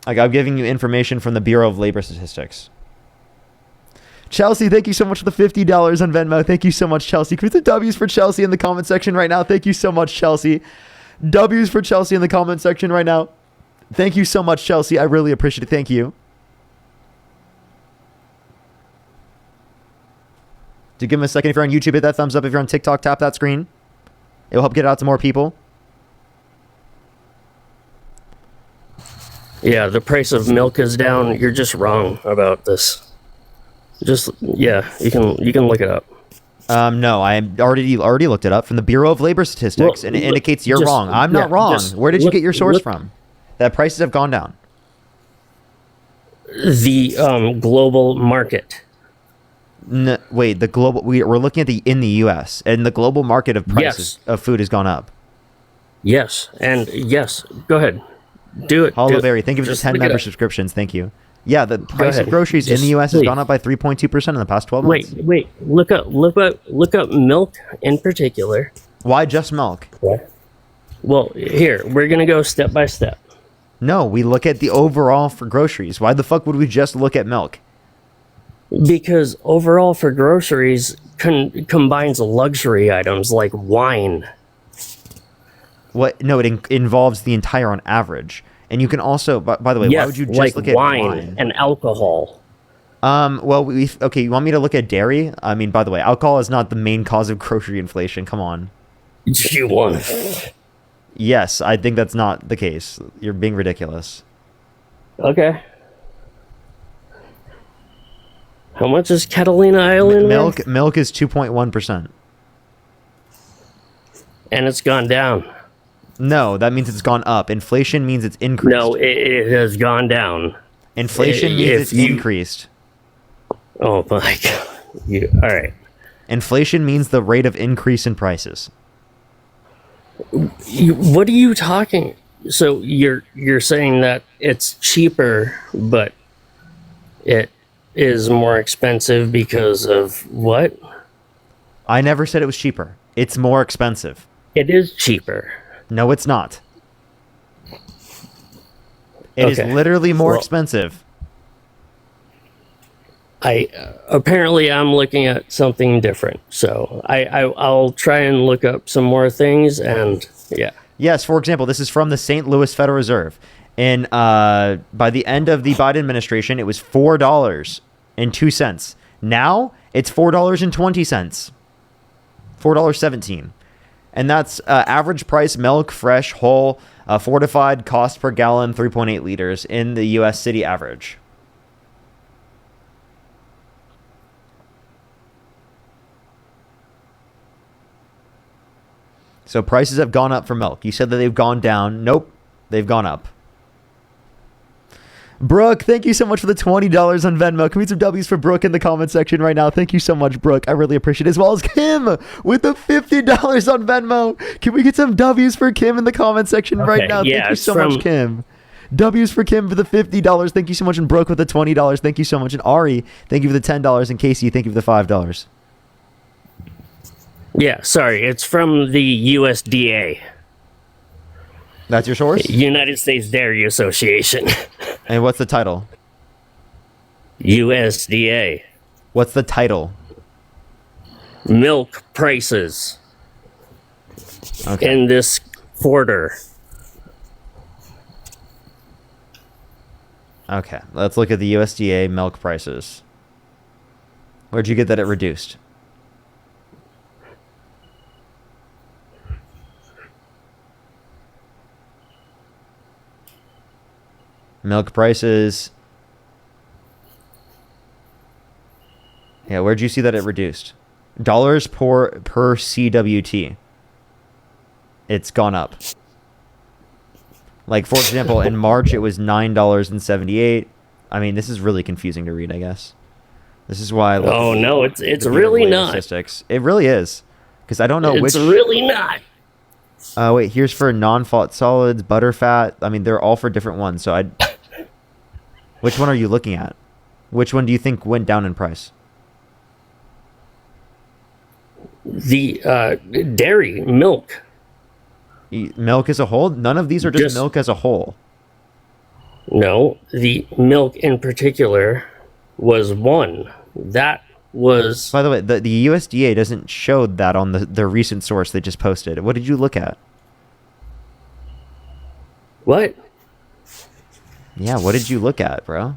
Like, I'm giving you information from the Bureau of Labor Statistics. Chelsea, thank you so much for the $50 on Venmo. Thank you so much, Chelsea. Can we put the W's for Chelsea in the comment section right now? Thank you so much, Chelsea. W's for Chelsea in the comment section right now. Thank you so much, Chelsea. I really appreciate it. Thank you. Do give him a second. If you're on YouTube, hit that thumbs up. If you're on TikTok, tap that screen. It will help get it out to more people. Yeah, the price of milk is down. You're just wrong about this. You can look it up. No, I already looked it up from the Bureau of Labor Statistics, and it indicates you're wrong. I'm not wrong. Where did you get your source from? That prices have gone down. The global market. Wait, the global we're looking at in the U.S. and the global market of prices of food has gone up. Yes, and yes. Go ahead, do it. Hollowberry, thank you for the Just 10 look it member up. subscriptions. Thank you. Yeah, the price ahead. of groceries in Just the U.S. has please. gone up by 3.2% in the past 12 months. Wait. Look up milk in particular. Why just milk? Well, here we're gonna go step by step. No, we look at the overall for groceries. Why the fuck would we just look at milk? Because overall for groceries combines luxury items like wine. What? No, it involves the entire on average. And you can also, by the way, why would you just like look at wine and alcohol? Well, okay. You want me to look at dairy? I mean, by the way, alcohol is not the main cause of grocery inflation. Come on. You want? Yes, I think that's not the case. You're being ridiculous. Okay. How much is Catalina Island? Milk is 2.1%. And it's gone down. No, that means it's gone up. Inflation means it's increased. No, it has gone down. Inflation means it's increased. Oh my god. All right. Inflation means the rate of increase in prices. What are you talking? So you're saying that it's cheaper, but it is more expensive because of what? I never said it was cheaper. It's more expensive. It is cheaper. No, it's not. It is literally more expensive. Apparently I'm looking at something different. So I'll try and look up some more things and yeah. Yes, for example, this is from the St. Louis Federal Reserve. And by the end of the Biden administration, it was $4.02. Now it's $4.20. $4.17. And that's average price milk, fresh, whole, fortified, cost per gallon, 3.8 liters in the U.S. city average. So prices have gone up for milk. You said that they've gone down. Nope, they've gone up. Brooke, thank you so much for the $20 on Venmo. Can we get some W's for Brooke in the comment section right now? Thank you so much, Brooke. I really appreciate it. As well as Kim with the $50 on Venmo. Can we get some W's for Kim in the comment section right now? Yeah, thank you so much, Kim. W's for Kim for the $50. Thank you so much. And Brooke with the $20. Thank you so much. And Ari, thank you for the $10. And Casey, thank you for the $5. Yeah, sorry. It's from the USDA. That's your source? United States Dairy Association. And what's the title? USDA. What's the title? Milk prices. Okay. In this quarter. Okay, let's look at the USDA milk prices. Where'd you get that it reduced? Milk prices. Yeah, where'd you see that it reduced? Dollars per CWT. It's gone up. Like, for example, in March, it was $9.78. I mean, this is really confusing to read, I guess. This is why I love Oh, no, it's really not. Statistics. It really is. Because I don't know which... It's really not. Wait, here's for non-fat solids, butterfat. I mean, they're all for different ones. So which one are you looking at? Which one do you think went down in price? The dairy, milk. Milk as a whole? None of these are just milk as a whole. No, the milk in particular was one. That was... By the way, the USDA doesn't show that on the recent source they just posted. What did you look at? What? Yeah, what did you look at, bro?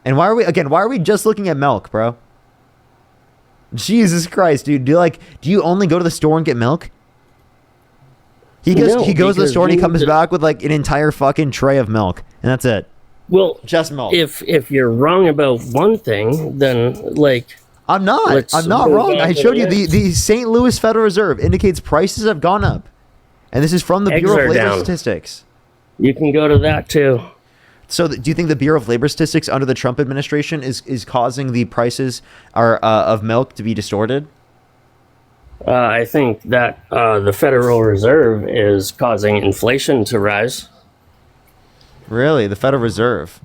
And why are we just looking at milk, bro? Jesus Christ, dude. Do you only go to the store and get milk? He goes to the store and he comes back with like an entire fucking tray of milk, and that's it. Well, just milk. If you're wrong about one thing, then like I'm not wrong. I showed you the St. Louis Federal Reserve indicates prices have gone up, and this is from the Bureau of Labor Statistics. You can go to that too. So do you think the Bureau of Labor Statistics under the Trump administration is causing the prices of milk to be distorted? I think that the Federal Reserve is causing inflation to rise. Really? The Federal Reserve?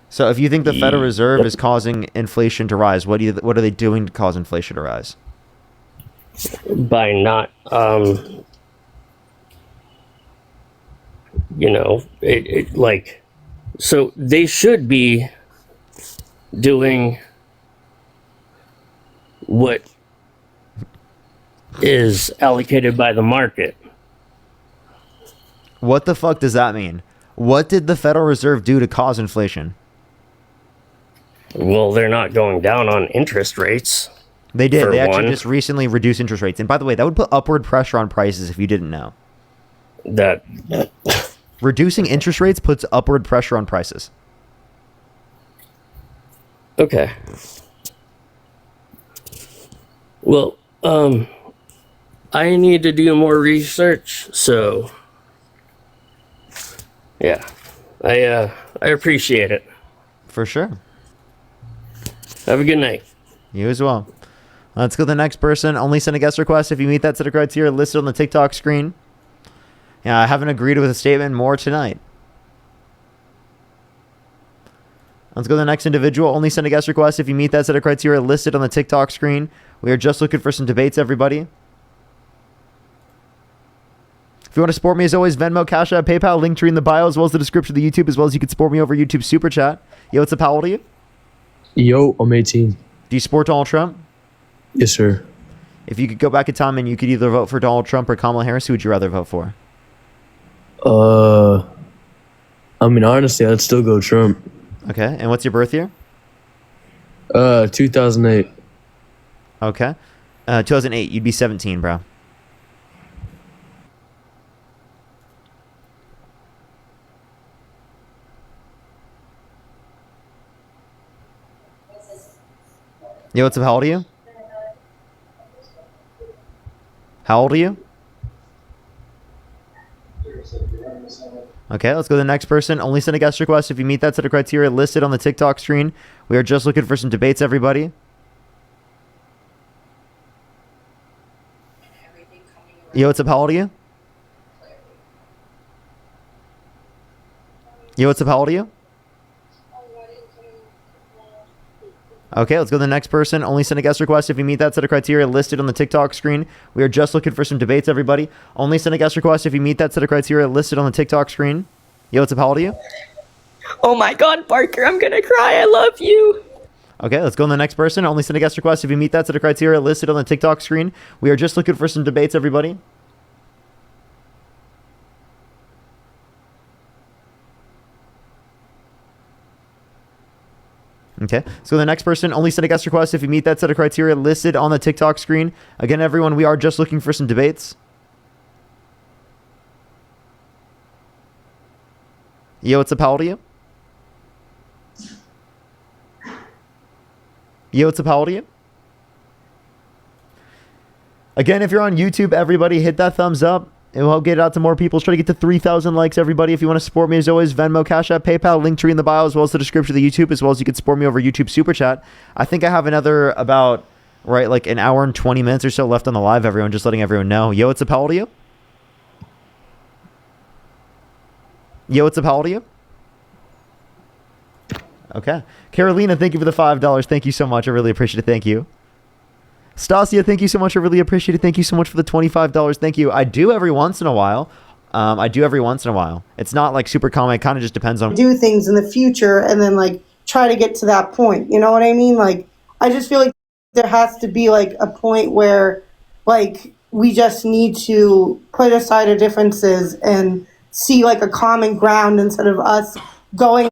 So if you think the Federal Reserve is causing inflation to rise, what are they doing to cause inflation to rise? By not, so they should be doing what is allocated by the market. What the fuck does that mean? What did the Federal Reserve do to cause inflation? Well, they're not going down on interest rates. They did. They actually just recently reduced interest rates. And by the way, that would put upward pressure on prices if you didn't know. That reducing interest rates puts upward pressure on prices. Okay. Well, I need to do more research, so yeah. I appreciate it. For sure. Have a good night. You as well. Let's go to the next person. Only send a guest request if you meet that set of criteria listed on the TikTok screen. Yeah, I haven't agreed with a statement. More tonight. Let's go to the next individual. Only send a guest request if you meet that set of criteria listed on the TikTok screen. We are just looking for some debates, everybody. If you want to support me, as always, Venmo, Cash App, PayPal, link tree in the bio, as well as the description of the YouTube, as well as you can support me over YouTube Super Chat. Yo, what's up? How old are you? Yo, I'm 18. Do you support Donald Trump? Yes, sir. If you could go back in time and you could either vote for Donald Trump or Kamala Harris, who would you rather vote for? I mean, honestly, I'd still go Trump. Okay, and what's your birth year? 2008. Okay. 2008, you'd be 17, bro. Yo, what's up? How old are you? How old are you? Okay, let's go to the next person. Only send a guest request if you meet that set of criteria listed on the TikTok screen. We are just looking for some debates, everybody. Yo, what's up? How old are you? Yo, what's up? How old are you? Okay, let's go to the next person. Only send a guest request if you meet that set of criteria listed on the TikTok screen. We are just looking for some debates, everybody. Only send a guest request if you meet that set of criteria listed on the TikTok screen. Yo, what's up? How old are you? Oh my God, Parker, I'm gonna cry. I love you. Okay, let's go to the next person. Only send a guest request if you meet that set of criteria listed on the TikTok screen. We are just looking for some debates, everybody. Okay, so the next person, only send a guest request if you meet that set of criteria listed on the TikTok screen. Again, everyone, we are just looking for some debates. Yo, what's up? How old are you? Yo, what's up? How old are you? Again, if you're on YouTube, everybody hit that thumbs up. It will help get it out to more people. Let's try to get to 3,000 likes, everybody. If you want to support me, as always, Venmo, Cash App, PayPal, link tree in the bio, as well as the description of the YouTube, as well as you can support me over YouTube Super Chat. I think I have another about, like an hour and 20 minutes or so left on the live, everyone. Just letting everyone know. Yo, what's up? How old are you? Yo, what's up? How old are you? Okay. Carolina, thank you for the $5. Thank you so much. I really appreciate it. Thank you. Stasia, thank you so much. I really appreciate it. Thank you so much for the $25. Thank you. I do every once in a while. It's not like super common. It kind of just depends on do things in the future and then like try to get to that point. You know what I mean? Like, I just feel like there has to be like a point where like we just need to put aside our differences and see like a common ground instead of us going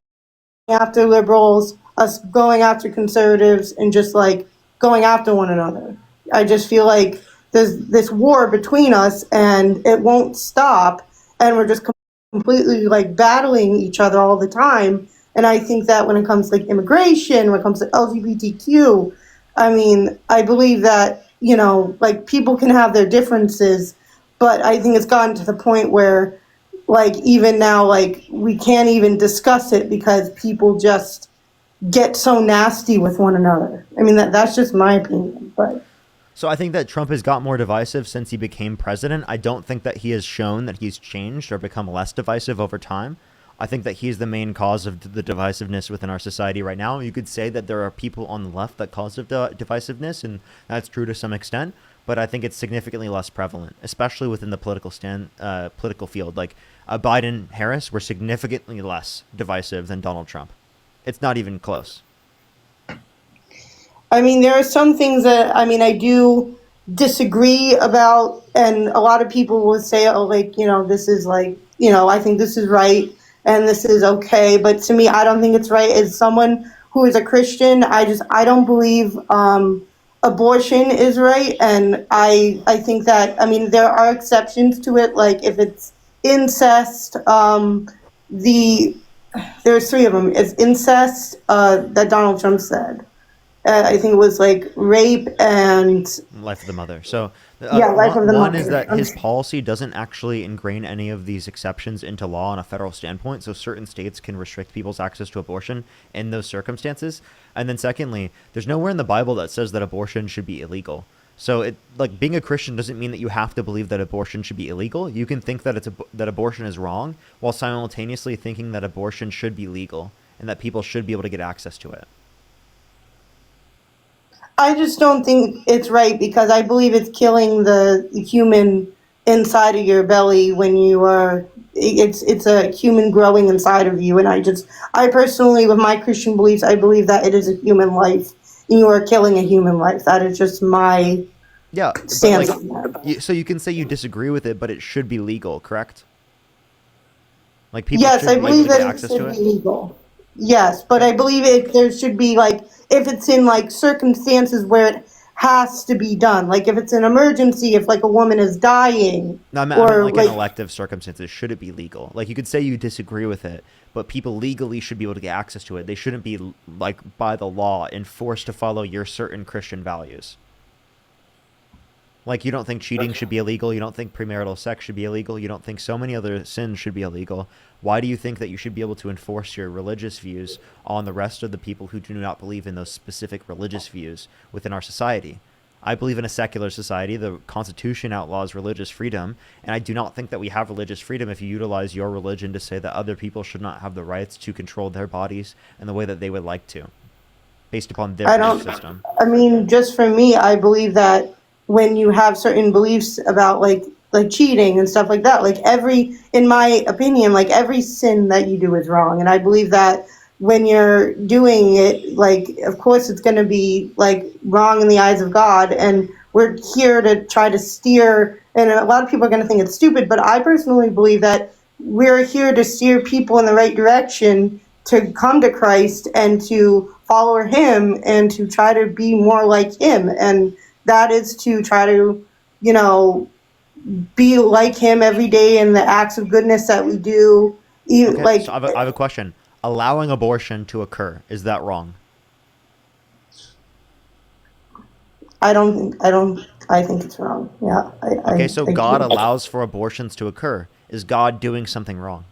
after liberals, us going after conservatives, and just like going after one another. I just feel like there's this war between us and it won't stop, and we're just completely like battling each other all the time. And I think that when it comes to like immigration, when it comes to LGBTQ, I mean, I believe that, you know, like people can have their differences, but I think it's gotten to the point where like even now, like we can't even discuss it because people just get so nasty with one another. I mean, that's just my opinion, but. So I think that Trump has got more divisive since he became president. I don't think that he has shown that he's changed or become less divisive over time. I think that he's the main cause of the divisiveness within our society right now. You could say that there are people on the left that cause the divisiveness, and that's true to some extent. But I think it's significantly less prevalent, especially within the political field. Like Biden, Harris were significantly less divisive than Donald Trump. It's not even close. I mean, there are some things that, I mean, I do disagree about, and a lot of people will say, oh, like, you know, this is like, you know, I think this is right and this is okay. But to me, I don't think it's right. As someone who is a Christian, I don't believe abortion is right. And I think that, I mean, there are exceptions to it. Like if it's incest, there's three of them. It's incest that Donald Trump said. I think it was like rape and Life of the mother. So life of the one mother. is that his policy doesn't actually ingrain any of these exceptions into law on a federal standpoint. So certain states can restrict people's access to abortion in those circumstances. And then secondly, there's nowhere in the Bible that says that abortion should be illegal. So it, like, being a Christian doesn't mean that you have to believe that abortion should be illegal. You can think that that abortion is wrong while simultaneously thinking that abortion should be legal and that people should be able to get access to it. I just don't think it's right because I believe it's killing the human inside of your belly when you are, it's a human growing inside of you. And I personally, with my Christian beliefs, I believe that it is a human life and you are killing a human life. That is just my stance on that. So you can say you disagree with it, but it should be legal, correct? Like people Yes, should I be able believe to get that it access should to be it? legal. Yes, but I believe there should be like, if it's in like circumstances where it has to be done, like if it's an emergency, if like a woman is dying, No, I meant like like in elective circumstances, should it be legal? Like you could say you disagree with it, but people legally should be able to get access to it. They shouldn't be like by the law enforced to follow your certain Christian values. Like you don't think cheating should be illegal. You don't think premarital sex should be illegal. You don't think so many other sins should be illegal. Why do you think that you should be able to enforce your religious views on the rest of the people who do not believe in those specific religious views within our society? I believe in a secular society. The Constitution outlaws religious freedom, and I do not think that we have religious freedom if you utilize your religion to say that other people should not have the rights to control their bodies in the way that they would like to, based upon their belief system. I mean, just for me, I believe that when you have certain beliefs about like cheating and stuff like that, like in my opinion, like every sin that you do is wrong. And I believe that when you're doing it, like, of course it's going to be like wrong in the eyes of God. And we're here to try to steer, and a lot of people are going to think it's stupid, but I personally believe that we're here to steer people in the right direction to come to Christ and to follow him and to try to be more like him. And that is to try to, you know, be like him every day in the acts of goodness that we do. Okay, so I have a question. Allowing abortion to occur, is that wrong? I think it's wrong. Yeah. Okay, so God allows for abortions to occur. Is God doing something wrong?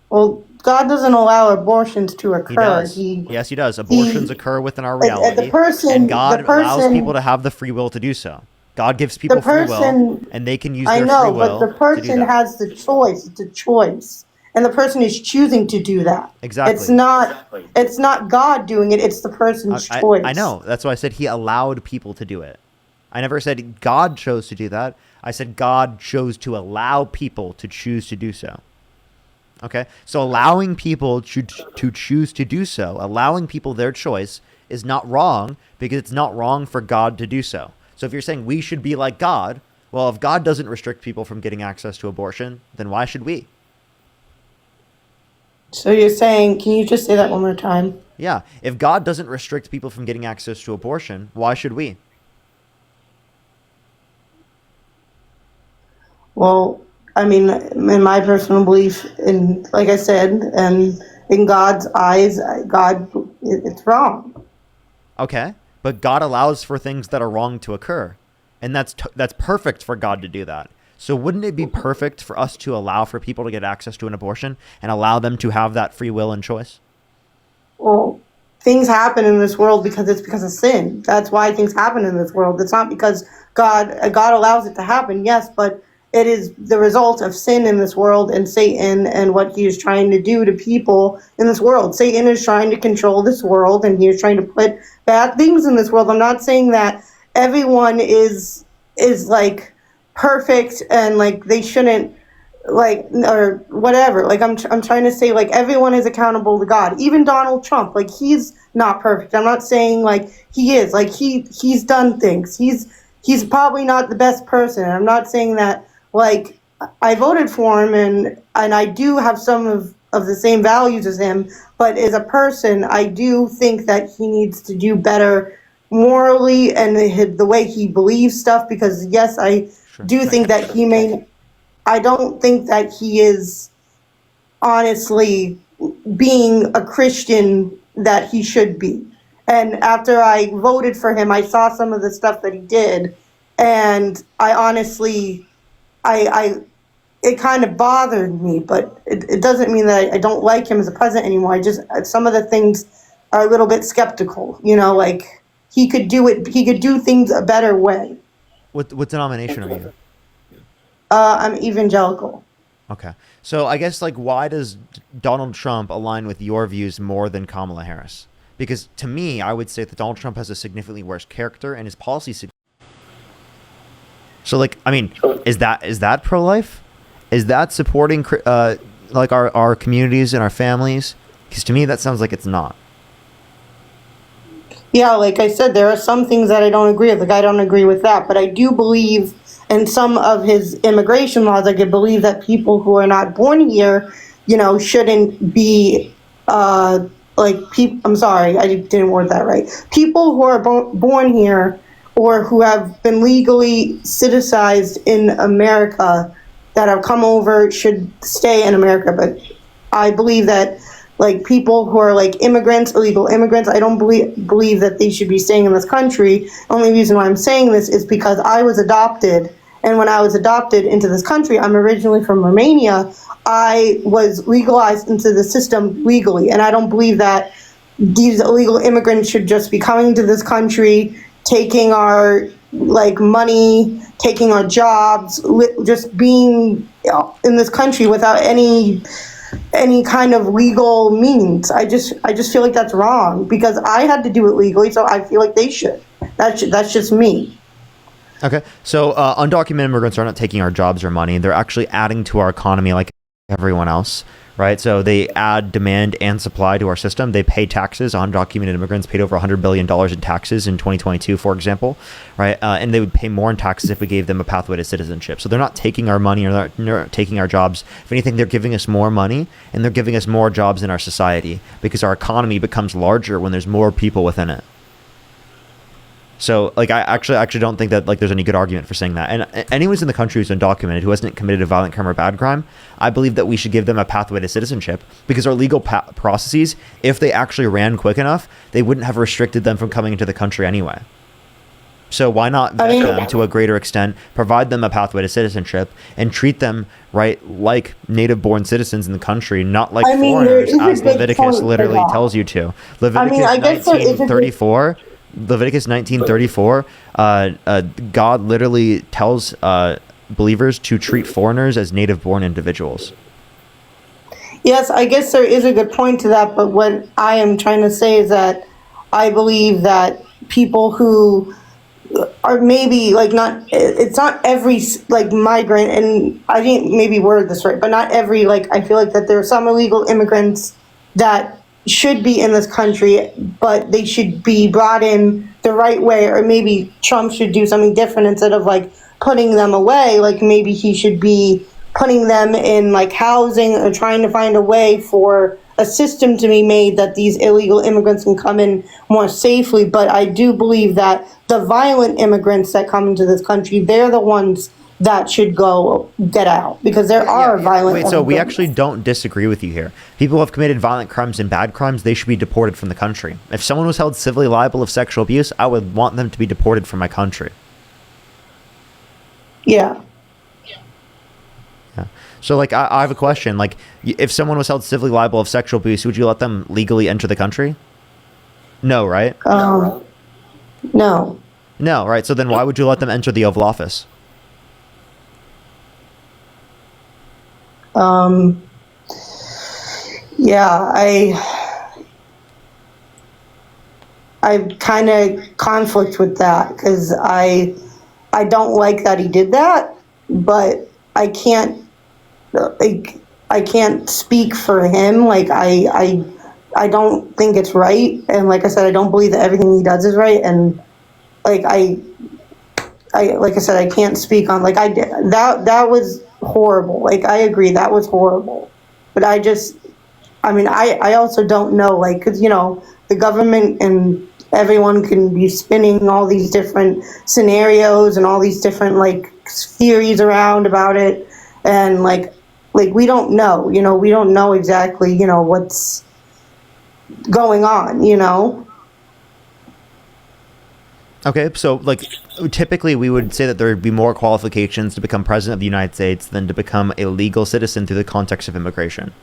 Well, God doesn't allow abortions to occur. He does. Yes, he does. Abortions occur within our reality, and God allows people to have the free will to do so. God gives people free will, and they can use their free will. I know, but the person has the choice. It's a choice, and the person is choosing to do that. Exactly. It's not God doing it. It's the person's choice. I know. That's why I said he allowed people to do it. I never said God chose to do that. I said God chose to allow people to choose to do so. Okay? So allowing people to choose to do so, allowing people their choice, is not wrong because it's not wrong for God to do so. So if you're saying we should be like God, well, if God doesn't restrict people from getting access to abortion, then why should we? So you're saying, can you just say that one more time? Yeah. If God doesn't restrict people from getting access to abortion, why should we? Well, I mean, in my personal belief, in like I said, and in God's eyes, it's wrong. Okay, but God allows for things that are wrong to occur, and that's perfect for God to do that. So wouldn't it be perfect for us to allow for people to get access to an abortion and allow them to have that free will and choice? Well, things happen in this world because it's because of sin. That's why things happen in this world. It's not because God allows it to happen, yes, but it is the result of sin in this world and Satan and what he is trying to do to people in this world. Satan is trying to control this world, and he is trying to put bad things in this world. I'm not saying that everyone is like perfect and like they shouldn't like or whatever. Like I'm trying to say like everyone is accountable to God. Even Donald Trump, like he's not perfect. I'm not saying like he is. Like he's done things. He's probably not the best person. I'm not saying that like I voted for him and I do have some of the same values as him, but as a person, I do think that he needs to do better morally and the way he believes stuff, because yes, I do think that he may, I don't think that he is honestly being a Christian that he should be. And after I voted for him, I saw some of the stuff that he did, and I honestly, it kind of bothered me, but it doesn't mean that I don't like him as a president anymore. I just, some of the things are a little bit skeptical, you know, like he could do things a better way. What denomination are you? I'm evangelical. Okay. So I guess like why does Donald Trump align with your views more than Kamala Harris? Because to me, I would say that Donald Trump has a significantly worse character and his policies. So like, I mean, is that pro-life? Is that supporting like our communities and our families? Because to me, that sounds like it's not. Yeah, like I said, there are some things that I don't agree with. Like I don't agree with that, but I do believe in some of his immigration laws. I could believe that people who are not born here, you know, shouldn't be I'm sorry, I didn't word that right. People who are born here or who have been legally citizenized in America that have come over should stay in America. But I believe that like people who are like immigrants, illegal immigrants, I don't believe that they should be staying in this country. Only reason why I'm saying this is because I was adopted, and when I was adopted into this country, I'm originally from Romania, I was legalized into the system legally, and I don't believe that these illegal immigrants should just be coming to this country, taking our like money, taking our jobs, just being in this country without any kind of legal means. I just feel like that's wrong because I had to do it legally, so I feel like they should. That's just me. Okay. So undocumented immigrants are not taking our jobs or money. They're actually adding to our economy like everyone else, right? So they add demand and supply to our system. They pay taxes. Undocumented immigrants paid over $100 billion in taxes in 2022, for example, right? And they would pay more in taxes if we gave them a pathway to citizenship. So they're not taking our money or they're not taking our jobs. If anything, they're giving us more money and they're giving us more jobs in our society because our economy becomes larger when there's more people within it. So, like, I actually don't think that, like, there's any good argument for saying that. And anyone who's in the country who's undocumented, who hasn't committed a violent crime or bad crime, I believe that we should give them a pathway to citizenship because our legal processes, if they actually ran quick enough, they wouldn't have restricted them from coming into the country anyway. So why not vet them to a greater extent, provide them a pathway to citizenship, and treat them, right, like native-born citizens in the country, not like foreigners, as Leviticus literally tells you to. Leviticus 1934, God literally tells believers to treat foreigners as native-born individuals. Yes, I guess there is a good point to that, but what I am trying to say is that I believe that people who are maybe like it's not every like migrant, and I didn't maybe word this right, but not every, like, I feel like that there are some illegal immigrants that should be in this country, but they should be brought in the right way, or maybe Trump should do something different instead of like putting them away. Like maybe he should be putting them in like housing or trying to find a way for a system to be made that these illegal immigrants can come in more safely. But I do believe that the violent immigrants that come into this country, they're the ones that should get out, because there are violent immigrants. So we actually don't disagree with you here. People who have committed violent crimes and bad crimes, they should be deported from the country. If someone was held civilly liable of sexual abuse, I would want them to be deported from my country. Yeah. Yeah. So, like, I have a question. Like, if someone was held civilly liable of sexual abuse, would you let them legally enter the country? No, right? No. No, right? So then why would you let them enter the Oval Office? Yeah, I kind of conflict with that because I don't like that he did that, but I can't speak for him. Like I don't think it's right, and like I said, I don't believe that everything he does is right, and like I like I said, I can't speak on like I did that was horrible. Like I agree that was horrible, but I also don't know, like, because the government and everyone can be spinning all these different scenarios and all these different like theories around about it, and like we don't know, we don't know exactly, what's going on. Okay, so like typically we would say that there would be more qualifications to become president of the United States than to become a legal citizen through the context of immigration.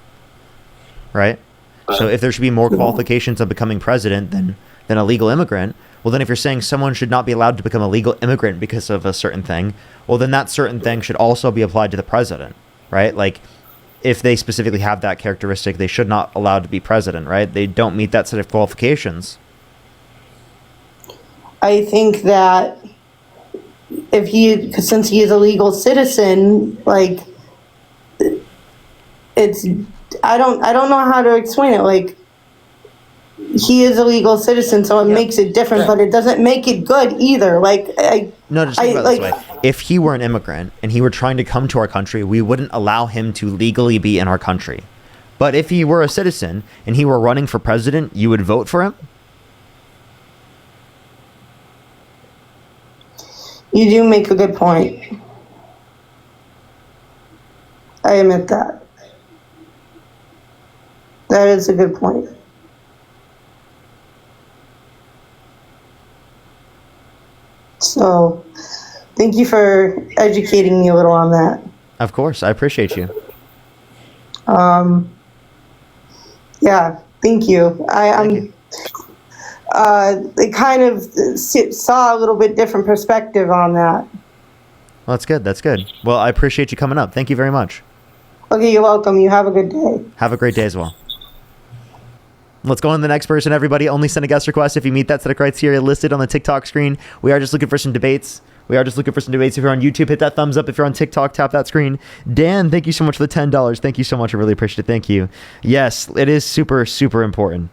Right? So if there should be more qualifications of becoming president than a legal immigrant, well then if you're saying someone should not be allowed to become a legal immigrant because of a certain thing, well then that certain thing should also be applied to the president, right? Like if they specifically have that characteristic, they should not allowed to be president, right? They don't meet that set of qualifications. I think that since he is a legal citizen, like it's I don't know how to explain it. Like he is a legal citizen, so it makes it different, but it doesn't make it good either. Like just think about it this way. If he were an immigrant and he were trying to come to our country, we wouldn't allow him to legally be in our country. But if he were a citizen and he were running for president, you would vote for him? You do make a good point. I admit that. That is a good point. So, thank you for educating me a little on that. Of course, I appreciate you. Yeah, thank you. I kind of saw a little bit different perspective on that. Well, that's good. That's good. Well, I appreciate you coming up. Thank you very much. Okay, you're welcome. You have a good day. Have a great day as well. Let's go on to the next person, everybody. Only send a guest request if you meet that set of criteria listed on the TikTok screen. We are just looking for some debates. If you're on YouTube, hit that thumbs up. If you're on TikTok, tap that screen. Dan, thank you so much for the $10. Thank you so much. I really appreciate it. Thank you. Yes, it is super, super important.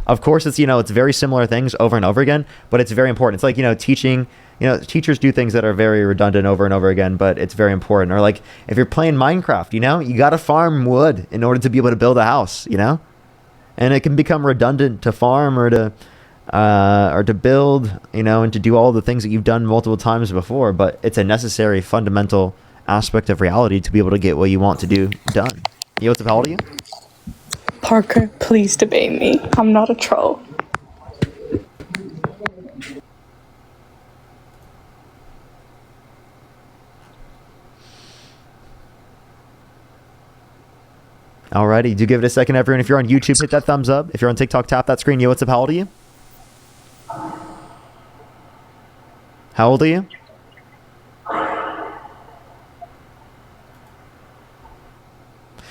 Of course, it's, it's very similar things over and over again, but it's very important. It's like, teaching, teachers do things that are very redundant over and over again, but it's very important. Or like if you're playing Minecraft, you got to farm wood in order to be able to build a house, and it can become redundant to farm or to build, and to do all the things that you've done multiple times before, but it's a necessary fundamental aspect of reality to be able to get what you want to do done. What's up? How old are you? Parker, please debate me. I'm not a troll. Alrighty, do give it a second, everyone. If you're on YouTube, hit that thumbs up. If you're on TikTok, tap that screen. What's up? How old are you? How old are you?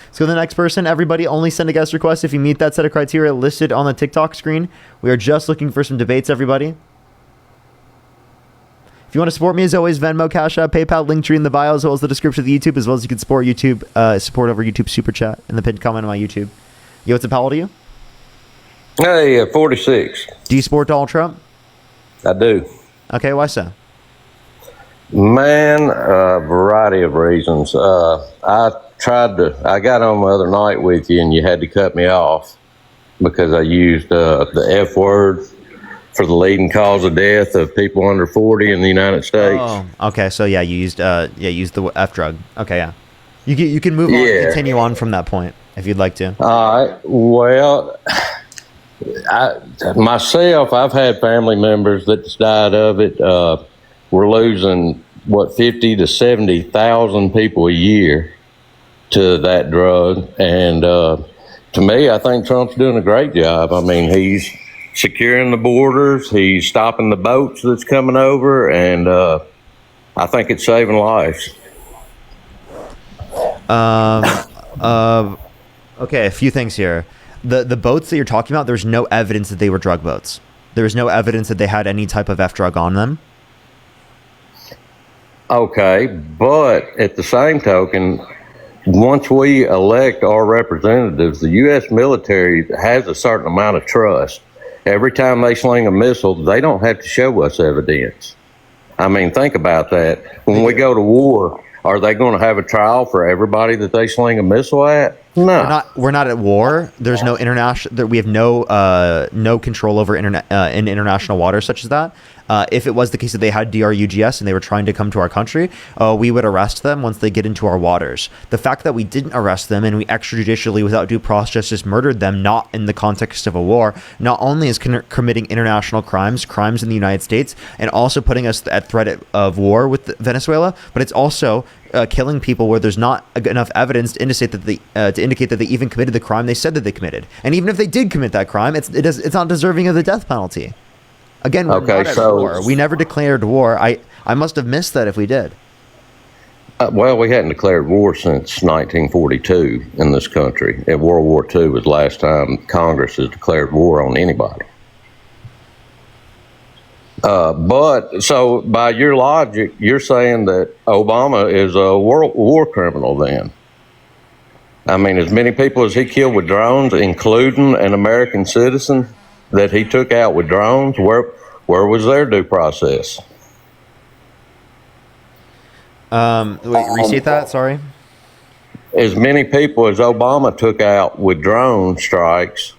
Let's go to the next person. Everybody, only send a guest request if you meet that set of criteria listed on the TikTok screen. We are just looking for some debates, everybody. If you want to support me, as always, Venmo, Cash App, PayPal, Linktree in the bio, as well as the description of the YouTube, as well as you can support over YouTube Super Chat in the pinned comment on my YouTube. What's up? How old are you? Hey, 46. Do you support Donald Trump? I do. Okay, why so? Man, a variety of reasons. I got on the other night with you and you had to cut me off because I used the F word for the leading cause of death of people under 40 in the United States. Oh, okay. So yeah, you used the F drug. Okay, yeah. You can move on and continue on from that point if you'd like to. All right. Well, myself, I've had family members that's died of it. We're losing 50 to 70,000 people a year to that drug. And to me, I think Trump's doing a great job. I mean, he's securing the borders, he's stopping the boats that's coming over, and I think it's saving lives. Okay, a few things here. The boats that you're talking about, there's no evidence that they were drug boats. There was no evidence that they had any type of F drug on them. Okay, but at the same token, once we elect our representatives, the U.S. military has a certain amount of trust. Every time they sling a missile, they don't have to show us evidence. I mean, think about that. When we go to war, are they going to have a trial for everybody that they sling a missile at? No. We're not at war. There's no international. We have no control over in international waters such as that. If it was the case that they had DRUGS and they were trying to come to our country, we would arrest them once they get into our waters. The fact that we didn't arrest them and we extrajudicially, without due process, just murdered them, not in the context of a war, not only is committing international crimes in the United States, and also putting us at threat of war with Venezuela, but it's also killing people where there's not enough evidence to indicate that they even committed the crime they said that they committed. And even if they did commit that crime, it's not deserving of the death penalty. Again, we're not at war. We never declared war. I must have missed that if we did. Well, we hadn't declared war since 1942 in this country. And World War II was the last time Congress has declared war on anybody. But so by your logic, you're saying that Obama is a war criminal then? I mean, as many people as he killed with drones, including an American citizen that he took out with drones, where was their due process? Wait, restate that, sorry. As many people as Obama took out with drone strikes,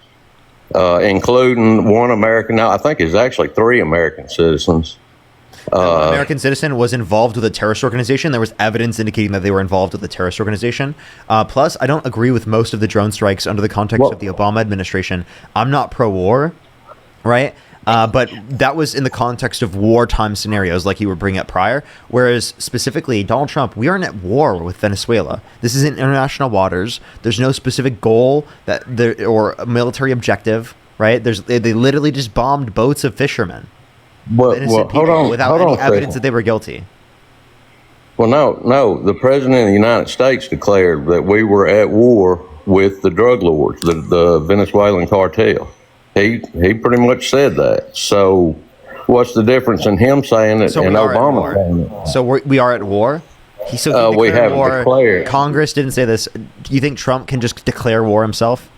including one American, now I think it's actually 3 American citizens. One American citizen was involved with a terrorist organization. There was evidence indicating that they were involved with a terrorist organization. Plus, I don't agree with most of the drone strikes under the context of the Obama administration. I'm not pro-war, right? But that was in the context of wartime scenarios like you were bringing up prior. Whereas specifically, Donald Trump, we aren't at war with Venezuela. This is in international waters. There's no specific goal or a military objective, right? They literally just bombed boats of fishermen. Innocent people without any evidence that they were guilty. Well, no. The President of the United States declared that we were at war with the drug lords, the Venezuelan cartel. He pretty much said that. So what's the difference in him saying it and Obama saying it? So we are at war? We haven't war. declared. Congress didn't say this. Do you think Trump can just declare war himself?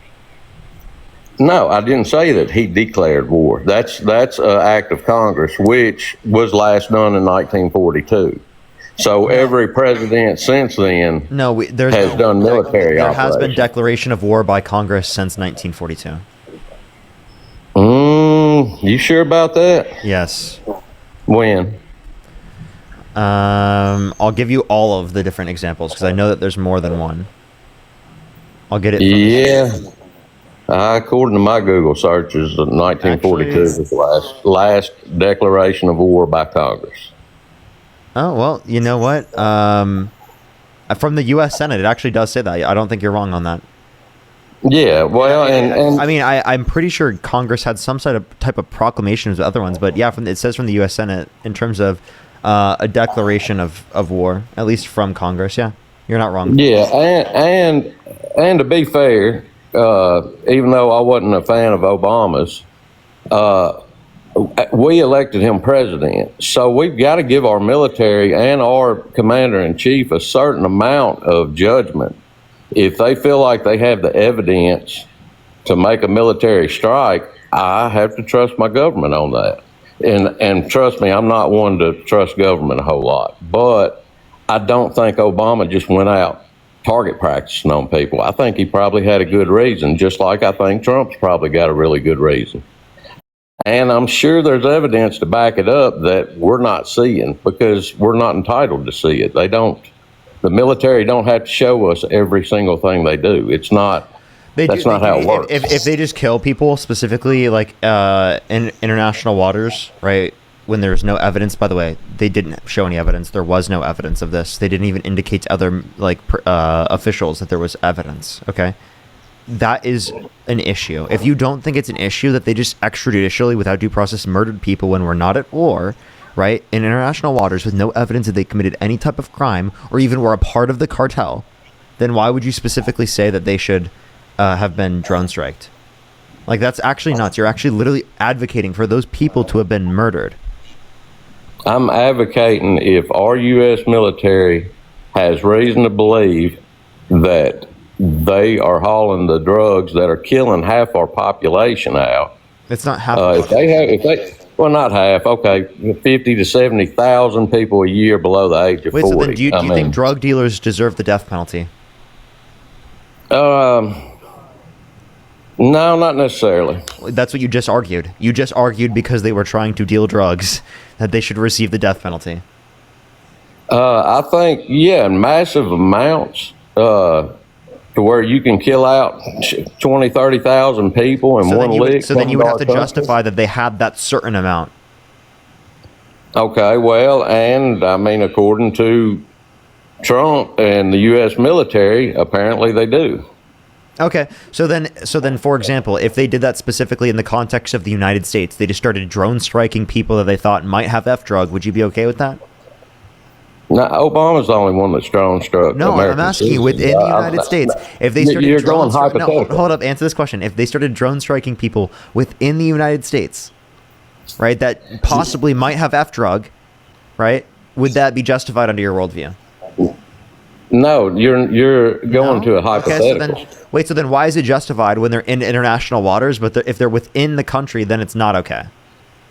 No, I didn't say that he declared war. That's an act of Congress, which was last done in 1942. So every president since then has done military operations. There has been declaration of war by Congress since 1942. You sure about that? Yes. When? I'll give you all of the different examples because I know that there's more than one. I'll get it. According to my Google searches, 1942 was the last declaration of war by Congress. Oh, well, you know what? From the U.S. Senate, it actually does say that. I don't think you're wrong on that. Yeah, well, and I mean, I'm pretty sure Congress had some type of proclamations with other ones, but yeah, it says from the U.S. Senate in terms of a declaration of war, at least from Congress. Yeah, you're not wrong. Yeah, and to be fair, even though I wasn't a fan of Obama's, we elected him president. So we've got to give our military and our commander-in-chief a certain amount of judgment. If they feel like they have the evidence to make a military strike, I have to trust my government on that. And trust me, I'm not one to trust government a whole lot. But I don't think Obama just went out target practicing on people. I think he probably had a good reason, just like I think Trump's probably got a really good reason. And I'm sure there's evidence to back it up that we're not seeing because we're not entitled to see it. The military don't have to show us every single thing they do. That's not how it works. If they just kill people, specifically like in international waters, right? when there's no evidence. By the way, they didn't show any evidence. There was no evidence of this. They didn't even indicate to other officials that there was evidence. Okay, that is an issue. If you don't think it's an issue that they just extrajudicially, without due process, murdered people when we're not at war, right, in international waters with no evidence that they committed any type of crime or even were a part of the cartel, then why would you specifically say that they should have been drone striked? Like, that's actually nuts. You're actually literally advocating for those people to have been murdered. I'm advocating if our U.S. military has reason to believe that they are hauling the drugs that are killing half our population out. It's not half. Well, not half. Okay, 50 to 70,000 people a year below the age of 40. Wait, so then do you think drug dealers deserve the death penalty? No, not necessarily. That's what you just argued. You just argued because they were trying to deal drugs that they should receive the death penalty. I think, yeah, in massive amounts, to where you can kill out 20, 30,000 people in one lick. So then you would have to justify that they had that certain amount. Okay, well, and I mean, according to Trump and the U.S. military, apparently they do. Okay, so then, for example, if they did that specifically in the context of the United States, they just started drone striking people that they thought might have F drug, would you be okay with that? No, Obama's the only one that's drone struck. No, American I'm asking you within the United States. If they started you're going hypothetical. No, hold up, answer this question. If they started drone striking people within the United States, right, that possibly might have F drug, right, would that be justified under your worldview? No, you're going to a hypothetical. Okay, so then why is it justified when they're in international waters, but if they're within the country, then it's not okay?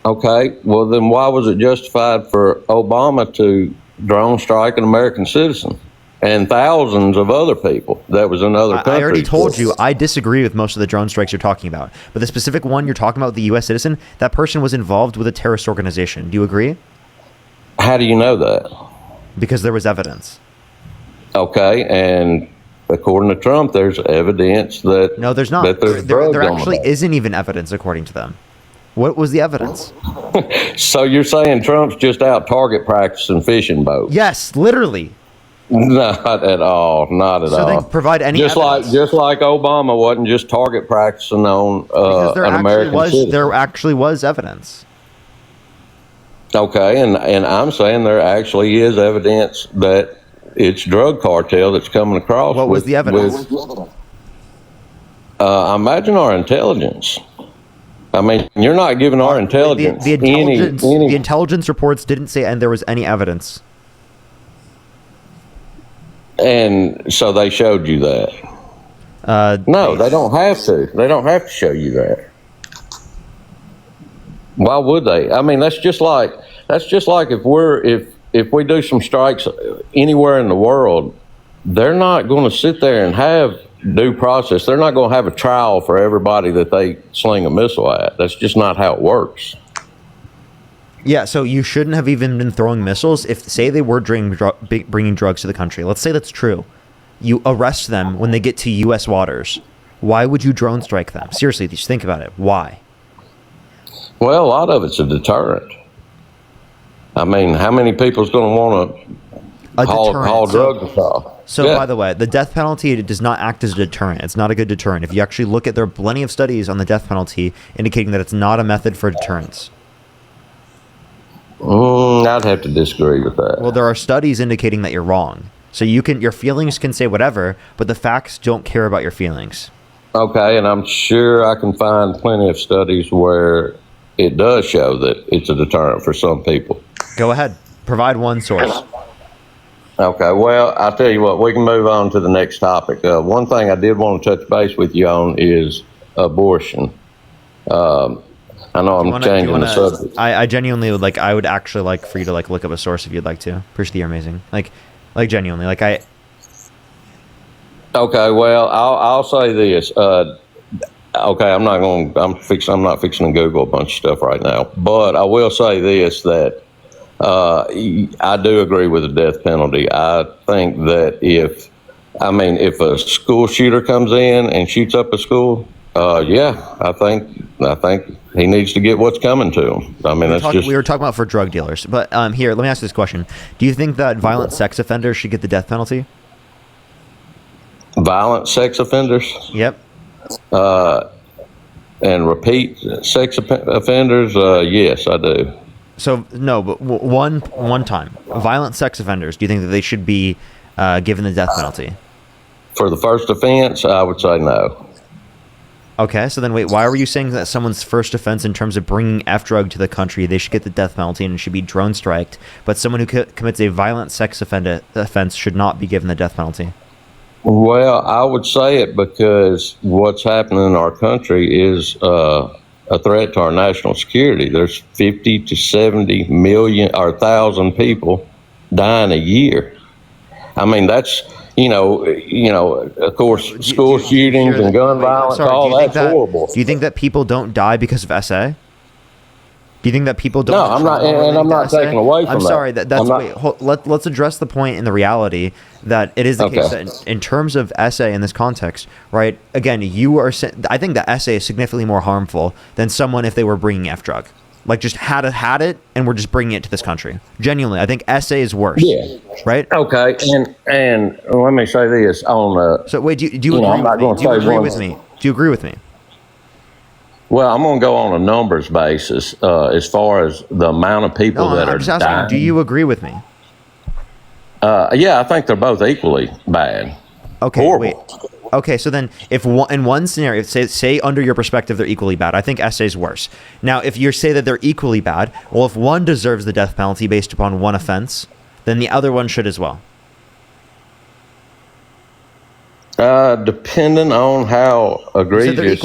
Okay, well then why was it justified for Obama to drone strike an American citizen and thousands of other people that was in other countries? I already told you I disagree with most of the drone strikes you're talking about, but the specific one you're talking about, the U.S. citizen, that person was involved with a terrorist organization. Do you agree? How do you know that? Because there was evidence. Okay, and according to Trump, there's evidence that no, there's not. That there actually isn't even evidence, according to them. What was the evidence? So you're saying Trump's just out target practicing fishing boats? Yes, literally. Not at all. Not at all. So then provide any evidence. Just like Obama wasn't just target practicing on an American citizen. There actually was evidence. Okay, and I'm saying there actually is evidence that it's drug cartel that's coming across. What was the evidence? I imagine our intelligence. I mean, you're not giving our intelligence the intelligence reports didn't say and there was any evidence. And so they showed you that. No, they don't have to. They don't have to show you that. Why would they? I mean, that's just like if we do some strikes anywhere in the world, they're not going to sit there and have due process. They're not going to have a trial for everybody that they sling a missile at. That's just not how it works. Yeah, so you shouldn't have even been throwing missiles if, say, they were bringing drugs to the country. Let's say that's true. You arrest them when they get to U.S. waters. Why would you drone strike them? Seriously, just think about it. Why? Well, a lot of it's a deterrent. I mean, how many people's going to want to haul drugs across? So, by the way, the death penalty does not act as a deterrent. It's not a good deterrent. If you actually look at, there are plenty of studies on the death penalty indicating that it's not a method for deterrence. I'd have to disagree with that. Well, there are studies indicating that you're wrong. So your feelings can say whatever, but the facts don't care about your feelings. Okay, and I'm sure I can find plenty of studies where it does show that it's a deterrent for some people. Go ahead. Provide one source. Okay, well, I'll tell you what, we can move on to the next topic. One thing I did want to touch base with you on is abortion. I know I'm changing the subject. I genuinely would like, I would actually like for you to like look up a source if you'd like to. Appreciate you're amazing. Like genuinely, like I. Okay, well, I'll say this. Okay, I'm not fixing to Google a bunch of stuff right now, but I will say this, that I do agree with the death penalty. I think that if a school shooter comes in and shoots up a school, Yeah, I think he needs to get what's coming to him. I mean, We were talking about for drug dealers, but here, let me ask this question: do you think that violent sex offenders should get the death penalty? Violent sex offenders? Yep. And repeat sex offenders? Yes, I do. So no, but one time, violent sex offenders. Do you think that they should be given the death penalty? For the first offense, I would say no. Okay, so then wait, why were you saying that someone's first offense in terms of bringing F drug to the country, they should get the death penalty and should be drone striked, but someone who commits a violent sex offense should not be given the death penalty? Well, I would say it because what's happening in our country is a threat to our national security. There's 50 to 70 million or 1,000 people dying a year. I mean, that's, of course, school shootings and gun violence, all that's horrible. Do you think that people don't die because of SA? Do you think that people don't? No, I'm not, and I'm not taking away from that. I'm sorry. Let's address the point in the reality that it is the case that in terms of SA in this context, right? Again, I think that SA is significantly more harmful than someone if they were bringing F drug. Like just had it, and we're just bringing it to this country. Genuinely, I think SA is worse. Yeah. Right. Okay. And let me say this on. So wait, do you agree with me? Do you agree with me? Well, I'm going to go on a numbers basis as far as the amount of people that are dying. Do you agree with me? Yeah, I think they're both equally bad. Okay, horrible. Wait. Okay, so then if in one scenario, say under your perspective they're equally bad, I think SA is worse. Now, if you say that they're equally bad, well, if one deserves the death penalty based upon one offense, then the other one should as well. Depending on how egregious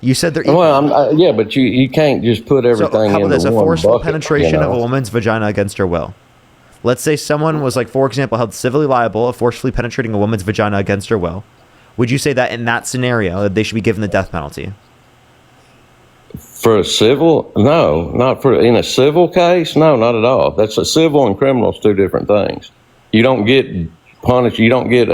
you said they're equal. Well, yeah, but you can't just put everything in the one forceful bucket, penetration of a woman's vagina against her will. Let's say someone was, like, for example, held civilly liable of forcefully penetrating a woman's vagina against her will. Would you say that in that scenario they should be given the death penalty? For a civil? No, not for in a civil case. No, not at all. That's a civil and criminal is two different things. You don't get punished. You don't get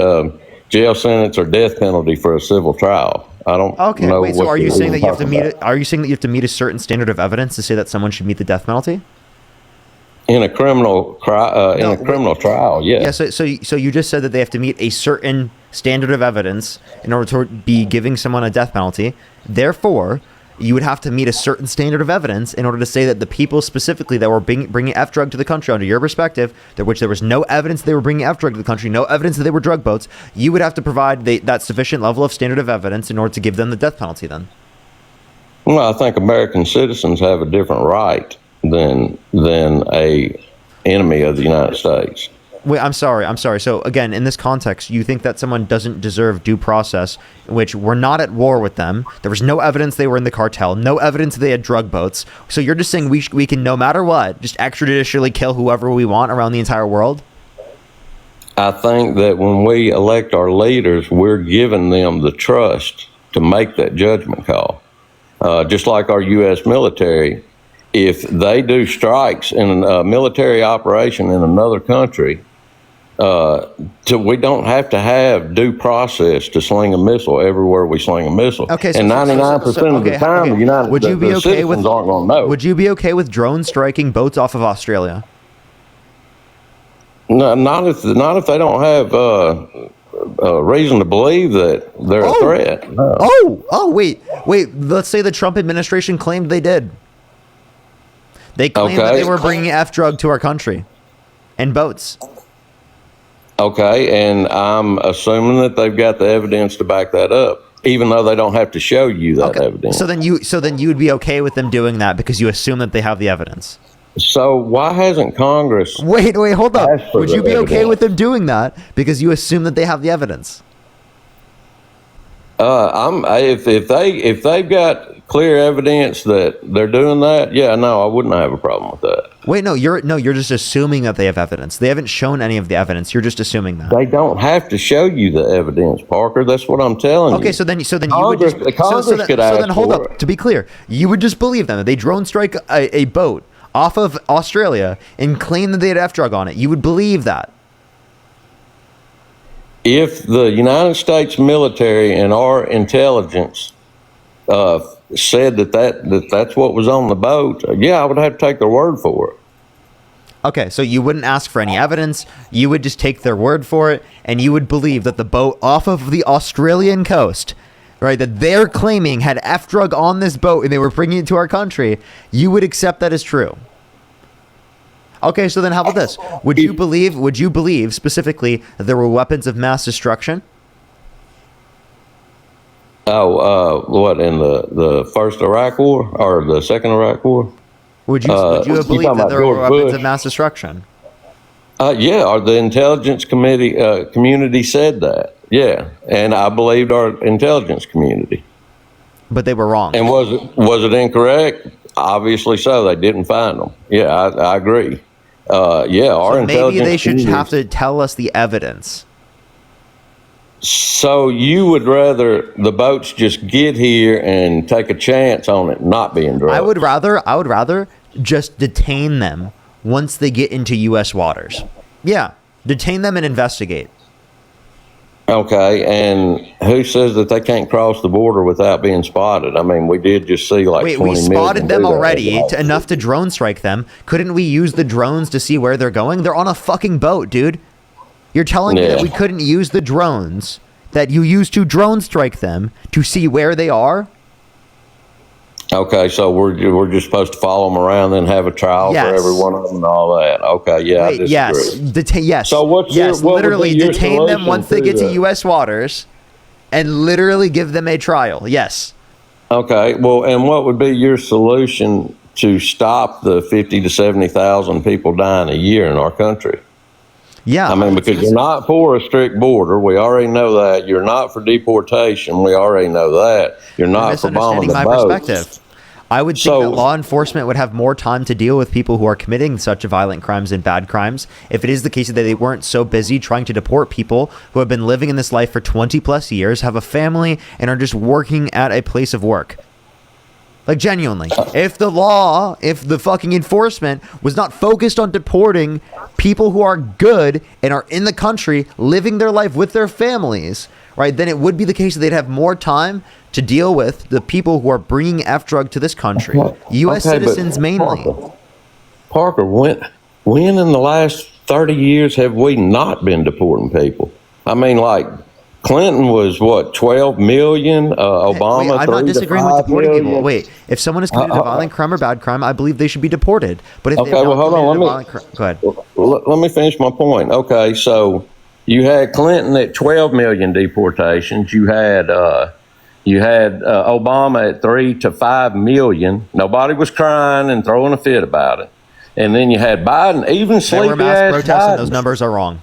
jail sentence or death penalty for a civil trial. I don't. Okay, know wait. So are you saying that you have to meet? About. Are you saying that you have to meet a certain standard of evidence to say that someone should meet the death penalty? In a criminal trial, yes. Yeah. So you just said that they have to meet a certain standard of evidence in order to be giving someone a death penalty. Therefore, you would have to meet a certain standard of evidence in order to say that the people specifically that were bringing F drug to the country, under your perspective, which there was no evidence they were bringing F drug to the country, no evidence that they were drug boats, you would have to provide that sufficient level of standard of evidence in order to give them the death penalty then. Well, I think American citizens have a different right than a enemy of the United States. Wait, I'm sorry. So again, in this context, you think that someone doesn't deserve due process, in which we're not at war with them. There was no evidence they were in the cartel, no evidence they had drug boats. So you're just saying we can, no matter what, just extrajudicially kill whoever we want around the entire world? I think that when we elect our leaders, we're giving them the trust to make that judgment call. Just like our U.S. military, if they do strikes in a military operation in another country, we don't have to have due process to sling a missile everywhere we sling a missile. Okay, and 99% of the time, the citizens aren't going to know. Would you be okay with drone striking boats off of Australia? No, not if they don't have reason to believe that they're a threat. No. Wait. Let's say the Trump administration claimed they did. They claimed that they were bringing F drug to our country and boats. Okay, and I'm assuming that they've got the evidence to back that up, even though they don't have to show you that evidence. So then you would be okay with them doing that because you assume that they have the evidence. So why hasn't Congress? Wait, hold up. Would you be okay with them doing that because you assume that they have the evidence? If they've got clear evidence that they're doing that, yeah, no, I wouldn't have a problem with that. Wait, you're just assuming that they have evidence. They haven't shown any of the evidence. You're just assuming that. They don't have to show you the evidence, Parker. That's what I'm telling you. Okay, so then you would just Congress could ask hold for up. To be clear, you would just believe them that they drone strike a boat off of Australia and claim that they had F drug on it. You would believe that. If the United States military and our intelligence said that's what was on the boat, yeah, I would have to take their word for it. Okay, so you wouldn't ask for any evidence. You would just take their word for it, and you would believe that the boat off of the Australian coast, right, that they're claiming had F drug on this boat and they were bringing it to our country, you would accept that as true. Okay, so then how about this? Would you believe specifically that there were weapons of mass destruction? Oh, what, in the first Iraq War or the second Iraq War? Would you believe that there were weapons of mass destruction? Yeah, or the intelligence community said that. Yeah, and I believed our intelligence community. But they were wrong. And was it incorrect? Obviously so. They didn't find them. Yeah, I agree. Yeah, our intelligence. Maybe they should have to tell us the evidence. So you would rather the boats just get here and take a chance on it not being drugged? I would rather just detain them once they get into U.S. waters. Yeah, detain them and investigate. Okay, and who says that they can't cross the border without being spotted? I mean, we did just see like 20 we spotted them already million. Enough to drone strike them. Couldn't we use the drones to see where they're going? They're on a fucking boat, dude. You're telling me that we couldn't use the drones that you used to drone strike them to see where they are? Okay, so we're just supposed to follow them around and have a trial for every one of them and all that. Okay, yeah, wait, I disagree. Yes. So what literally would be your detain them once they get to that? U.S. waters and literally give them a trial. Yes. Okay, well, and what would be your solution to stop the 50 to 70,000 people dying a year in our country? Yeah. I mean, because you're not for a strict border. We already know that. You're not for deportation. We already know that. You're not for bombing the boats. Perspective. I would think that law enforcement would have more time to deal with people who are committing such violent crimes and bad crimes if it is the case that they weren't so busy trying to deport people who have been living in this life for 20 plus years, have a family, and are just working at a place of work. Like, genuinely, if the fucking enforcement was not focused on deporting people who are good and are in the country living their life with their families, right, then it would be the case that they'd have more time to deal with the people who are bringing F drug to this country. U.S. citizens mainly. Parker, when in the last 30 years have we not been deporting people? I mean, like, Clinton was what, 12 million? Obama, wait, I'm not disagreeing with deporting million. people. Wait, if someone has committed a violent crime or bad crime, I believe they should be deported. But if okay, well, hold on. Go ahead. Let me finish my point. Okay, so you had Clinton at 12 million deportations. You had Obama at 3 to 5 million. Nobody was crying and throwing a fit about it. And then you had Biden, even sleepy There were mass ass protests, and Biden. those numbers are wrong.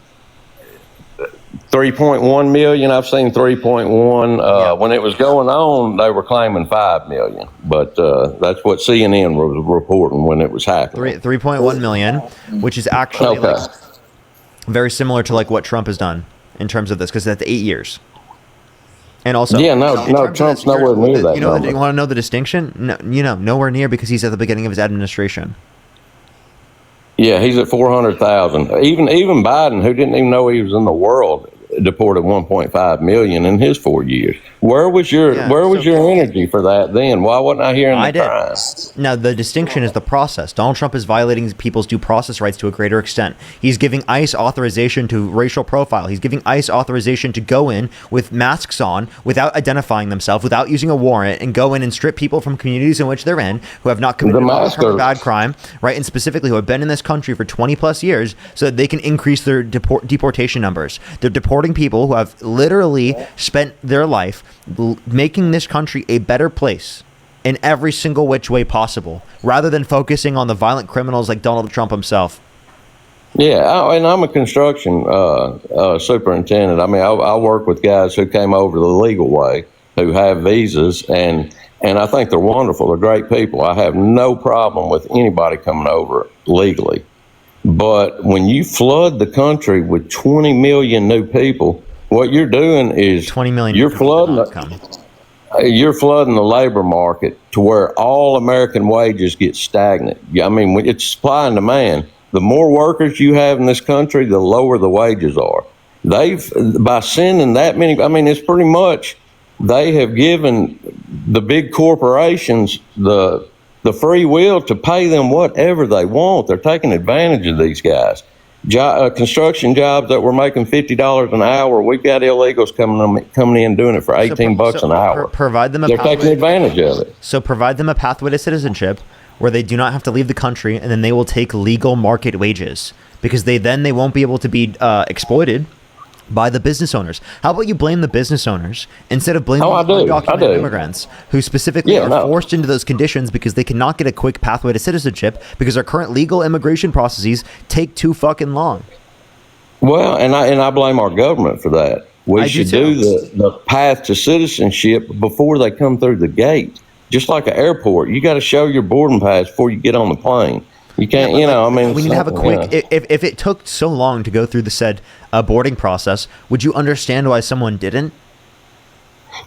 3.1 million. I've seen 3.1. When it was going on, they were claiming 5 million. But that's what CNN was reporting when it was happening. 3.1 million, which is actually like very similar to like what Trump has done in terms of this, because that's 8 years. And also, Trump's nowhere near that. You want to know the distinction? No, nowhere near, because he's at the beginning of his administration. Yeah, he's at 400,000. Even Biden, who didn't even know he was in the world, deported 1.5 million in his 4 years. Where was your energy for that then? Why wasn't I hearing the cries? Now, the distinction is the process. Donald Trump is violating people's due process rights to a greater extent. He's giving ICE authorization to racial profile. He's giving ICE authorization to go in with masks on, without identifying themselves, without using a warrant, and go in and strip people from communities in which they're in who have not committed a bad crime, right? And specifically who have been in this country for 20 plus years, so that they can increase their deportation numbers. They're deporting people who have literally spent their life making this country a better place in every single which way possible, rather than focusing on the violent criminals like Donald Trump himself. Yeah, and I'm a construction superintendent. I mean, I work with guys who came over the legal way, who have visas, and I think they're wonderful. They're great people. I have no problem with anybody coming over legally. But when you flood the country with 20 million new people, what you're doing is 20 million. You're flooding the labor market to where all American wages get stagnant. I mean, it's supply and demand. The more workers you have in this country, the lower the wages are. By sending that many, I mean, it's pretty much they have given the big corporations the free will to pay them whatever they want. They're taking advantage of these guys. Construction jobs that were making $50 an hour, we've got illegals coming in doing it for $18 an hour. Provide them They're taking advantage of it. So provide them a pathway to citizenship where they do not have to leave the country, and then they will take legal market wages, because they won't be able to be exploited by the business owners. How about you blame the business owners instead of blaming undocumented immigrants who specifically forced into those conditions because they cannot get a quick pathway to citizenship because our current legal immigration processes take too fucking long. Well, and I blame our government for that. We should do the path to citizenship before they come through the gate. Just like an airport, you got to show your boarding pass before you get on the plane. You can't, we need to have a quick. If it took so long to go through the said boarding process, would you understand why someone didn't?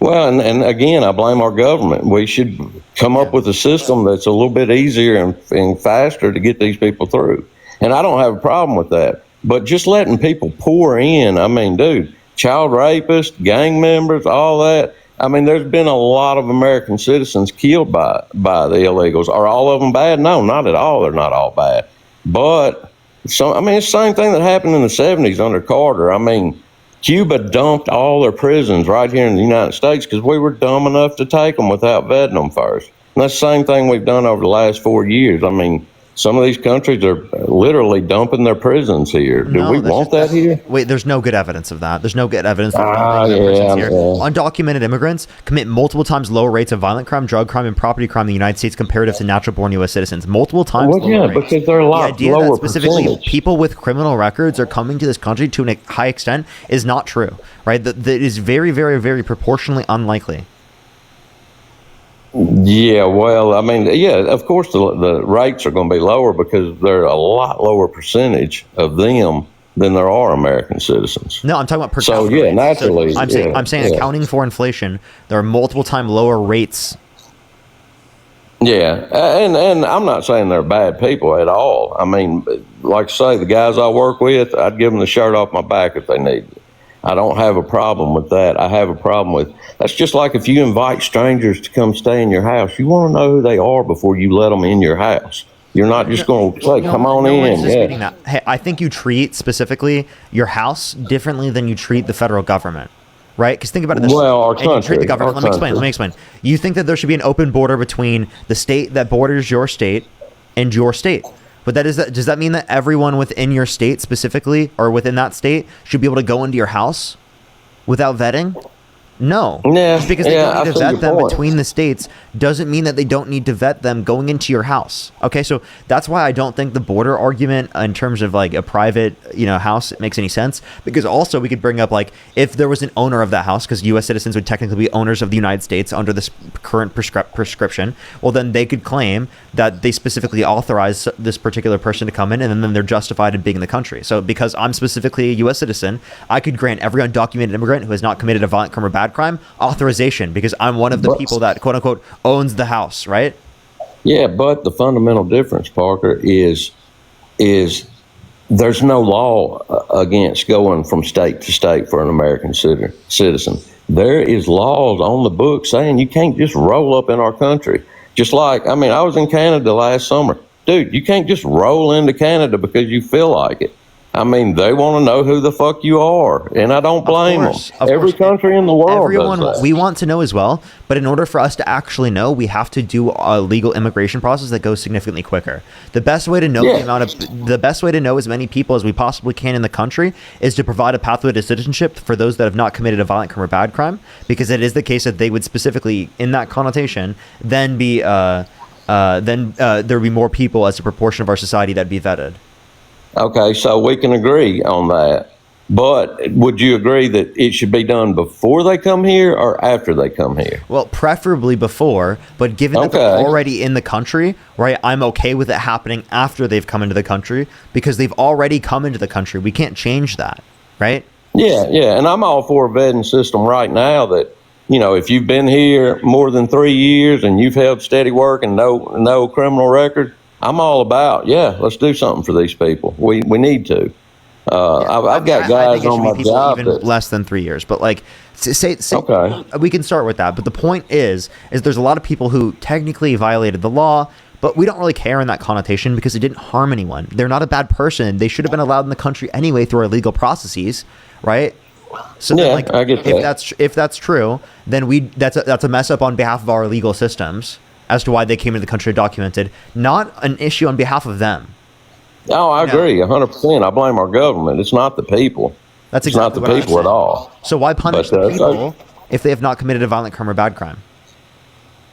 Well, and again, I blame our government. We should come up with a system that's a little bit easier and faster to get these people through. And I don't have a problem with that. But just letting people pour in, I mean, dude, child rapists, gang members, all that. I mean, there's been a lot of American citizens killed by the illegals. Are all of them bad? No, not at all. They're not all bad. But, it's the same thing that happened in the 70s under Carter. I mean, Cuba dumped all their prisons right here in the United States because we were dumb enough to take them without vetting them first. And that's the same thing we've done over the last 4 years. I mean, some of these countries are literally dumping their prisons here. Do we want that here? Wait, there's no good evidence of that. There's no good evidence that prisons here. Undocumented immigrants commit multiple times lower rates of violent crime, drug crime, and property crime in the United States comparative to natural-born U.S. citizens. Multiple times lower rates. Because they're a lot the idea lower that specifically percentage. people with criminal records are coming to this country to a high extent is not true, right? That is very, very, very proportionally unlikely. Yeah, well, I mean, yeah, of course the rates are going to be lower because there are a lot lower percentage of them than there are American citizens. No, I'm talking about per capita. So yeah, rates. naturally, So I'm saying accounting for inflation, there are multiple time lower rates. Yeah, and I'm not saying they're bad people at all. I mean, like I say, the guys I work with, I'd give them the shirt off my back if they needed it. I don't have a problem with that. I have a problem with, that's just like if you invite strangers to come stay in your house, you want to know who they are before you let them in your house. You're not just going to say, come on in. That. Hey, I think you treat specifically your house differently than you treat the federal government, right? Because think about it. Our country. You treat the government. Let me explain. You think that there should be an open border between the state that borders your state and your state. But does that mean that everyone within your state specifically, or within that state, should be able to go into your house without vetting? No. Yeah, just because they don't need to vet them between the states doesn't mean that they don't need to vet them going into your house. Okay, so that's why I don't think the border argument in terms of like a private, house makes any sense. Because also we could bring up like if there was an owner of that house, because U.S. citizens would technically be owners of the United States under this current prescription. Well, then they could claim that they specifically authorized this particular person to come in, and then they're justified in being in the country. So because I'm specifically a U.S. citizen, I could grant every undocumented immigrant who has not committed a violent crime or bad crime authorization because I'm one of the people that quote unquote owns the house, right? Yeah, but the fundamental difference, Parker, is there's no law against going from state to state for an American citizen. There is laws on the book saying you can't just roll up in our country. Just like, I was in Canada last summer. Dude, you can't just roll into Canada because you feel like it. They want to know who the fuck you are, and I don't blame them. Every country in the world does that. We want to know as well, but in order for us to actually know, we have to do a legal immigration process that goes significantly quicker. The best way to know the best way to know as many people as we possibly can in the country is to provide a pathway to citizenship for those that have not committed a violent crime or bad crime, because it is the case that they would specifically, in that connotation, then be there would be more people as a proportion of our society that'd be vetted. Okay, so we can agree on that. But would you agree that it should be done before they come here or after they come here? Well, preferably before, but given that they're already in the country, right, I'm okay with it happening after they've come into the country because they've already come into the country. We can't change that, right? Yeah, and I'm all for a vetting system right now that, if you've been here more than 3 years and you've held steady work and no criminal record, I'm all about, let's do something for these people. We need to. I've got I guys think it should on be my people job even that less than 3 years. But like, say okay. we can start with that. But the point is there's a lot of people who technically violated the law, but we don't really care in that connotation because it didn't harm anyone. They're not a bad person. They should have been allowed in the country anyway through our legal processes, right? So Yeah, then, like, I get that. if that's true, then that's a mess up on behalf of our legal systems as to why they came into the country documented, not an issue on behalf of them. Oh, I agree 100%. I blame our government. It's not the people. That's It's exactly not what the I'm people at saying. all. So why punish But, the people if they have not committed a violent crime or bad crime?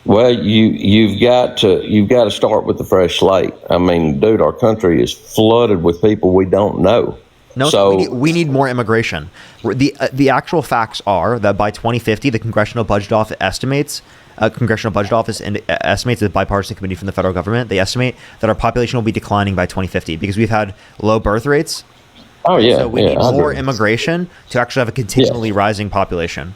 Well, you've got to start with the fresh slate. I mean, dude, our country is flooded with people we don't know. No, So we need more immigration. The actual facts are that by 2050, the Congressional Budget Office estimates. Estimates, the bipartisan committee from the federal government, they estimate that our population will be declining by 2050 because we've had low birth rates. Oh yeah, so we need more immigration to actually have a continually rising population,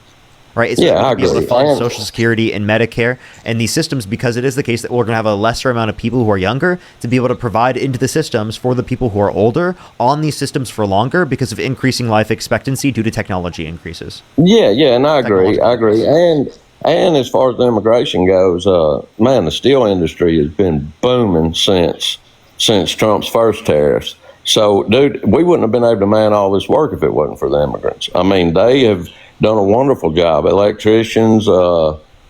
right? It's Yeah, I to be able to agree. fund And- Social Security and Medicare and these systems, because it is the case that we're going to have a lesser amount of people who are younger to be able to provide into the systems for the people who are older on these systems for longer because of increasing life expectancy due to technology increases. Yeah, and I agree. And as far as the immigration goes, man, the steel industry has been booming since Trump's first tariffs. So, dude, we wouldn't have been able to man all this work if it wasn't for the immigrants. I mean, they have done a wonderful job. Electricians,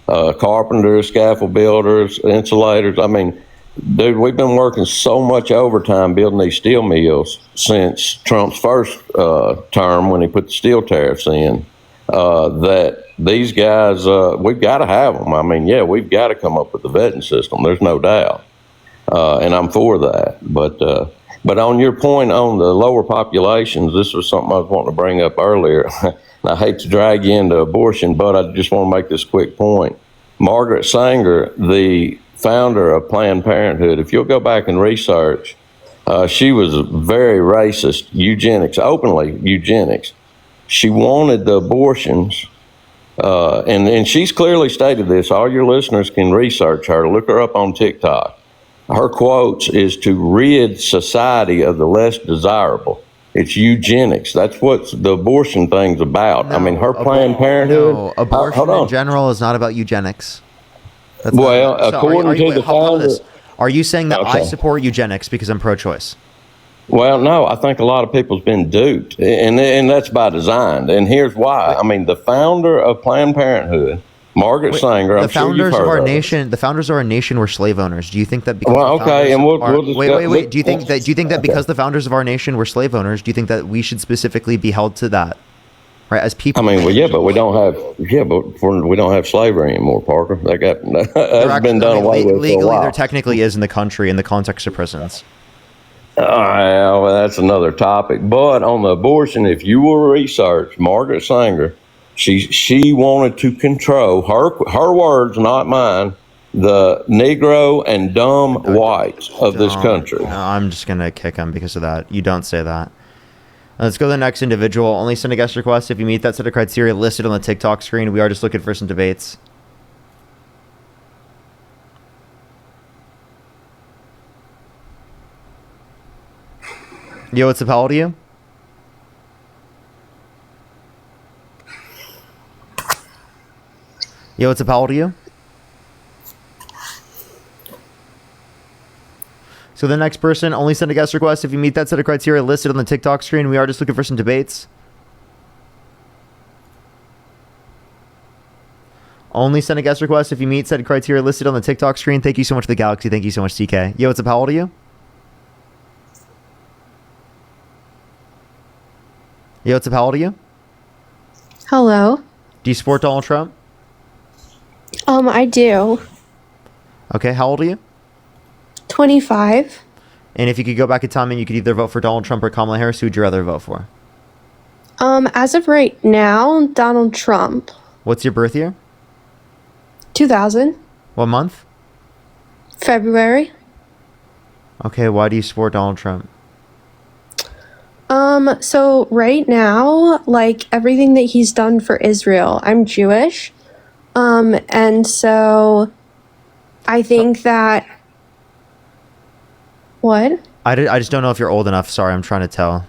carpenters, scaffold builders, insulators. I mean, dude, we've been working so much overtime building these steel mills since Trump's first term when he put the steel tariffs in, that these guys, we've got to have them. I mean, yeah, we've got to come up with the vetting system. There's no doubt. And I'm for that. But on your point on the lower populations, this was something I was wanting to bring up earlier. I hate to drag you into abortion, but I just want to make this quick point. Margaret Sanger, the founder of Planned Parenthood, if you'll go back and research, she was very racist, eugenics, openly eugenics. She wanted the abortions, and she's clearly stated this. All your listeners can research her. Look her up on TikTok. Her quotes is to rid society of the less desirable. It's eugenics. That's what the abortion thing's about. I mean, her Planned Parenthood. No, abortion in general is not about eugenics. Well, according to the founder, are you saying that I Okay. support eugenics because I'm pro-choice? Well, no, I think a lot of people's been duped, and that's by design. And here's why. I mean, the founder of Planned Parenthood, Margaret Sanger, I'm sure you've heard of her. The founders of our nation were slave owners. Do you think that because Well, the okay, founders and we'll are- discuss- wait. Do you think that Okay. because the founders of our nation were slave owners, do you think that we should specifically be held to that, right? As people, I mean, well, yeah, but we don't have slavery anymore, Parker. That's been done away with for a legally, while. there technically is in the country in the context of prisons. Well, that's another topic. But on the abortion, if you will research Margaret Sanger, she wanted to control her words, not mine, the Negro and dumb whites of this country. No, I'm just gonna kick him because of that. You don't say that. Let's go to the next individual. Only send a guest request if you meet that set of criteria listed on the TikTok screen. We are just looking for some debates. Yo, what's up? How old are you? Yo, what's up? How old are you? So the next person, only send a guest request if you meet that set of criteria listed on the TikTok screen. We are just looking for some debates. Only send a guest request if you meet said criteria listed on the TikTok screen. Thank you so much for the Galaxy. Thank you so much, TK. Yo, what's up? How old are you? Yo, what's up? How old are you? Hello. Do you support Donald Trump? I do. Okay, how old are you? 25. And if you could go back in time and you could either vote for Donald Trump or Kamala Harris, who would you rather vote for? As of right now, Donald Trump. What's your birth year? 2000. What month? February. Okay, why do you support Donald Trump? So right now, like everything that he's done for Israel, I'm Jewish. And so I think that what? I just don't know if you're old enough. Sorry, I'm trying to tell.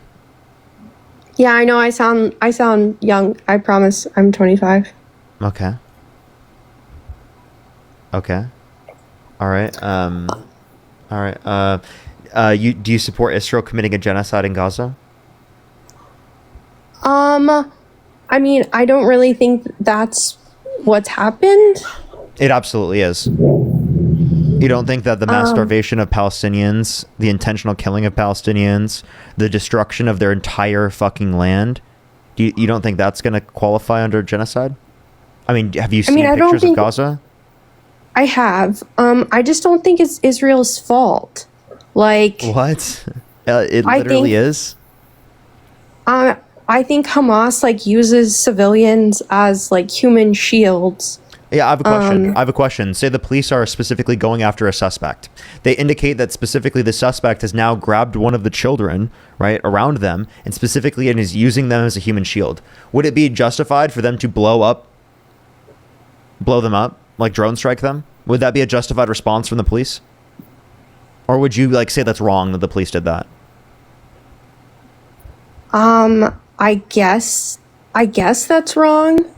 Yeah, I know. I sound young. I promise. I'm 25. Okay. Okay. All right. All right. Do you support Israel committing a genocide in Gaza? I mean, I don't really think that's what's happened. It absolutely is. You don't think that the mass starvation of Palestinians, the intentional killing of Palestinians, the destruction of their entire fucking land, you don't think that's going to qualify under genocide? I mean, have you seen pictures of Gaza? I have. I just don't think it's Israel's fault. Like what? It literally is. I think Hamas like uses civilians as like human shields. Yeah, I have a question. I have a question. Say the police are specifically going after a suspect. They indicate that specifically the suspect has now grabbed one of the children, right, around them, and specifically and is using them as a human shield. Would it be justified for them to blow them up, like drone strike them? Would that be a justified response from the police? Or would you like say that's wrong that the police did that? I guess that's wrong.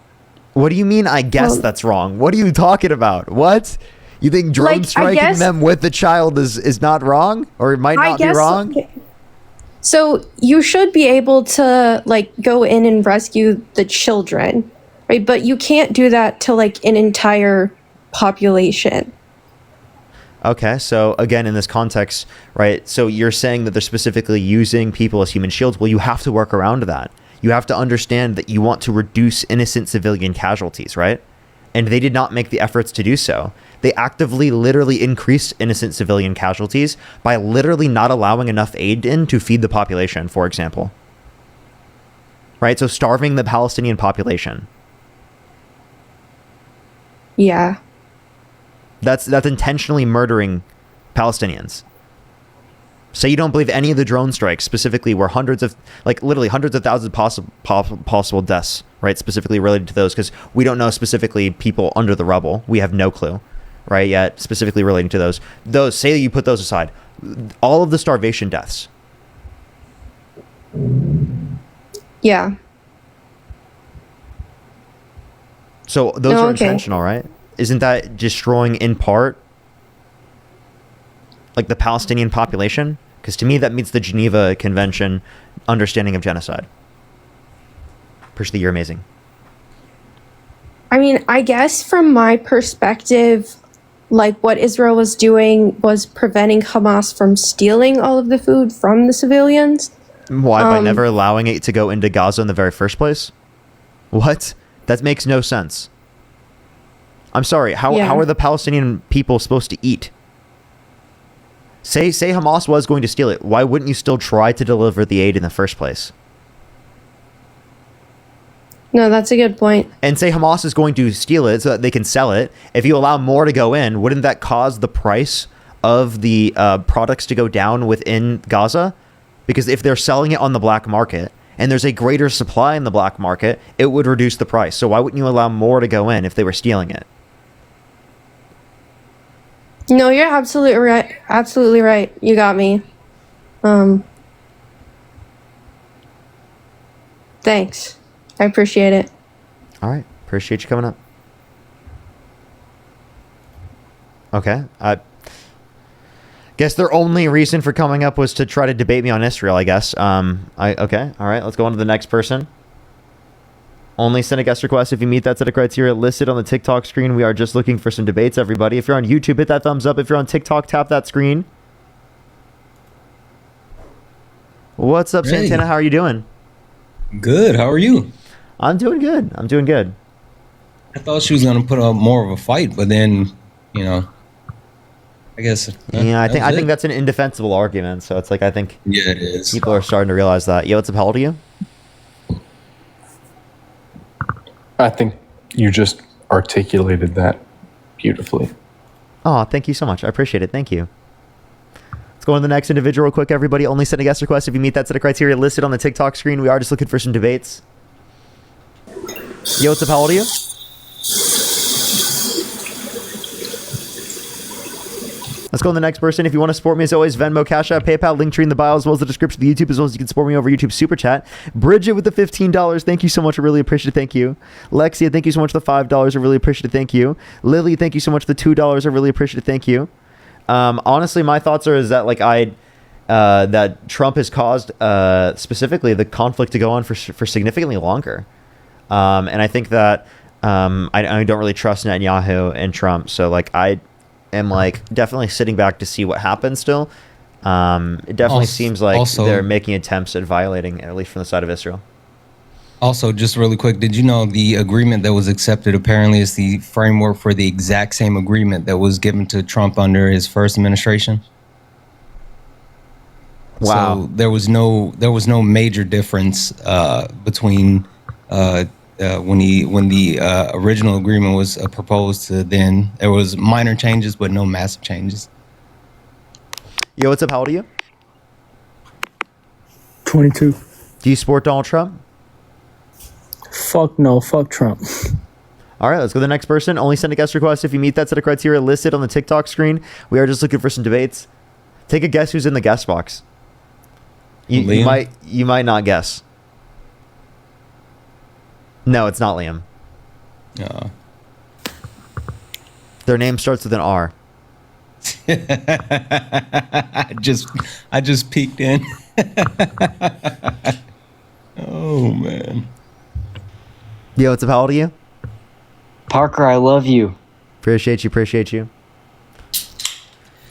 What do you mean, I guess that's wrong? What are you talking about? What? You think drone striking them with the child is not wrong? Or it might not be wrong? Okay. So you should be able to like go in and rescue the children, right? But you can't do that to like an entire population. Okay, so again, in this context, right, so you're saying that they're specifically using people as human shields. Well, you have to work around that. You have to understand that you want to reduce innocent civilian casualties, right? And they did not make the efforts to do so. They actively, literally increased innocent civilian casualties by literally not allowing enough aid in to feed the population, for example. Right, so starving the Palestinian population. Yeah. That's intentionally murdering Palestinians. Say you don't believe any of the drone strikes specifically were literally hundreds of thousands of possible deaths, right? Specifically related to those, because we don't know specifically people under the rubble. We have no clue, right? Yet specifically relating to those, say that you put those aside, all of the starvation deaths. Yeah. So those are intentional, right? Isn't that destroying in part like the Palestinian population? Because to me that meets the Geneva Convention understanding of genocide. Appreciate you're amazing. I mean, I guess from my perspective, like what Israel was doing was preventing Hamas from stealing all of the food from the civilians. Why? By never allowing it to go into Gaza in the very first place? What? That makes no sense. I'm sorry, how are the Palestinian people supposed to eat? Say Hamas was going to steal it. Why wouldn't you still try to deliver the aid in the first place? No, that's a good point. And say Hamas is going to steal it so that they can sell it. If you allow more to go in, wouldn't that cause the price of the products to go down within Gaza? Because if they're selling it on the black market and there's a greater supply in the black market, it would reduce the price. So why wouldn't you allow more to go in if they were stealing it? No, you're absolutely right. Absolutely right. You got me. Thanks. I appreciate it. All right. Appreciate you coming up. Okay. I guess their only reason for coming up was to try to debate me on Israel, I guess. Okay. All right. Let's go on to the next person. Only send a guest request if you meet that set of criteria listed on the TikTok screen. We are just looking for some debates, everybody. If you're on YouTube, hit that thumbs up. If you're on TikTok, tap that screen. What's up, Santana? How are you doing? Good. How are you? I'm doing good. I thought she was going to put up more of a fight, but then, I guess. Yeah, I think that's an indefensible argument. So it's like, I think it is. People are starting to realize that. Yo, what's up? How old are you? I think you just articulated that beautifully. Oh, thank you so much. I appreciate it. Thank you. Let's go on to the next individual real quick, everybody. Only send a guest request if you meet that set of criteria listed on the TikTok screen. We are just looking for some debates. Yo, what's up? How old are you? Let's Let's go on the next person. If you want to support me, as always, Venmo, Cash App, PayPal, link tree in the bio, as well as the description of the YouTube, as well as you can support me over YouTube Super Chat. Bridget with the $15. Thank you so much. I really appreciate it. Thank you. Lexia, thank you so much for the $5. I really appreciate it. Thank you. Lily, thank you so much for the $2. I really appreciate it. Thank you. Honestly, my thoughts are is that that Trump has caused specifically the conflict to go on for significantly longer. And I think that I don't really trust Netanyahu and Trump. So I am definitely sitting back to see what happens still. It definitely seems like they're making attempts at violating, at least from the side of Israel. Also, just really quick, did you know the agreement that was accepted apparently is the framework for the exact same agreement that was given to Trump under his first administration? Wow. So there was no major difference between when the original agreement was proposed to then. There was minor changes, but no massive changes. Yo, what's up? How old are you? 22. Do you support Donald Trump? Fuck no. Fuck Trump. All right, let's go to the next person. Only send a guest request if you meet that set of criteria listed on the TikTok screen. We are just looking for some debates. Take a guess who's in the guest box. You might not guess. No, it's not Liam. Their name starts with an R. I just peeked in. Oh man. Yo, what's up? How old are you? Parker, I love you. Appreciate you. Let's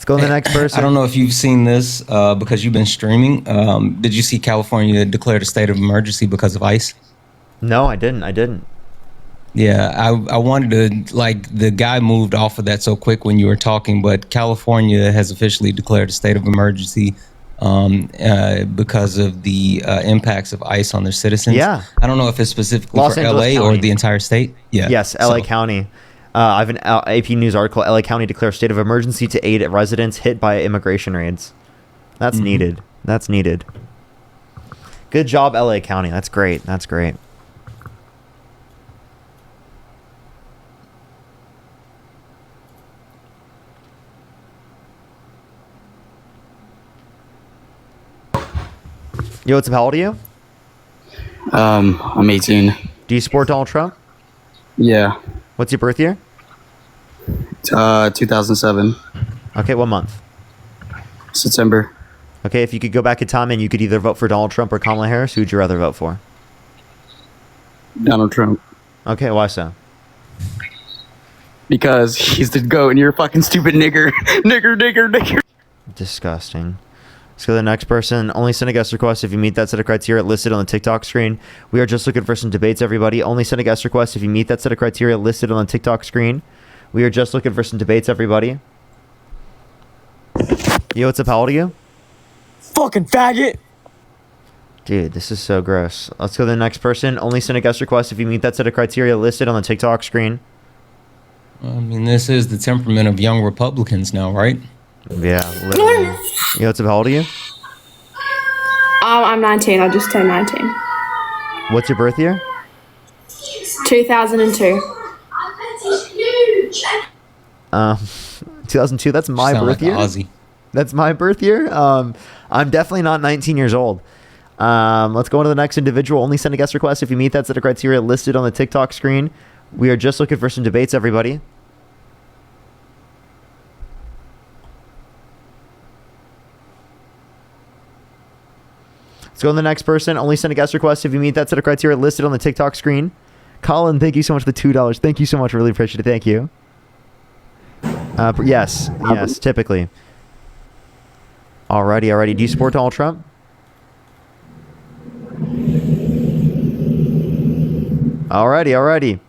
go to the next person. I don't know if you've seen this because you've been streaming. Did you see California declared a state of emergency because of ICE? No, I didn't. Yeah, I wanted to, the guy moved off of that so quick when you were talking, but California has officially declared a state of emergency because of the impacts of ICE on their citizens. Yeah. I don't know if it's specifically Los for Angeles LA County. or the entire state. Yeah. Yes, LA County. I have an AP News article. LA County declares state of emergency to aid residents hit by immigration raids. That's needed. That's needed. Good job, LA County. That's great. Yo, what's up? How old are you? I'm 18. Do you support Donald Trump? Yeah. What's your birth year? 2007. Okay, what month? September. Okay, if you could go back in time and you could either vote for Donald Trump or Kamala Harris, who would you rather vote for? Donald Trump. Okay, why so? Because he's the GOAT and you're a fucking stupid nigger. nigger. Disgusting. Let's go to the next person. Only send a guest request if you meet that set of criteria listed on the TikTok screen. We are just looking for some debates, everybody. Only send a guest request if you meet that set of criteria listed on the TikTok screen. We are just looking for some debates, everybody. Yo, what's up? How old are you? Fucking faggot. Dude, this is so gross. Let's go to the next person. Only send a guest request if you meet that set of criteria listed on the TikTok screen. I mean, this is the temperament of young Republicans now, right? Yeah, literally. Yo, what's up? How old are you? I'm 19. I just turned 19. What's your birth year? 2002. 2002. That's my Sound birth like year. Ozzy. That's my birth year. I'm definitely not 19 years old. Let's go on to the next individual. Only send a guest request if you meet that set of criteria listed on the TikTok screen. We are just looking for some debates, everybody. Let's go on to the next person. Only send a guest request if you meet that set of criteria listed on the TikTok screen. Colin, thank you so much for the $2. Thank you so much. Really appreciate it. Thank you. Yes, typically. Alrighty. Do you support Donald Trump? Alrighty.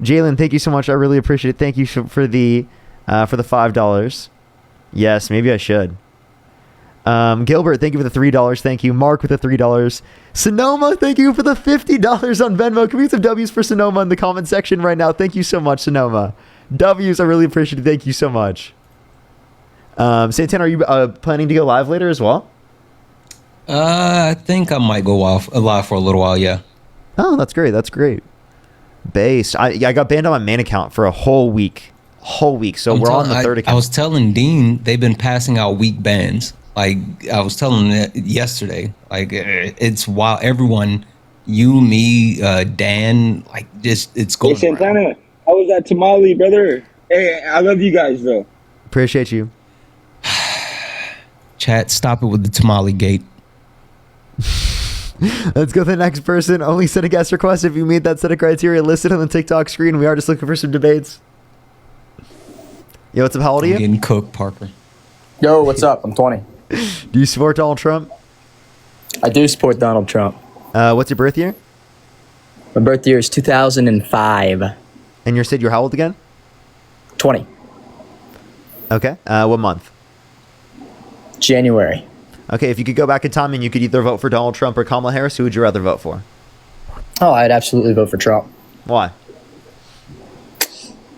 Jalen, thank you so much. I really appreciate it. Thank you for the $5. Yes, maybe I should. Gilbert, thank you for the $3. Thank you. Mark with the $3. Sonoma, thank you for the $50 on Venmo. Can we get some W's for Sonoma in the comment section right now? Thank you so much, Sonoma. W's, I really appreciate it. Thank you so much. Santana, are you planning to go live later as well? I think I might go live for a little while, yeah. Oh, that's great. Based. I got banned on my main account for a whole week whole week. So we're on the third I account. was telling Dean they've been passing out weak bans. Like I was telling him that yesterday. Like it's wild. Everyone, you, me, Dan, like just it's going. Hey Santana, how was that tamale, brother? Hey, I love you guys though. Appreciate you. Chat, stop it with the tamale gate. Let's go to the next person. Only send a guest request if you meet that set of criteria listed on the TikTok screen. We are just looking for some debates. Yo, what's up? How old are you? Getting cooked, Parker. Yo, what's up? I'm 20. Do you support Donald Trump? I do support Donald Trump. What's your birth year? My birth year is 2005. And you said you're how old again? 20. Okay. What month? January. Okay, if you could go back in time and you could either vote for Donald Trump or Kamala Harris, who would you rather vote for? Oh, I'd absolutely vote for Trump. Why?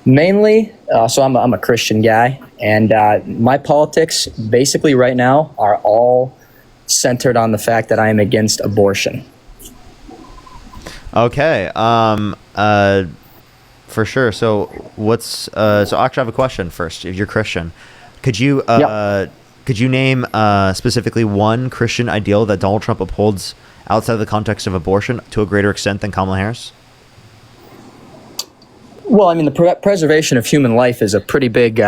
Mainly, so I'm a Christian guy, and my politics basically right now are all centered on the fact that I am against abortion. Okay. For sure. So what's so actually I have a question first. If you're Christian, could you could you name specifically one Christian ideal that Donald Trump upholds outside the context of abortion to a greater extent than Kamala Harris? Well, I mean, the preservation of human life is a pretty big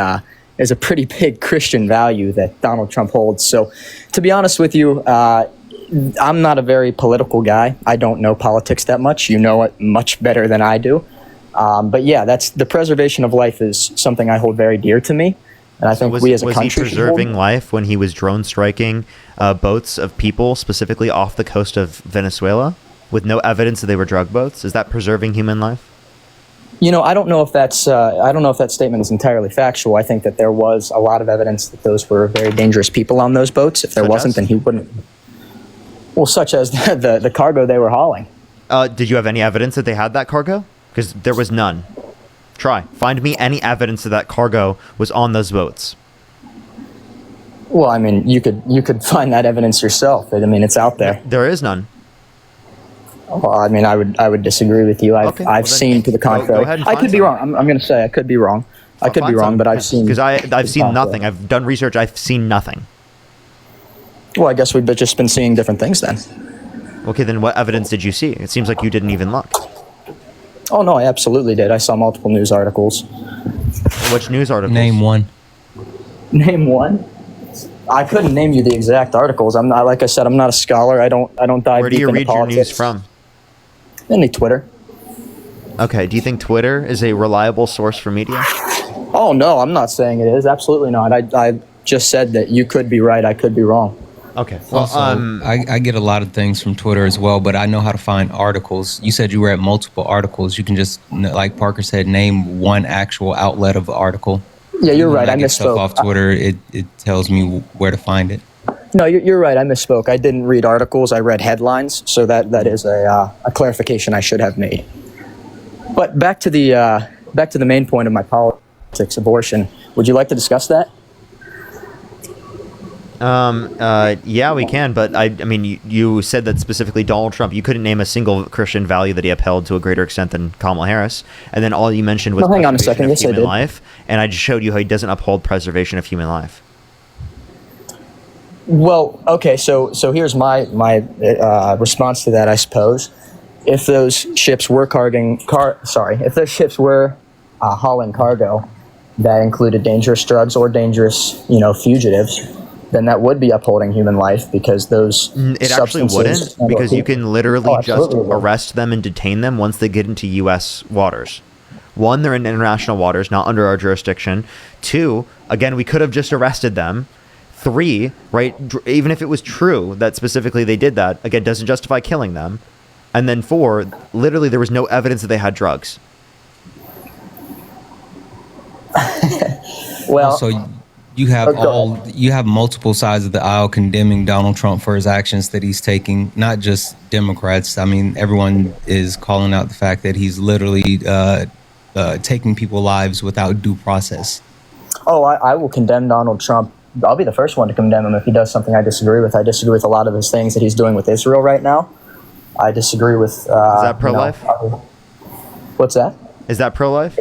Christian value that Donald Trump holds. So, to be honest with you, I'm not a very political guy. I don't know politics that much. You know it much better than I do. But yeah, that's the preservation of life is something I hold very dear to me. And I think we as a country was he preserving life when he was drone striking boats of people, specifically off the coast of Venezuela, with no evidence that they were drug boats? Is that preserving human life? You know, I don't know if that statement is entirely factual. I think that there was a lot of evidence that those were very dangerous people on those boats. If there wasn't, then he wouldn't. Well, such as the cargo they were hauling. Did you have any evidence that they had that cargo? Because there was none. Find me any evidence that cargo was on those boats. Well, I mean, you could find that evidence yourself. I mean, it's out there. There is none. Well, I mean, I would disagree with you. I've seen to the contrary. Go ahead and I find could be wrong. I'm going to say I could be wrong. I could be wrong, but I've seen. Because I've seen nothing. I've done research. I've seen nothing. Well, I guess we've just been seeing different things then. Okay, then what evidence did you see? It seems like you didn't even look. Oh no, I absolutely did. I saw multiple news articles. Which news articles? Name one. Name one? I couldn't name you the exact articles. I'm not, like I said, I'm not a scholar. I don't dive. Where do you read your news from? Mainly Twitter. Okay. Do you think Twitter is a reliable source for media? Oh no, I'm not saying it is. Absolutely not. I just said that you could be right. I could be wrong. Okay. Well, also, I get a lot of things from Twitter as well, but I know how to find articles. You said you read multiple articles. You can just, like Parker said, name one actual outlet of the article. Yeah, you're right. I get stuff misspoke. off Twitter. It tells me where to find it. No, you're right. I misspoke. I didn't read articles. I read headlines. So that is a clarification I should have made. But back to the main point of my politics, abortion. Would you like to discuss that? Yeah, we can, but I mean, you said that specifically Donald Trump, you couldn't name a single Christian value that he upheld to a greater extent than Kamala Harris, and then all you mentioned was hang on a preservation second. of Yes, I human did. life, and I just showed you how he doesn't uphold preservation of human life. Well, okay, so here's my response to that, I suppose. If those ships were hauling cargo that included dangerous drugs or dangerous, fugitives, then that would be upholding human life because those It actually wouldn't, because you can literally just absolutely. arrest them and detain them once they get into U.S. waters. One, they're in international waters, not under our jurisdiction. Two, again, we could have just arrested them. Three, right, even if it was true that specifically they did that, again, doesn't justify killing them. And then four, literally there was no evidence that they had drugs. Well, so you have multiple sides of the aisle condemning Donald Trump for his actions that he's taking, not just Democrats. I mean, everyone is calling out the fact that he's literally taking people's lives without due process. Oh, I will condemn Donald Trump. I'll be the first one to condemn him if he does something I disagree with. I disagree with a lot of his things that he's doing with Israel right now. I disagree with... Is that pro-life? What's that? Is that pro-life?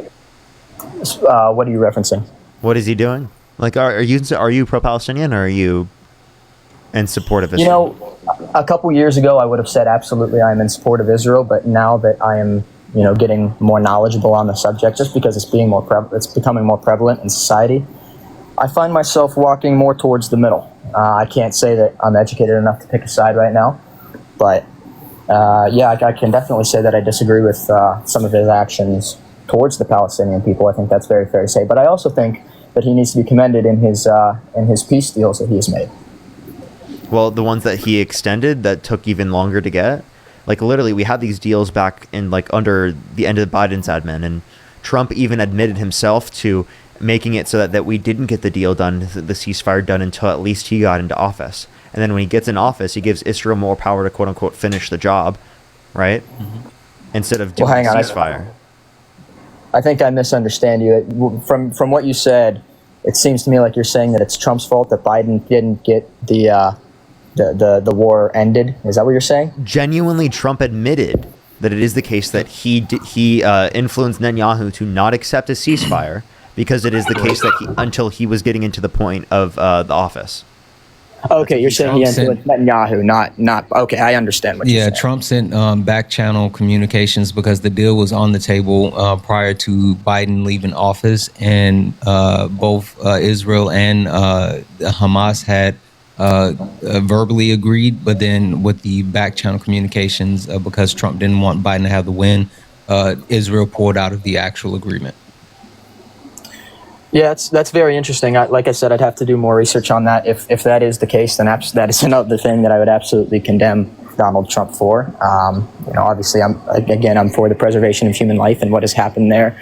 What are you referencing? What is he doing? Like, are you pro-Palestinian, or are you in support of You Israel? know, a couple years ago, I would have said absolutely I'm in support of Israel, but now that I am, getting more knowledgeable on the subject, just because it's becoming more prevalent in society, I find myself walking more towards the middle. I can't say that I'm educated enough to pick a side right now, but I can definitely say that I disagree with some of his actions towards the Palestinian people. I think that's very fair to say, but I also think that he needs to be commended in his peace deals that he has made. Well, the ones that he extended that took even longer to get, like literally, we had these deals back in like under the end of Biden's admin, and Trump even admitted himself to making it so that we didn't get the deal done, the ceasefire done, until at least he got into office. And then when he gets in office, he gives Israel more power to quote unquote finish the job, right? Mm-hmm. Instead of doing a ceasefire. I think I misunderstand you. From what you said, it seems to me like you're saying that it's Trump's fault that Biden didn't get the war ended. Is that what you're saying? Genuinely, Trump admitted that it is the case that he influenced Netanyahu to not accept a ceasefire, because it is the case that until he was getting into the point of the office. Okay, you're saying he influenced Netanyahu, not. Okay, I understand what you're saying. Yeah, Trump sent back channel communications because the deal was on the table prior to Biden leaving office, and both Israel and Hamas had verbally agreed, but then with the back channel communications, because Trump didn't want Biden to have the win, Israel pulled out of the actual agreement. Yeah, that's very interesting. Like I said, I'd have to do more research on that. If that is the case, then that is another thing that I would absolutely condemn Donald Trump for. Obviously, I'm for the preservation of human life, and what has happened there,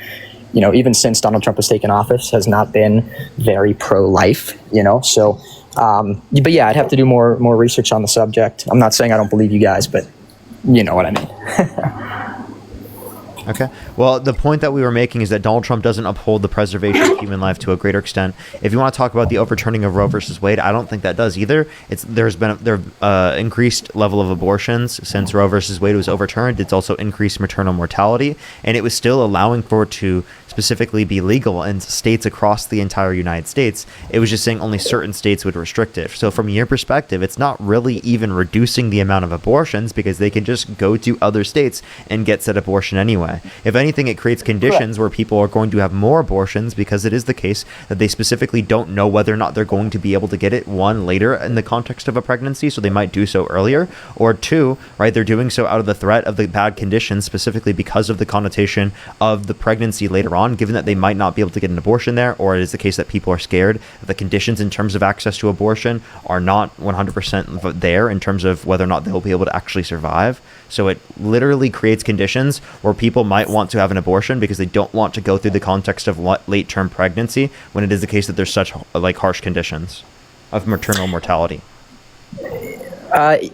even since Donald Trump has taken office, has not been very pro-life. So, but yeah, I'd have to do more research on the subject. I'm not saying I don't believe you guys, but you know what I mean. Okay. Well, the point that we were making is that Donald Trump doesn't uphold the preservation of human life to a greater extent. If you want to talk about the overturning of Roe versus Wade, I don't think that does either. There's been increased level of abortions since Roe versus Wade was overturned. It's also increased maternal mortality, and it was still allowing for it to specifically be legal in states across the entire United States. It was just saying only certain states would restrict it. So from your perspective, it's not really even reducing the amount of abortions, because they can just go to other states and get said abortion anyway. If anything, it creates conditions where people are going to have more abortions, because it is the case that they specifically don't know whether or not they're going to be able to get it, one, later in the context of a pregnancy, so they might do so earlier, or two, right, they're doing so out of the threat of the bad conditions, specifically because of the connotation of the pregnancy later on, given that they might not be able to get an abortion there, or it is the case that people are scared that the conditions in terms of access to abortion are not 100% there in terms of whether or not they'll be able to actually survive. So it literally creates conditions where people might want to have an abortion because they don't want to go through the context of late-term pregnancy, when it is the case that there's such harsh conditions of maternal mortality. I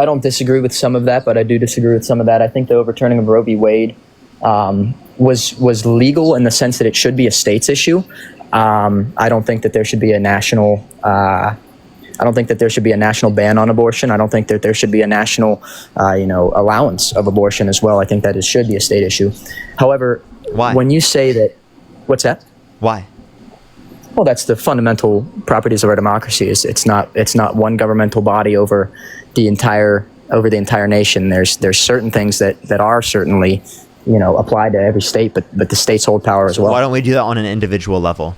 don't disagree with some of that, but I do disagree with some of that. I think the overturning of Roe v. Wade was legal in the sense that it should be a state's issue. I don't think that there should be a national. I don't think that there should be a national ban on abortion. I don't think that there should be a national, allowance of abortion as well. I think that it should be a state issue. However, when you say that, what's that? Why? Well, that's the fundamental properties of our democracy. It's not one governmental body over the entire nation. There's certain things that are certainly, apply to every state, but the states hold power as well. Why don't we do that on an individual level?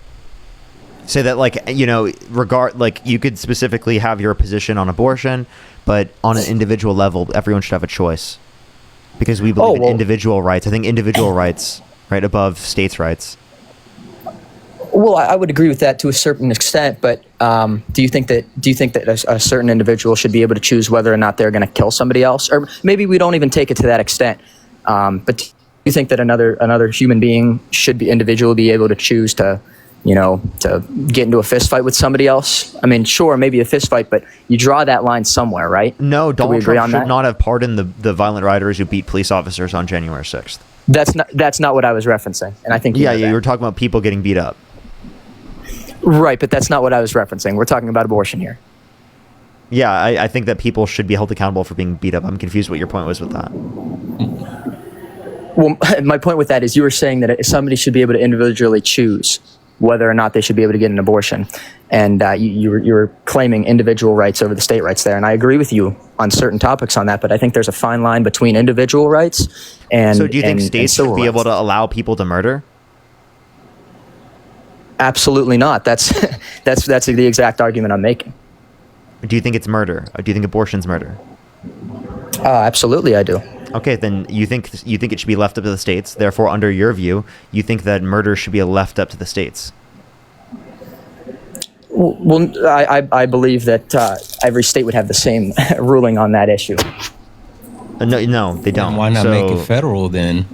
Say that, you could specifically have your position on abortion, but on an individual level, everyone should have a choice, because we believe in individual rights. I think individual rights, right, above states' rights. Well, I would agree with that to a certain extent, but do you think that a certain individual should be able to choose whether or not they're going to kill somebody else? Or maybe we don't even take it to that extent. But do you think that another human being should individually be able to choose to get into a fist fight with somebody else? I mean, sure, maybe a fist fight, but you draw that line somewhere, right? No, Donald Trump should not have pardoned the violent rioters who beat police officers on January 6th. That's not what I was referencing, and I think you were talking about people getting beat up. Right, but that's not what I was referencing. We're talking about abortion here. Yeah, I think that people should be held accountable for being beat up. I'm confused what your point was with that. Well, my point with that is you were saying that somebody should be able to individually choose whether or not they should be able to get an abortion. And you were claiming individual rights over the state rights there. And I agree with you on certain topics on that, but I think there's a fine line between individual rights and So do you think states should be able to allow people to murder? Absolutely not. That's the exact argument I'm making. Do you think it's murder? Or do you think abortion's murder? Absolutely, I do. Okay, then you think it should be left up to the states. Therefore, under your view, you think that murder should be left up to the states. Well, I believe that every state would have the same ruling on that issue. No, they don't. Then why not make it federal then?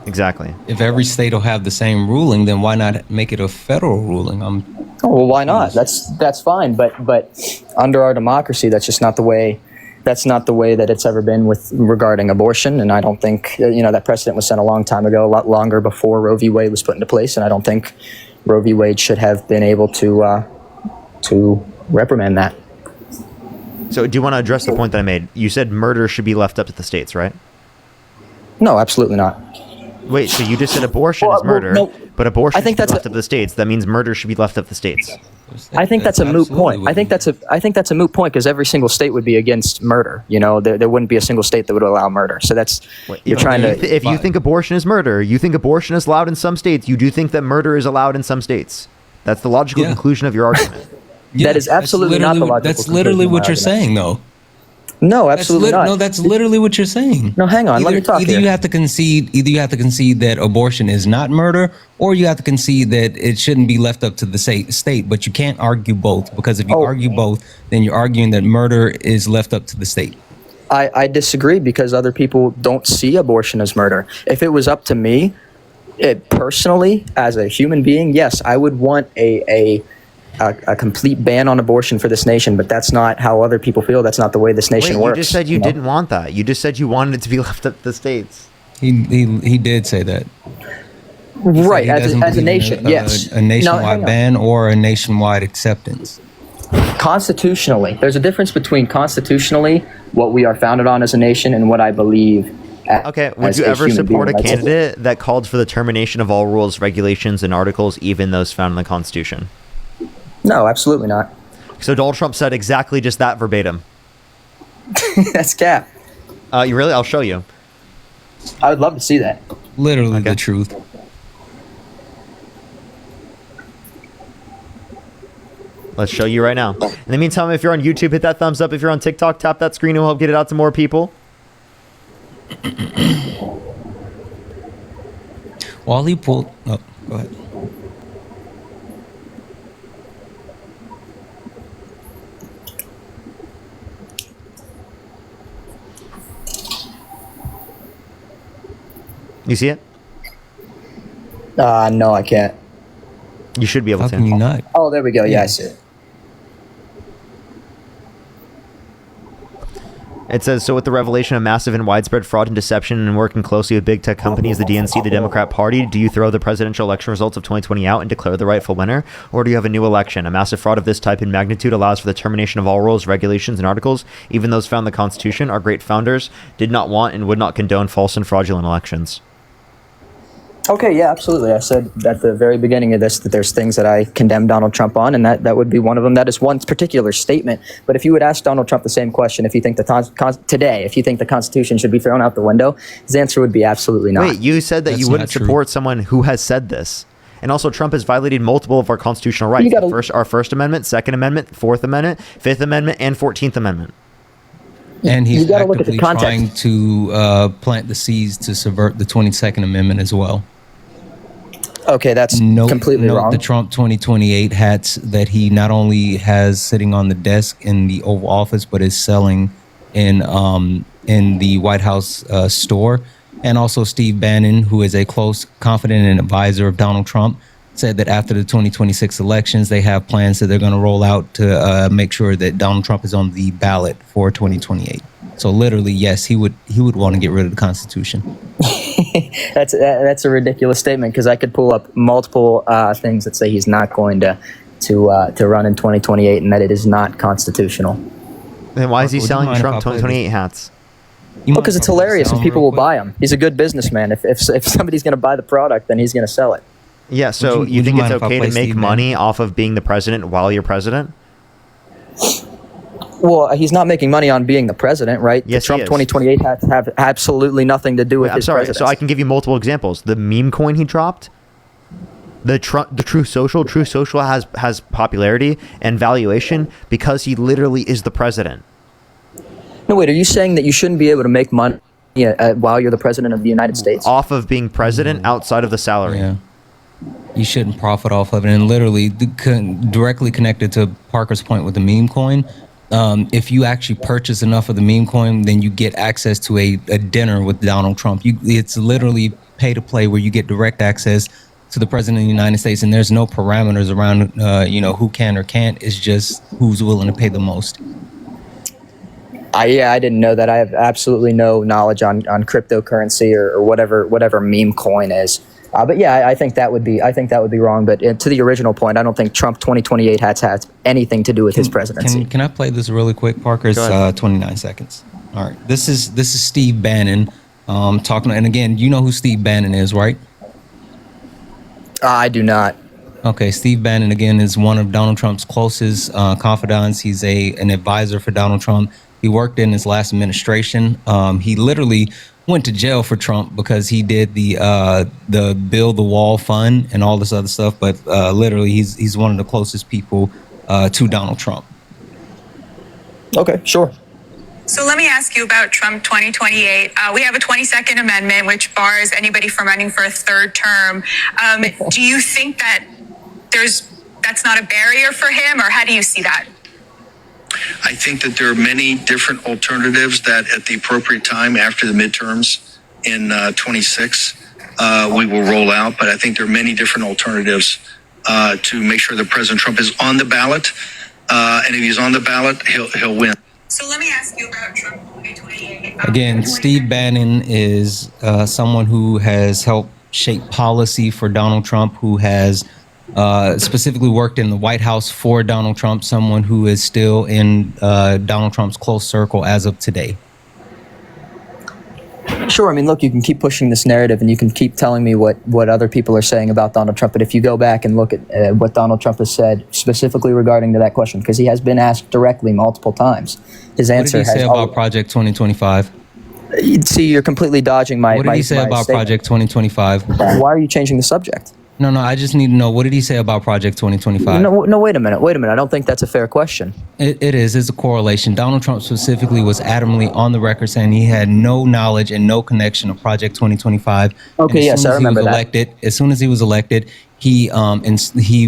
Exactly. If every state will have the same ruling, then why not make it a federal ruling? Well, why not? That's fine. But under our democracy, that's just not the way. That's not the way that it's ever been with regarding abortion. And I don't think that precedent was set a long time ago, a lot longer before Roe v. Wade was put into place. And I don't think Roe v. Wade should have been able to reprimand that. So do you want to address the point that I made? You said murder should be left up to the states, right? No, absolutely not. Wait, so you just said abortion is murder, no, but abortion I think should be that's left up to the states. That means murder should be left up to the states. I think that's a moot point. I think that's a moot point because every single state would be against murder. There wouldn't be a single state that would allow murder. So that's trying to. If you think abortion is murder, you think abortion is allowed in some states. You do think that murder is allowed in some states. That's the logical conclusion of your argument. That is absolutely not the logical. That's literally what you're saying, though. No, absolutely not. No, that's literally what you're saying. No, hang on. Let me talk Either here. you have to concede that abortion is not murder, or you have to concede that it shouldn't be left up to the state. But you can't argue both, because if you argue both, then you're arguing that murder is left up to the state. I disagree because other people don't see abortion as murder. If it was up to me, personally, as a human being, yes, I would want a complete ban on abortion for this nation, but that's not how other people feel. That's not the way this nation works. You just said you didn't want that. You just said you wanted it to be left up to the states. He did say that. Right, as a nation, yes. A nationwide ban or a nationwide acceptance. Constitutionally, there's a difference between constitutionally what we are founded on as a nation and what I believe. Okay, would you ever support a candidate that called for the termination of all rules, regulations, and articles, even those found in the Constitution? No, absolutely not. So Donald Trump said exactly just that verbatim. That's cap. You really? I'll show you. I would love to see that. Literally the truth. Let's show you right now. In the meantime, if you're on YouTube, hit that thumbs up. If you're on TikTok, tap that screen. It will help get it out to more people. While he pulled... Oh, go ahead. You see it? No, I can't. You should be able to. How can you not? Oh, there we go. Yeah, I see it. It says, so with the revelation of massive and widespread fraud and deception and working closely with big tech companies, the DNC, the Democrat Party, do you throw the presidential election results of 2020 out and declare the rightful winner? Or do you have a new election? A massive fraud of this type and magnitude allows for the termination of all rules, regulations, and articles, even those found in the Constitution. Our great founders did not want and would not condone false and fraudulent elections. Okay, yeah, absolutely. I said at the very beginning of this that there's things that I condemn Donald Trump on, and that would be one of them. That is one particular statement. But if you would ask Donald Trump the same question, if you think if you think the Constitution should be thrown out the window, his answer would be absolutely not. Wait, you said that you wouldn't support someone who has said this. And also, Trump has violated multiple of our constitutional rights. Our First Amendment, Second Amendment, Fourth Amendment, Fifth Amendment, and 14th Amendment. And he's actively trying to plant the seeds to subvert the 22nd Amendment as well. Okay, that's completely wrong. The Trump 2028 hats that he not only has sitting on the desk in the Oval Office, but is selling in the White House store. And also Steve Bannon, who is a close, confidant, and advisor of Donald Trump, said that after the 2026 elections, they have plans that they're going to roll out to make sure that Donald Trump is on the ballot for 2028. So literally, yes, he would want to get rid of the Constitution. That's a ridiculous statement because I could pull up multiple things that say he's not going to run in 2028 and that it is not constitutional. Then why is he selling Trump 2028 hats? Because it's hilarious and people will buy him. He's a good businessman. If somebody's going to buy the product, then he's going to sell it. Yeah, so you think it's okay to make money off of being the president while you're president? Well, he's not making money on being the president, right? Yes, Trump he is. 2028 has to have absolutely nothing to do with I'm his sorry, presidency. so I can give you multiple examples. The meme coin he dropped, the True Social has popularity and valuation because he literally is the president. No, wait, are you saying that you shouldn't be able to make money while you're the president of the United States? Off of being president outside of the salary. Yeah. You shouldn't profit off of it. And literally directly connected to Parker's point with the meme coin, if you actually purchase enough of the meme coin, then you get access to a dinner with Donald Trump. It's literally pay to play where you get direct access to the president of the United States, and there's no parameters around who can or can't. It's just who's willing to pay the most. I didn't know that. I have absolutely no knowledge on cryptocurrency or whatever meme coin is. But yeah, I think that would be wrong. But to the original point, I don't think Trump 2028 has anything to do with his presidency. Can I play this really quick, Parker? It's 29 seconds. All right. This is Steve Bannon talking. And again, you know who Steve Bannon is, right? I do not. Okay, Steve Bannon again is one of Donald Trump's closest confidants. He's an advisor for Donald Trump. He worked in his last administration. He literally went to jail for Trump because he did the Build the Wall fund and all this other stuff. But literally, he's one of the closest people to Donald Trump. Okay, sure. So let me ask you about Trump 2028. We have a 22nd Amendment, which bars anybody from running for a third term. Do you think that that's not a barrier for him, or how do you see that? I think that there are many different alternatives that at the appropriate time after the midterms in 26, we will roll out. But I think there are many different alternatives to make sure that President Trump is on the ballot. And if he's on the ballot, he'll win. So let me ask you about Trump 2028. Again, Steve Bannon is someone who has helped shape policy for Donald Trump, who has specifically worked in the White House for Donald Trump, someone who is still in Donald Trump's close circle as of today. Sure. I mean, look, you can keep pushing this narrative and you can keep telling me what other people are saying about Donald Trump. But if you go back and look at what Donald Trump has said specifically regarding to that question, because he has been asked directly multiple times, his answer What did he say about Project 2025? See, you're completely dodging my. What did he say about statement. Project 2025? Why are you changing the subject? No, I just need to know, what did he say about Project 2025? No, wait a minute. I don't think that's a fair question. It is. It's a correlation. Donald Trump specifically was adamantly on the record saying he had no knowledge and no connection of Project 2025. Okay, yes, I remember that. As soon as he was elected, he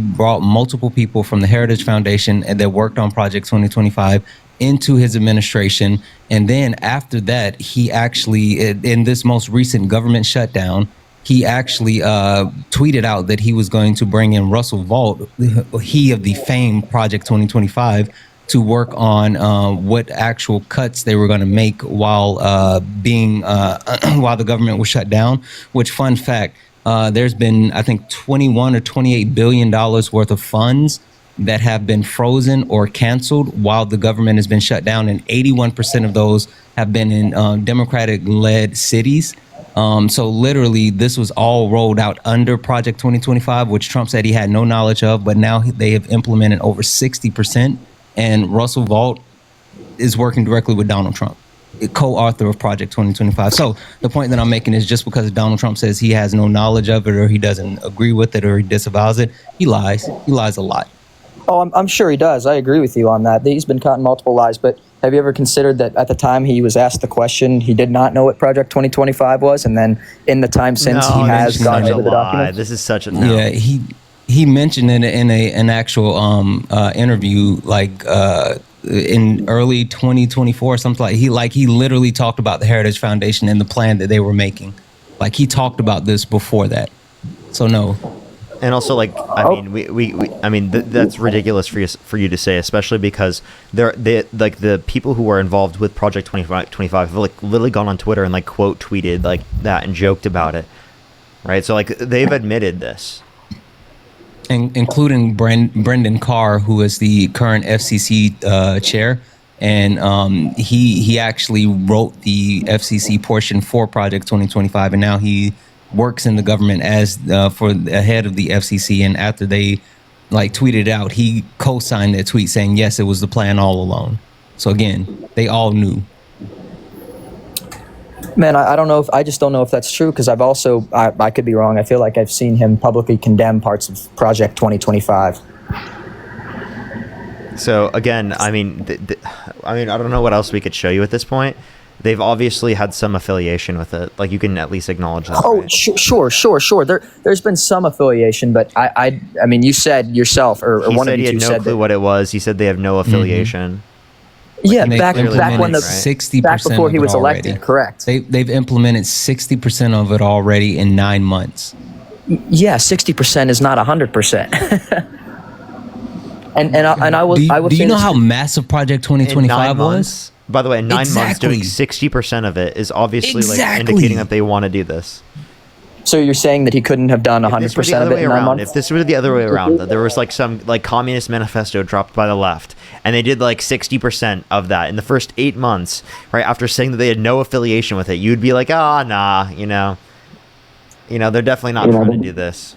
brought multiple people from the Heritage Foundation and that worked on Project 2025 into his administration. And then after that, he actually, in this most recent government shutdown, he actually tweeted out that he was going to bring in Russell Vought, he of the famed Project 2025, to work on what actual cuts they were going to make while while the government was shut down. Which, fun fact, there's been, I think, 21 or $28 billion worth of funds that have been frozen or canceled while the government has been shut down, and 81% of those have been in Democratic-led cities. So literally, this was all rolled out under Project 2025, which Trump said he had no knowledge of, but now they have implemented over 60%. And Russell Vought is working directly with Donald Trump, co-author of Project 2025. So the point that I'm making is, just because Donald Trump says he has no knowledge of it, or he doesn't agree with it, or he disavows it, he lies. He lies a lot. Oh, I'm sure he does. I agree with you on that. He's been caught in multiple lies. But have you ever considered that at the time he was asked the question, he did not know what Project 2025 was, and then in the time since he has gone over the documents? This is such a Yeah, he mentioned it in an actual interview, like in early 2024, something he literally talked about the Heritage Foundation and the plan that they were making. Like, he talked about this before that. So no. And also, like, I mean, that's ridiculous for you to say, especially because the people who are involved with Project 2025 have like literally gone on Twitter and like quote tweeted like that and joked about it, right? So like they've admitted this, including Brendan Carr, who is the current FCC chair. and he actually wrote the FCC portion for Project 2025, and now he works in the government as for the head of the FCC. And after they like tweeted out, he co-signed that tweet saying, yes, it was the plan all along. So again, they all knew. Man, I don't know if I just don't know if that's true, because I've also I could be wrong. I feel like I've seen him publicly condemn parts of Project 2025. So again, I mean, I don't know what else we could show you at this point. They've obviously had some affiliation with it. Like, you can at least acknowledge that. Oh, right? sure. There's been some affiliation, but I mean, you said yourself, or He one said of he you had two no said clue that. what it was. He said they have no affiliation. Yeah, And back they've when the implemented 60% back before he of it was elected, already. correct? They've implemented 60% of it already in 9 months. Yeah, 60% is not 100%. and I will. Do you, I will do say you know this how too. massive Project In 2025 9 was? months, by the way, in 9 months, doing 60% of it is obviously like indicating that they want to do this. So you're saying that he couldn't have done 100% of it in 9 months? If this were the other way around, that there was like some like communist manifesto dropped by the left, and they did like 60% of that in the first 8 months, right after saying that they had no affiliation with it, you'd be like, nah, you know, they're definitely not trying to do this.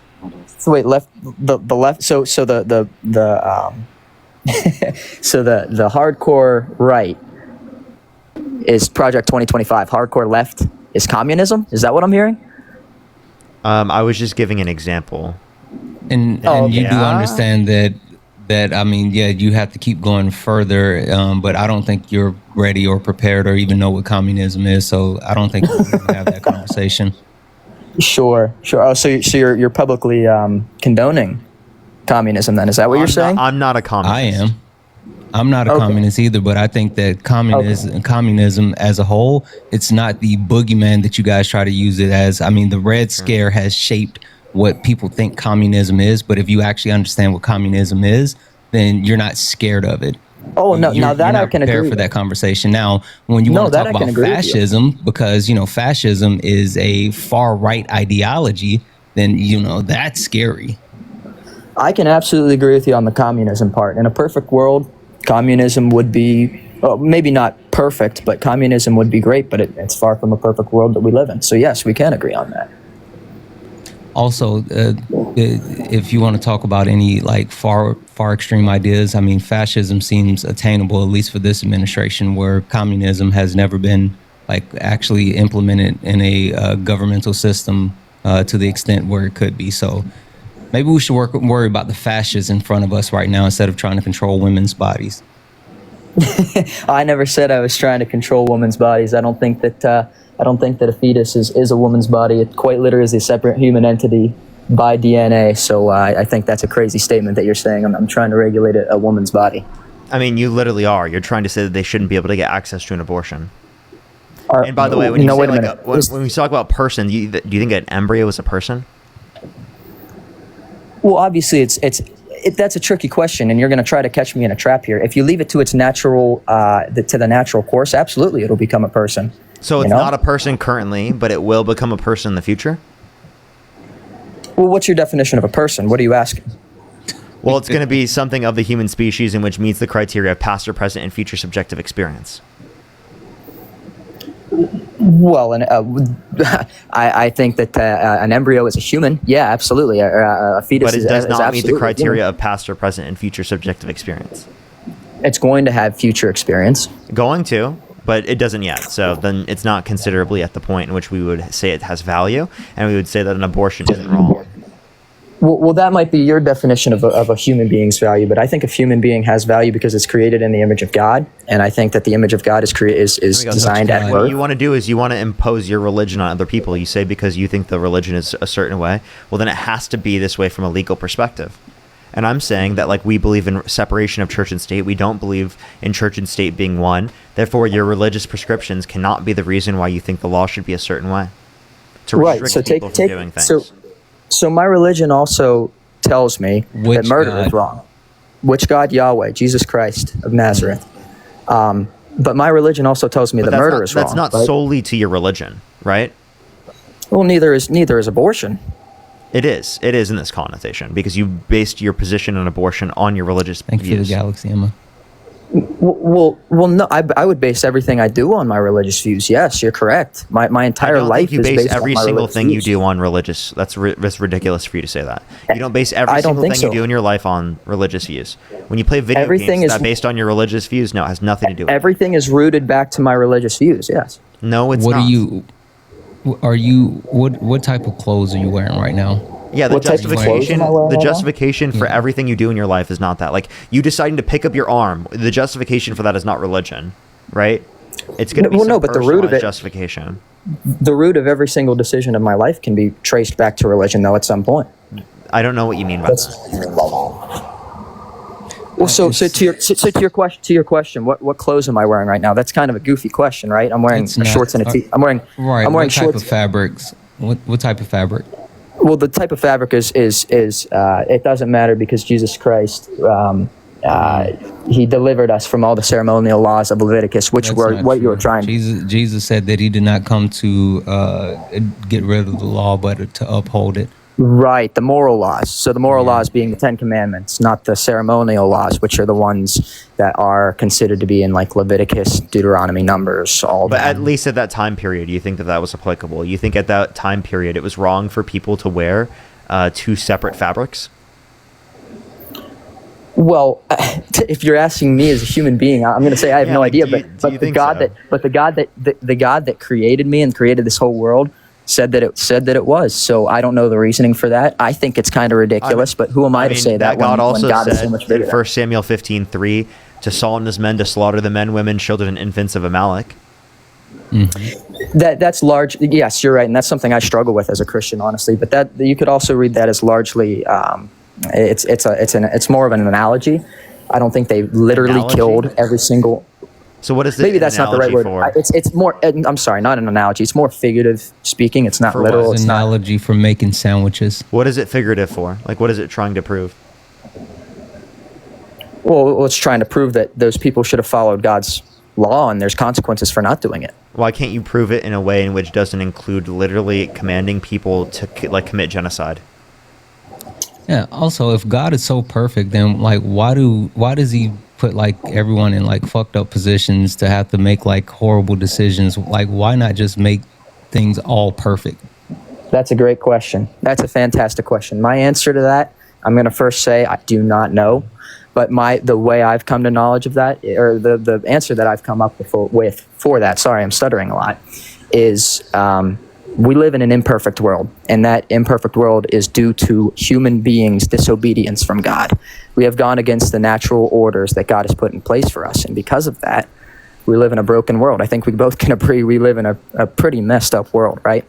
So wait, the left. So the so the hardcore right is Project 2025. Hardcore left is communism. Is that what I'm hearing? I was just giving an example. And you do understand that I mean, yeah, you have to keep going further, but I don't think you're ready or prepared or even know what communism is. So I don't think we can have that conversation. Sure. Oh, so you're publicly condoning communism then? Is that what you're saying? I'm not a communist. I am. I'm not a communist either, but I think that communism as a whole, it's not the boogeyman that you guys try to use it as. I mean, the Red Scare has shaped what people think communism is, but if you actually understand what communism is, then you're not scared of it. Oh, no, now that I can agree for with. that conversation. Now, when you want to talk about fascism, because, fascism is a far right ideology, then, that's scary. I can absolutely agree with you on the communism part. In a perfect world, communism would be, well, maybe not perfect, but communism would be great, but it's far from a perfect world that we live in. So yes, we can agree on that. Also, if you want to talk about any like far extreme ideas, I mean, fascism seems attainable, at least for this administration, where communism has never been like actually implemented in a governmental system to the extent where it could be. So maybe we should worry about the fascists in front of us right now instead of trying to control women's bodies. I never said I was trying to control women's bodies. I don't think that a fetus is a woman's body. It quite literally is a separate human entity by DNA. So I think that's a crazy statement that you're saying. I'm trying to regulate a woman's body. I mean, you literally are. You're trying to say that they shouldn't be able to get access to an abortion. And by the way, when you say like when we talk about person, do you think an embryo is a person? Well, obviously, that's a tricky question, and you're going to try to catch me in a trap here. If you leave it to its natural, to the natural course, absolutely, it'll become a person. So it's not a person currently, but it will become a person in the future? Well, what's your definition of a person? What are you asking? Well, it's going to be something of the human species in which meets the criteria of past or present and future subjective experience. Well, I think that an embryo is a human. Yeah, absolutely. A fetus but it does not meet the criteria human. of past or present and future subjective experience. It's going to have future experience. Going to, but it doesn't yet. So then it's not considerably at the point in which we would say it has value, and we would say that an abortion isn't wrong. Well, that might be your definition of a human being's value, but I think a human being has value because it's created in the image of God, and I think that the image of God is designed at birth. What you want to do is you want to impose your religion on other people. You say because you think the religion is a certain way, well, then it has to be this way from a legal perspective. And I'm saying that like we believe in separation of church and state. We don't believe in church and state being one. Therefore, your religious prescriptions cannot be the reason why you think the law should be a certain way. To restrict people from doing things. So my religion also tells me that murder is wrong. Which God? Yahweh, Jesus Christ of Nazareth. But my religion also tells me that murder is wrong. That's not solely to your religion, right? Well, neither is abortion. It is in this connotation because you based your position on abortion on your religious views. Thank you for the galaxy, Emma. Well, no. I would base everything I do on my religious views. Yes, you're correct. My entire life you is base based on every my single religious thing you views. do on religious. That's ridiculous for you to say that. You don't base every I don't single think thing so. you do in your life on religious views. When you play video Everything games, is- that based on your religious views? No, it has nothing to do with it. Everything is rooted back to my religious views. Yes. No, it's What not. are you? What type of clothes are you wearing right now? Yeah, the What type of clothes justification, am I wearing the right now? justification for everything you do in your life is not that. Like you deciding to pick up your arm, the justification for that is not religion, right? It's going to be some but the root of personalized it, justification. the root of every single decision of my life can be traced back to religion, though, at some point. I don't know what you mean by that. Well, so to your question, what clothes am I wearing right now? That's kind of a goofy question, right? I'm wearing It's not- shorts and a tee. I'm wearing Right. I'm wearing what type shorts. of fabrics? What type of fabric? Well, the type of fabric is it doesn't matter because Jesus Christ, he delivered us from all the ceremonial laws of Leviticus, which That's were not what you true. were trying. Jesus said that he did not come to get rid of the law, but to uphold it. Right, the moral laws. So the moral laws being the Ten Commandments, not the ceremonial laws, which are the ones that are considered to be in like Leviticus, Deuteronomy, Numbers, all But that. at least at that time period, you think that was applicable. You think at that time period it was wrong for people to wear two separate fabrics? Well, if you're asking me as a human being, I'm going to say I have no idea. But the God that created me and created this whole world said that it was. So I don't know the reasoning for that. I think it's kind of ridiculous. But who am I to say that God when also God is so said much bigger? in 1 Samuel 15:3 to Saul and his men to slaughter the men, women, children, and infants of Amalek. That's large. Yes, you're right, and that's something I struggle with as a Christian, honestly. But that you could also read that as largely. It's more of an analogy. I don't think they literally Analogy? killed every single. So what is Maybe an that's not the right analogy word. for? It's more. I'm sorry, not an analogy. It's more figurative speaking. It's not For literal. what? It's An not. analogy for making sandwiches. What is it figurative for? Like, what is it trying to prove? Well, it's trying to prove that those people should have followed God's law, and there's consequences for not doing it. Why can't you prove it in a way in which doesn't include literally commanding people to commit genocide? Yeah. Also, if God is so perfect, then like, why does he put like everyone in like fucked up positions to have to make like horrible decisions? Like, why not just make things all perfect? That's a great question. That's a fantastic question. My answer to that, I'm going to first say I do not know, but the way I've come to knowledge of that, or the answer that I've come up with for that, sorry, I'm stuttering a lot, is we live in an imperfect world, and that imperfect world is due to human beings' disobedience from God. We have gone against the natural orders that God has put in place for us, and because of that, we live in a broken world. I think we both can agree we live in a pretty messed up world, right?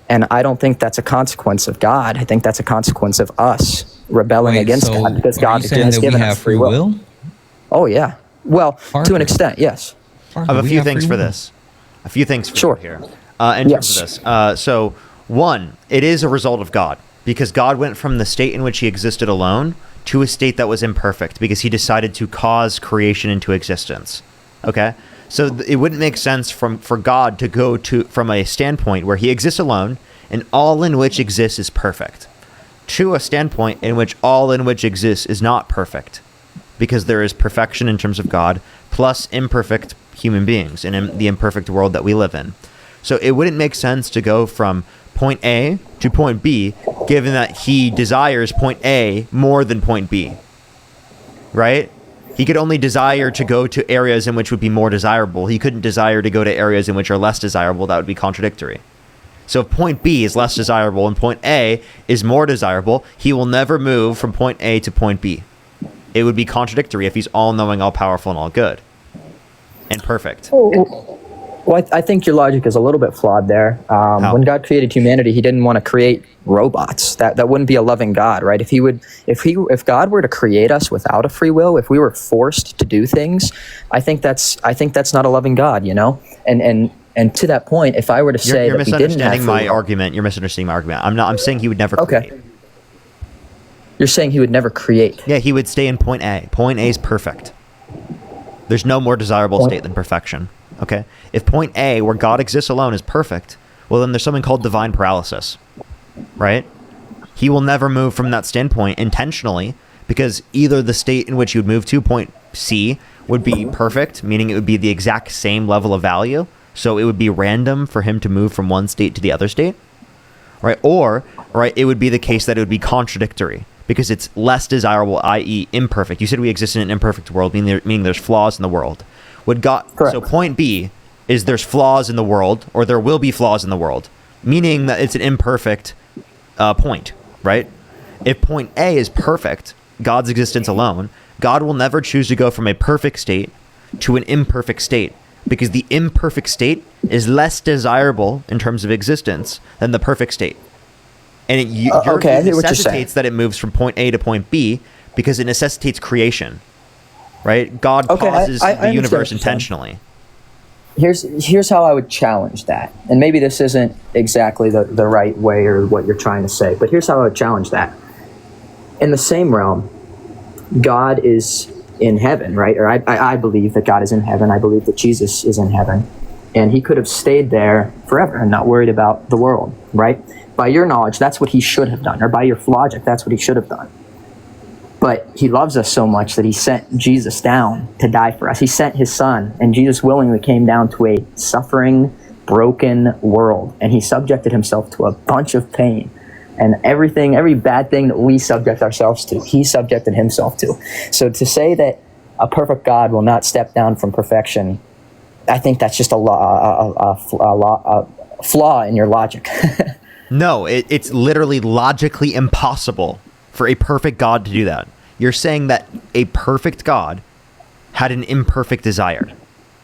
And I don't think that's a consequence of God. I think that's a consequence of us rebelling against God, because God has given us free will. Oh, yeah. Well, to an extent, yes. I have a few things for this. A few things for you here. In terms of this. So, one, it is a result of God, because God went from the state in which he existed alone to a state that was imperfect, because he decided to cause creation into existence. Okay? So it wouldn't make sense for God to go from a standpoint where he exists alone and all in which exists is perfect, to a standpoint in which all in which exists is not perfect, because there is perfection in terms of God plus imperfect human beings in the imperfect world that we live in. So it wouldn't make sense to go from point A to point B, given that he desires point A more than point B, right? He could only desire to go to areas in which would be more desirable. He couldn't desire to go to areas in which are less desirable. That would be contradictory. So if point B is less desirable and point A is more desirable, he will never move from point A to point B. It would be contradictory if he's all-knowing, all-powerful, and all good. And perfect. Well, I think your logic is a little bit flawed there. When God created humanity, he didn't want to create robots. That wouldn't be a loving God, right? If God were to create us without a free will, if we were forced to do things, I think that's not a loving God, you know? And to that point, if I were to say you're that we didn't have misunderstanding my argument. You're misunderstanding my argument. I'm saying he would never create. You're saying he would never create. Yeah, he would stay in point A. Point A is perfect. There's no more desirable state than perfection. Okay? If point A, where God exists alone, is perfect, well, then there's something called divine paralysis, right? He will never move from that standpoint intentionally, because either the state in which he would move to, point C, would be perfect, meaning it would be the exact same level of value. So it would be random for him to move from one state to the other state, right? Or, right, it would be the case that it would be contradictory because it's less desirable, i.e. imperfect. You said we exist in an imperfect world, meaning there's flaws in the world. So point B is there's flaws in the world, or there will be flaws in the world, meaning that it's an imperfect point, right? If point A is perfect, God's existence alone, God will never choose to go from a perfect state to an imperfect state, because the imperfect state is less desirable in terms of existence than the perfect state. And it necessitates that it moves from point A to point B because it necessitates creation, right? God causes the universe intentionally. Here's how I would challenge that. And maybe this isn't exactly the right way or what you're trying to say, but here's how I would challenge that. In the same realm, God is in heaven, right? Or I believe that God is in heaven. I believe that Jesus is in heaven. And he could have stayed there forever and not worried about the world, right? By your knowledge, that's what he should have done. Or by your logic, that's what he should have done. But he loves us so much that he sent Jesus down to die for us. He sent his son, and Jesus willingly came down to a suffering, broken world. And he subjected himself to a bunch of pain. And every bad thing that we subject ourselves to, he subjected himself to. So to say that a perfect God will not step down from perfection, I think that's just a flaw in your logic. No, it's literally logically impossible for a perfect God to do that. You're saying that a perfect God had an imperfect desire.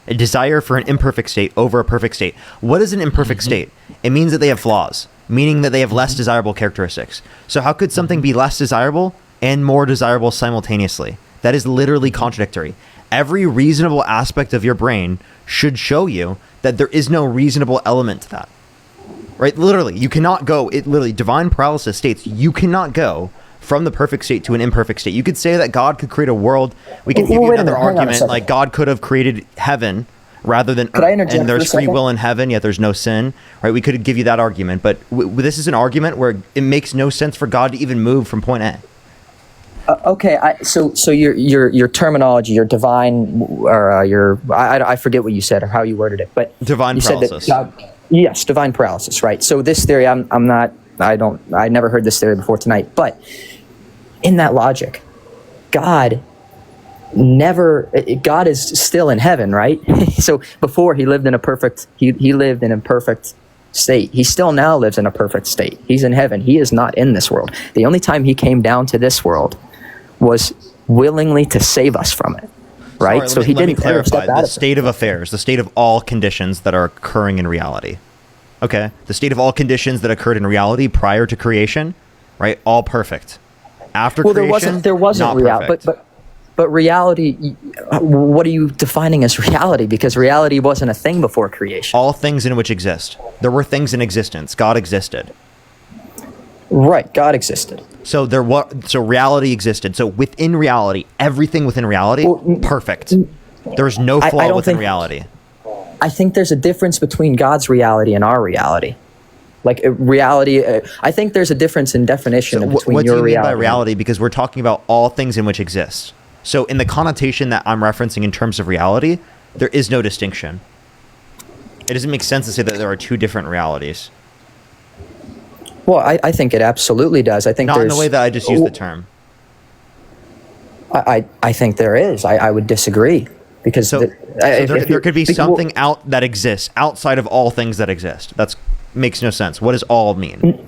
A desire for an imperfect state over a perfect state. What is an imperfect state? It means that they have flaws, meaning that they have less desirable characteristics. So how could something be less desirable and more desirable simultaneously? That is literally contradictory. Every reasonable aspect of your brain should show you that there is no reasonable element to that. Right? Literally, you cannot go, divine paralysis states you cannot go from the perfect state to an imperfect state. You could say that God could create a world. We could give you another argument, like God could have created heaven rather than earth, and there's free will in heaven, yet there's no sin, right? We could give you that argument, but this is an argument where it makes no sense for God to even move from point A. So your terminology, your divine, or I forget what you said or how you worded it, but divine paralysis. Yes, divine paralysis, right? So this theory, I never heard this theory before tonight, but in that logic, God is still in heaven, right? So before he lived in a perfect state. He still now lives in a perfect state. He's in heaven. He is not in this world. The only time he came down to this world was willingly to save us from it, right? Sorry, let me clarify the state of affairs, the state of all conditions that are occurring in reality. Okay, the state of all conditions that occurred in reality prior to creation, right? All perfect. After creation, there wasn't reality, but reality. What are you defining as reality? Because reality wasn't a thing before creation. All things in which exist. There were things in existence. God existed. Right, God existed. So reality existed. So within reality, everything within reality, perfect. There's no flaw within reality. I think there's a difference between God's reality and our reality. Like reality, I think there's a difference in definition between what your do you mean reality. by reality? Because we're talking about all things in which exist. So in the connotation that I'm referencing in terms of reality, there is no distinction. It doesn't make sense to say that there are two different realities. Well, I think it absolutely does. I think not in the way that I just used the term. I think there is. I would disagree. Because there could be something out that exists outside of all things that exist. That makes no sense. What does all mean?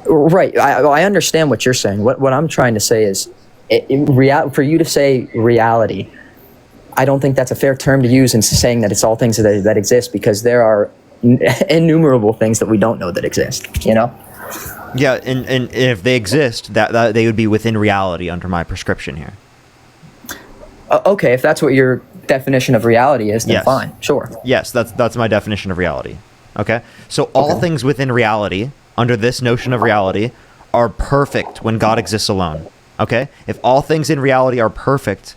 Right. I understand what you're saying. What I'm trying to say is, for you to say reality, I don't think that's a fair term to use in saying that it's all things that exist, because there are innumerable things that we don't know that exist. You know. Yeah, and if they exist, that they would be within reality under my prescription here. Okay, if that's what your definition of reality is, then fine, sure. Yes, that's my definition of reality. Okay? So all things within reality, under this notion of reality, are perfect when God exists alone. Okay? If all things in reality are perfect,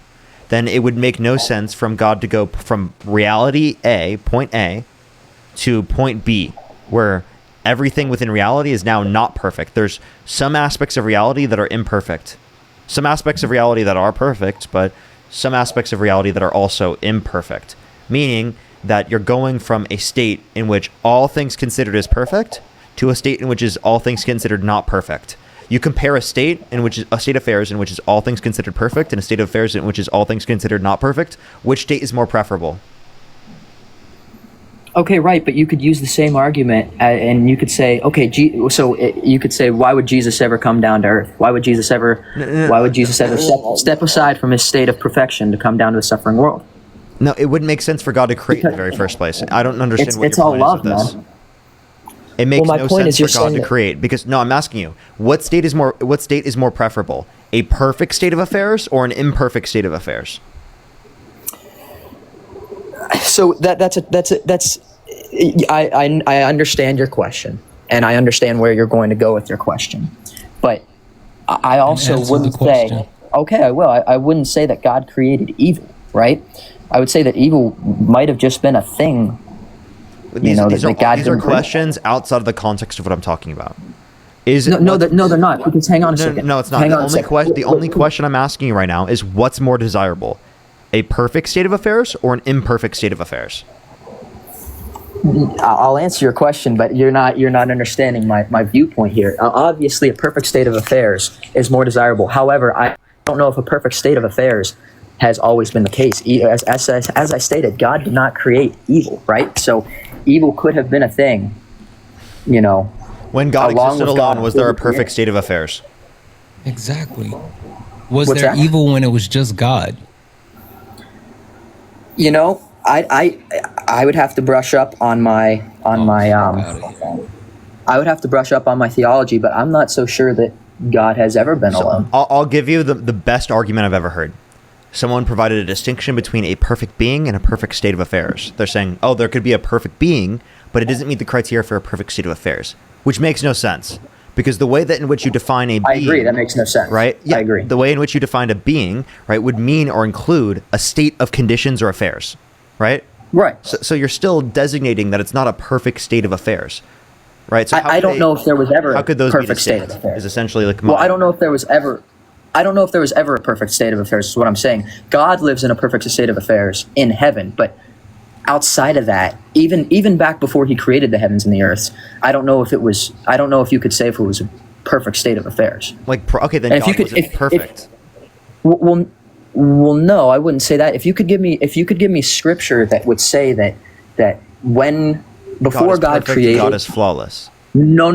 then it would make no sense from God to go from reality A, point A, to point B, where everything within reality is now not perfect. There's some aspects of reality that are imperfect. Some aspects of reality that are perfect, but some aspects of reality that are also imperfect, meaning that you're going from a state in which all things considered is perfect to a state in which is all things considered not perfect. You compare a state in which a state of affairs in which is all things considered perfect and a state of affairs in which is all things considered not perfect. Which state is more preferable? Okay, right, but you could use the same argument, and you could say, okay, you could say, why would Jesus ever come down to earth? Why would Jesus ever step aside from his state of perfection to come down to a suffering world? No, it wouldn't make sense for God to create in the very first place. I don't understand what your point is with this. It makes no sense for God to create because I'm asking you, what state is more preferable? A perfect state of affairs or an imperfect state of affairs? So I understand your question, and I understand where you're going to go with your question, but I also wouldn't say, okay, I will. I wouldn't say that God created evil, right? I would say that evil might have just been a thing. These are questions outside of the context of what I'm talking about. No, they're not. Because hang on a second. No, it's not. The only question I'm asking you right now is what's more desirable, a perfect state of affairs or an imperfect state of affairs? I'll answer your question, but you're not understanding my viewpoint here. Obviously, a perfect state of affairs is more desirable. However, I don't know if a perfect state of affairs has always been the case. As I stated, God did not create evil, right? So evil could have been a thing, When God existed alone, was there a perfect state of affairs? Exactly. Was there evil when it was just God? I would have to brush up on my I would have to brush up on my theology, but I'm not so sure that God has ever been alone. I'll give you the best argument I've ever heard. Someone provided a distinction between a perfect being and a perfect state of affairs. They're saying, there could be a perfect being, but it doesn't meet the criteria for a perfect state of affairs, which makes no sense. Because the way that in which you define a being... I agree, that makes no sense. Right? Yeah, I agree. The way in which you define a being, right, would mean or include a state of conditions or affairs, right? Right. So you're still designating that it's not a perfect state of affairs, right? So I don't know if there was ever a perfect state of affairs. Is essentially like... Well, I don't know if there was ever a perfect state of affairs, is what I'm saying. God lives in a perfect state of affairs in heaven, but outside of that, even back before he created the heavens and the earth, I don't know if you could say if it was a perfect state of affairs. Okay, then God wasn't perfect. Well, no, I wouldn't say that. If you could give me scripture that would say that when before God created, God is flawless. No.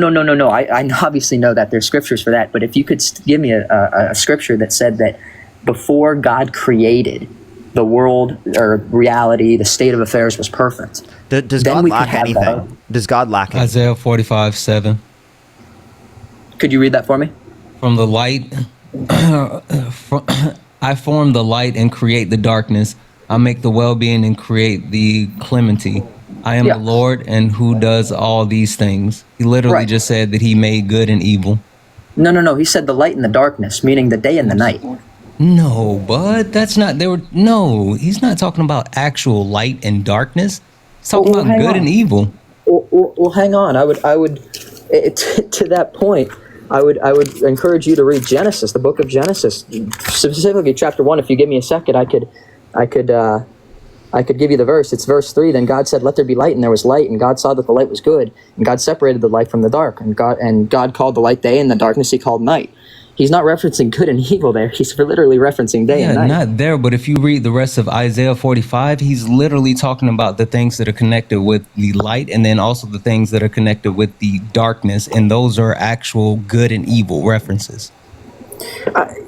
I obviously know that there's scriptures for that, but if you could give me a scripture that said that before God created the world or reality, the state of affairs was perfect. Does God lack anything? Does God lack anything? Isaiah 45:7. Could you read that for me? From the light, I form the light and create the darkness. I make the well-being and create the clemency. I am the Lord and who does all these things. He literally just said that he made good and evil. No. He said the light and the darkness, meaning the day and the night. No, bud, that's not. He's not talking about actual light and darkness. He's talking about good and evil. Well, hang on. I would to that point, I would encourage you to read Genesis, the book of Genesis, specifically chapter 1. If you give me a second, I could give you the verse. It's verse 3. Then God said, "Let there be light," and there was light. And God saw that the light was good. And God separated the light from the dark. And God called the light day, and the darkness he called night. He's not referencing good and evil there. He's literally referencing day and night. Not there, but if you read the rest of Isaiah 45, he's literally talking about the things that are connected with the light and then also the things that are connected with the darkness. And those are actual good and evil references.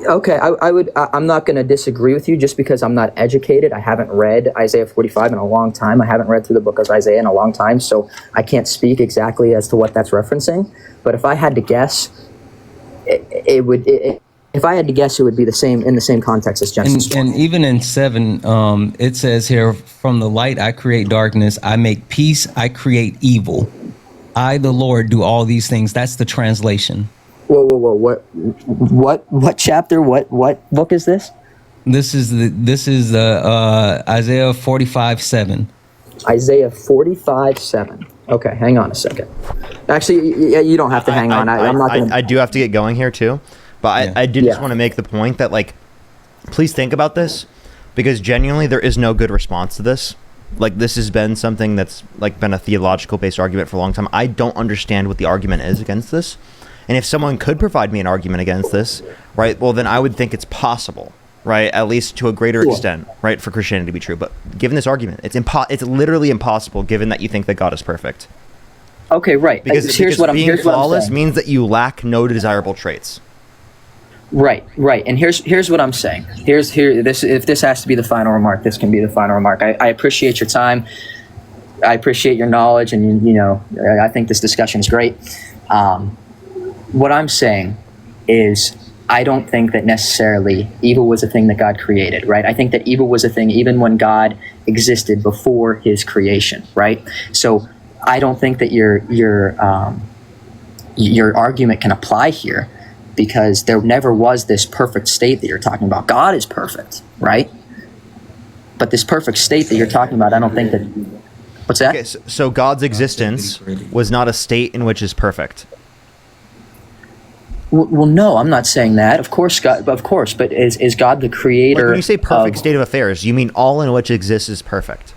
Okay, I'm not going to disagree with you just because I'm not educated. I haven't read Isaiah 45 in a long time. I haven't read through the book of Isaiah in a long time, so I can't speak exactly as to what that's referencing. But if I had to guess, it would be the same in the same context as Genesis. And even in 7, it says here, "From the light I create darkness, I make peace, I create evil. I, the Lord, do all these things." That's the translation. Whoa! What chapter? What book is this? This is Isaiah 45:7. Isaiah 45:7. Okay, hang on a second. Actually, you don't have to hang on. I'm not going to... I do have to get going here too, but I did just want to make the point that, please think about this. because genuinely there is no good response to this. Like, this has been something that's like been a theological based argument for a long time. I don't understand what the argument is against this. And if someone could provide me an argument against this, right, well, then I would think it's possible, right, at least to a greater extent, right, for Christianity to be true. But given this argument, it's literally impossible given that you think that God is perfect. Okay, right. Because being flawless means that you lack no desirable traits. Right. And here's what I'm saying. If this has to be the final remark, this can be the final remark. I appreciate your time. I appreciate your knowledge, and I think this discussion is great. What I'm saying is, I don't think that necessarily evil was a thing that God created, right? I think that evil was a thing even when God existed before his creation, right? So I don't think that your argument can apply here, because there never was this perfect state that you're talking about. God is perfect, right? But this perfect state that you're talking about, I don't think that... What's that? Okay, so God's existence was not a state in which is perfect. Well, no, I'm not saying that. Of course, God. But is God the creator? Like when you say perfect state of affairs, you mean all in which exists is perfect.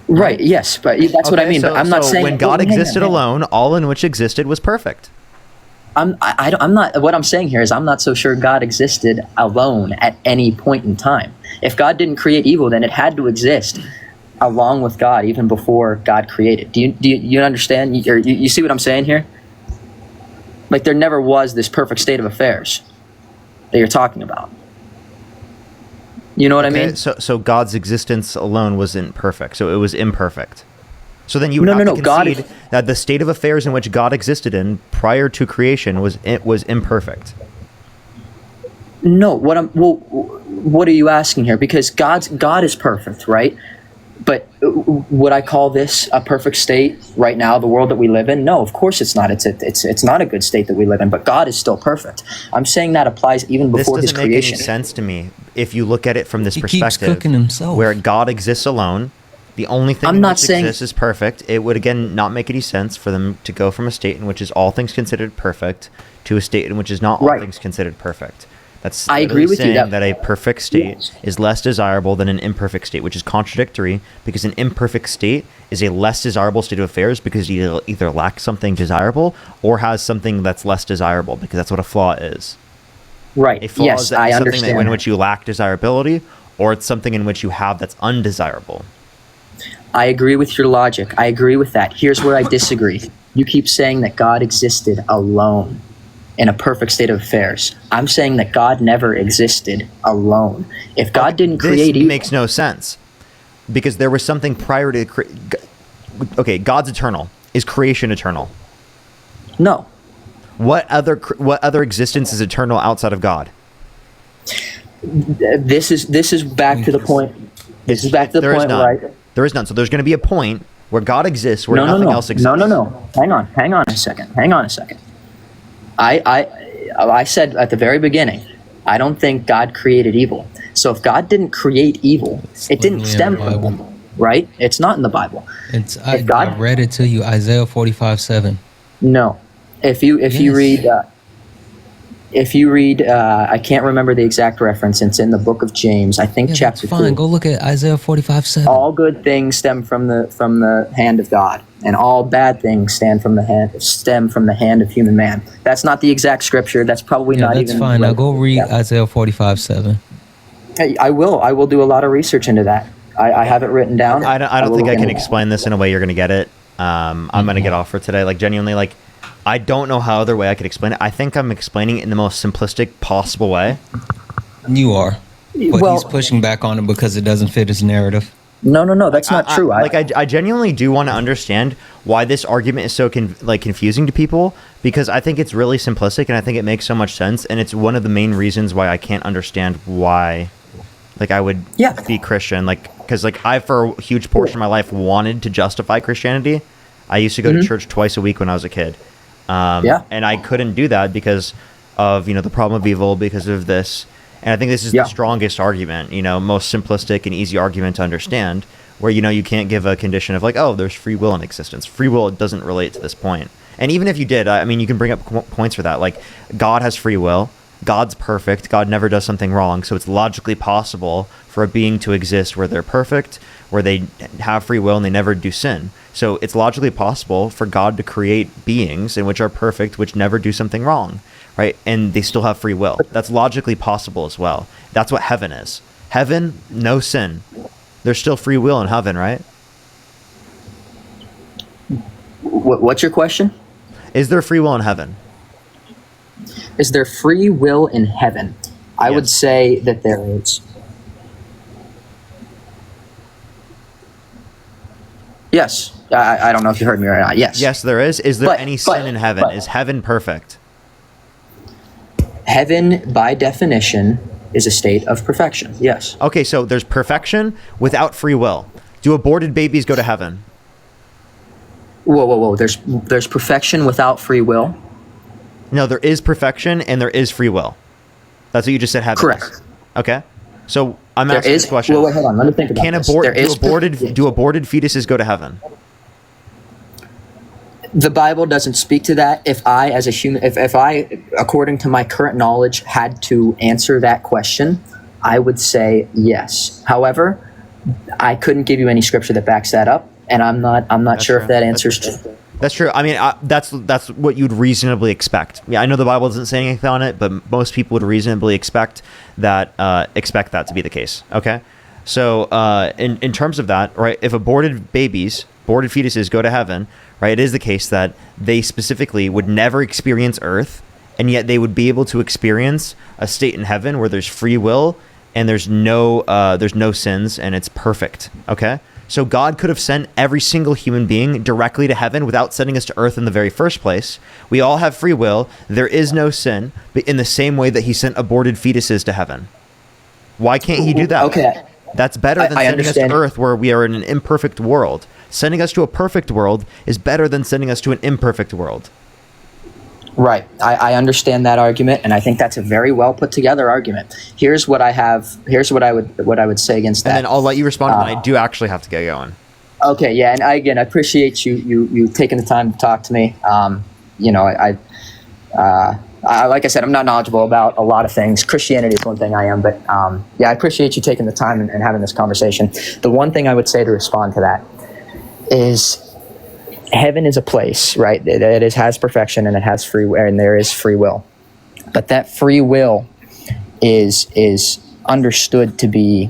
Right. Yes, but that's what I mean. But I'm not saying when God existed alone, all in which existed was perfect. I'm not. What I'm saying here is I'm not so sure God existed alone at any point in time. If God didn't create evil, then it had to exist along with God even before God created. Do you understand? You see what I'm saying here? Like, there never was this perfect state of affairs that you're talking about. You know what I mean? So God's existence alone wasn't perfect. So it was imperfect. So then you would have to concede that the state of affairs in which God existed in prior to creation was imperfect. No, what are you asking here? Because God is perfect, right? But would I call this a perfect state right now, the world that we live in? No, of course it's not. It's not a good state that we live in, but God is still perfect. I'm saying that applies even before his creation. This doesn't make any sense to me if you look at it from this perspective, where God exists alone. The only thing in which exists is perfect. It would, again, not make any sense for them to go from a state in which is all things considered perfect to a state in which is not all things considered perfect. That's I agree with you that a perfect state is less desirable than an imperfect state, which is contradictory, because an imperfect state is a less desirable state of affairs because it either lacks something desirable or has something that's less desirable, because that's what a flaw is. Right. A flaw Yes, is something I understand. in which you lack desirability, or it's something in which you have that's undesirable. I agree with your logic. I agree with that. Here's where I disagree. You keep saying that God existed alone in a perfect state of affairs. I'm saying that God never existed alone. If God didn't create evil, makes no sense, because there was something prior to okay, God's eternal. Is creation eternal? No. What other existence is eternal outside of God? This is back to the point. This is back to the point where there is none. So there's going to be a point where God exists where nothing else exists. No. Hang on a second. I said at the very beginning, I don't think God created evil. So if God didn't create evil, it didn't stem from him, right? It's not in the Bible. I read it to you, Isaiah 45:7. No, if you read, I can't remember the exact reference. It's in the book of James, I think, chapter 2. Go look at Isaiah 45:7. All good things stem from the hand of God, and all bad things stem from the hand of human man. That's not the exact scripture. That's probably not even. That's fine. Now go read Isaiah 45:7. I will do a lot of research into that. I have it written down. I don't think I can explain this in a way you're going to get it. I'm going to get off for today. Like, genuinely, like, I don't know how other way I could explain it. I think I'm explaining it in the most simplistic possible way. You are. But he's pushing back on it because it doesn't fit his narrative. No, that's not true. I genuinely do want to understand why this argument is so confusing to people, because I think it's really simplistic and I think it makes so much sense, and it's one of the main reasons why I can't understand why, like, I would be Christian, because I for a huge portion of my life wanted to justify Christianity. I used to go to church twice a week when I was a kid. And I couldn't do that because of, the problem of evil, because of this. And I think this is the strongest argument, most simplistic and easy argument to understand, where, you can't give a condition of like, oh, there's free will in existence. Free will doesn't relate to this point. And even if you did, I mean, you can bring up points for that. Like, God has free will. God's perfect. God never does something wrong. So it's logically possible for a being to exist where they're perfect, where they have free will and they never do sin. So it's logically possible for God to create beings in which are perfect, which never do something wrong, right? And they still have free will. That's logically possible as well. That's what heaven is. Heaven, no sin. There's still free will in heaven, right? What's your question? Is there free will in heaven? Is there free will in heaven? I would say that there is. Yes. I don't know if you heard me or not. Yes. Yes, there is. Is there any sin in heaven? Is heaven perfect? Heaven, by definition, is a state of perfection. Yes. Okay, so there's perfection without free will. Do aborted babies go to heaven? Whoa. There's perfection without free will? No, there is perfection and there is free will. That's what you just said heaven Correct. is. Okay. So I'm There asking is- this question. well, wait, hold on. Let me think about this. There is do aborted fetuses go to heaven? The Bible doesn't speak to that. If I, as a human, if I, according to my current knowledge, had to answer that question, I would say yes. However, I couldn't give you any scripture that backs that up, and I'm not sure if that answers. That's true. I mean, that's what you'd reasonably expect. Yeah, I know the Bible doesn't say anything on it, but most people would reasonably expect that to be the case. Okay, so in terms of that, right? If aborted fetuses go to heaven, right? It is the case that they specifically would never experience Earth, and yet they would be able to experience a state in heaven where there's free will and there's no sins and it's perfect. Okay. So God could have sent every single human being directly to heaven without sending us to earth in the very first place. We all have free will. There is no sin, but in the same way that he sent aborted fetuses to heaven. Why can't he do that? Okay. That's better than sending us to earth where we are in an imperfect world. Sending us to a perfect world is better than sending us to an imperfect world. Right. I understand that argument, and I think that's a very well put together argument. Here's what I have. Here's what I would say against that. And then I'll let you respond, and I do actually have to get going. Okay. Yeah. And I appreciate you taking the time to talk to me. Like I said, I'm not knowledgeable about a lot of things. Christianity is one thing I am, but I appreciate you taking the time and having this conversation. The one thing I would say to respond to that is, heaven is a place, right? It has perfection and it has free will, and there is free will. But that free will is understood to be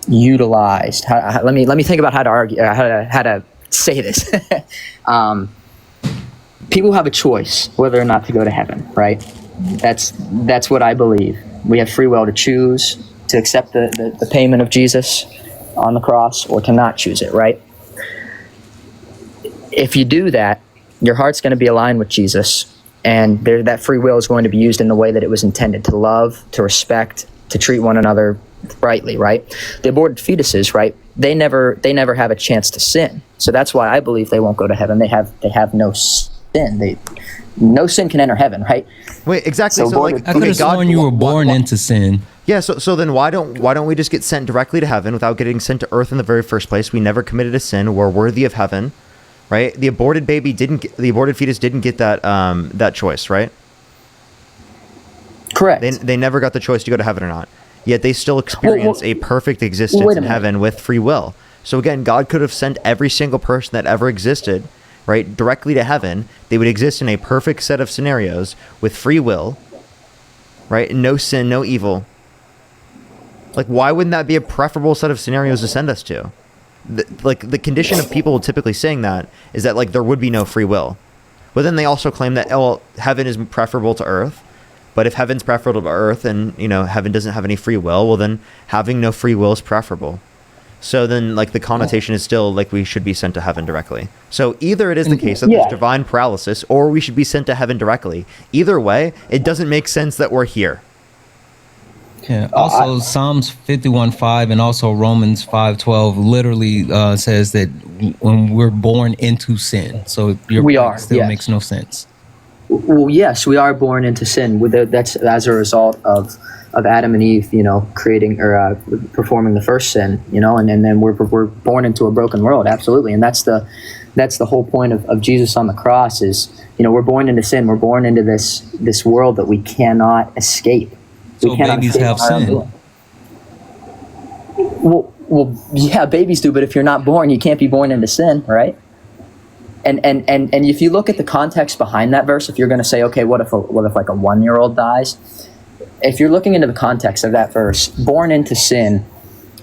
utilized. Let me think about how to argue, how to say this. People have a choice whether or not to go to heaven, right? That's what I believe. We have free will to choose to accept the payment of Jesus on the cross or to not choose it, right? If you do that, your heart's going to be aligned with Jesus, and that free will is going to be used in the way that it was intended, to love, to respect, to treat one another rightly, right? The aborted fetuses, right? They never have a chance to sin. So that's why I believe they won't go to heaven. They have no sin. No sin can enter heaven, right? Wait, exactly. So I could have sworn you were born into sin. Yeah, so then why don't we just get sent directly to heaven without getting sent to earth in the very first place? We never committed a sin. We're worthy of heaven. Right, the aborted fetus didn't get that choice, right? Correct. They never got the choice to go to heaven or not. Yet they still experience a perfect existence in heaven with free will. So again, God could have sent every single person that ever existed, right, directly to heaven. They would exist in a perfect set of scenarios with free will, right? No sin, no evil. Like, why wouldn't that be a preferable set of scenarios to send us to? The condition of people typically saying that is that, like, there would be no free will. But then they also claim that, heaven is preferable to earth. But if heaven's preferable to earth and, heaven doesn't have any free will, well, then having no free will is preferable. So then, like, the connotation is still, like, we should be sent to heaven directly. So either it is the case that there's divine paralysis, or we should be sent to heaven directly. Either way, it doesn't make sense that we're here. Yeah. Also, Psalms 51:5 and also Romans 5:12 literally says that when we're born into sin, so your point still makes no sense. Well, yes, we are born into sin. That's as a result of Adam and Eve, creating or performing the first sin, and then we're born into a broken world, absolutely, and that's that's the whole point of Jesus on the cross is, we're born into sin. We're born into this world that we cannot escape. So babies have sin. Well, yeah, babies do, but if you're not born, you can't be born into sin, right? And if you look at the context behind that verse, if you're going to say, okay, what if like a 1-year-old dies? If you're looking into the context of that verse, born into sin,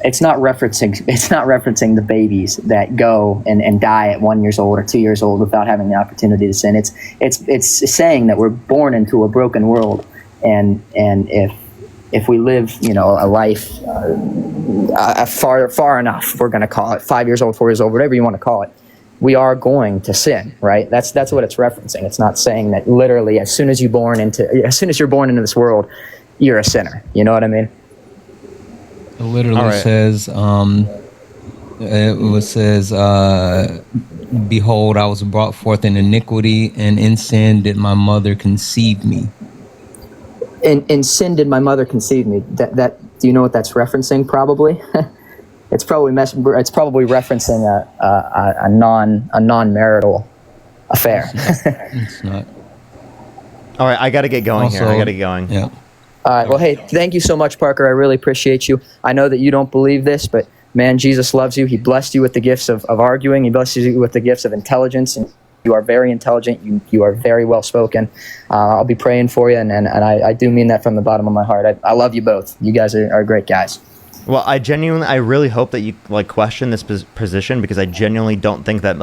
it's not referencing the babies that go and die at 1 year old or 2 years old without having the opportunity to sin. It's saying that we're born into a broken world, and if we live, a life far enough, we're going to call it 5 years old, 4 years old, whatever you want to call it, we are going to sin, right? That's what it's referencing. It's not saying that literally as soon as you're born into this world, you're a sinner. You know what I mean? It literally says, behold, I was brought forth in iniquity, and in sin did my mother conceive me. In sin did my mother conceive me. That do you know what that's referencing? Probably, it's probably referencing a non-marital affair. It's not. All right, I got to get going here. I got to get going. Yeah. All right. Well, hey, thank you so much, Parker. I really appreciate you. I know that you don't believe this, but man, Jesus loves you. He blessed you with the gifts of arguing. He blessed you with the gifts of intelligence, and you are very intelligent. You are very well spoken. I'll be praying for you, and I do mean that from the bottom of my heart. I love you both. You guys are great guys. Well, I really hope that you question this position, because I genuinely don't think that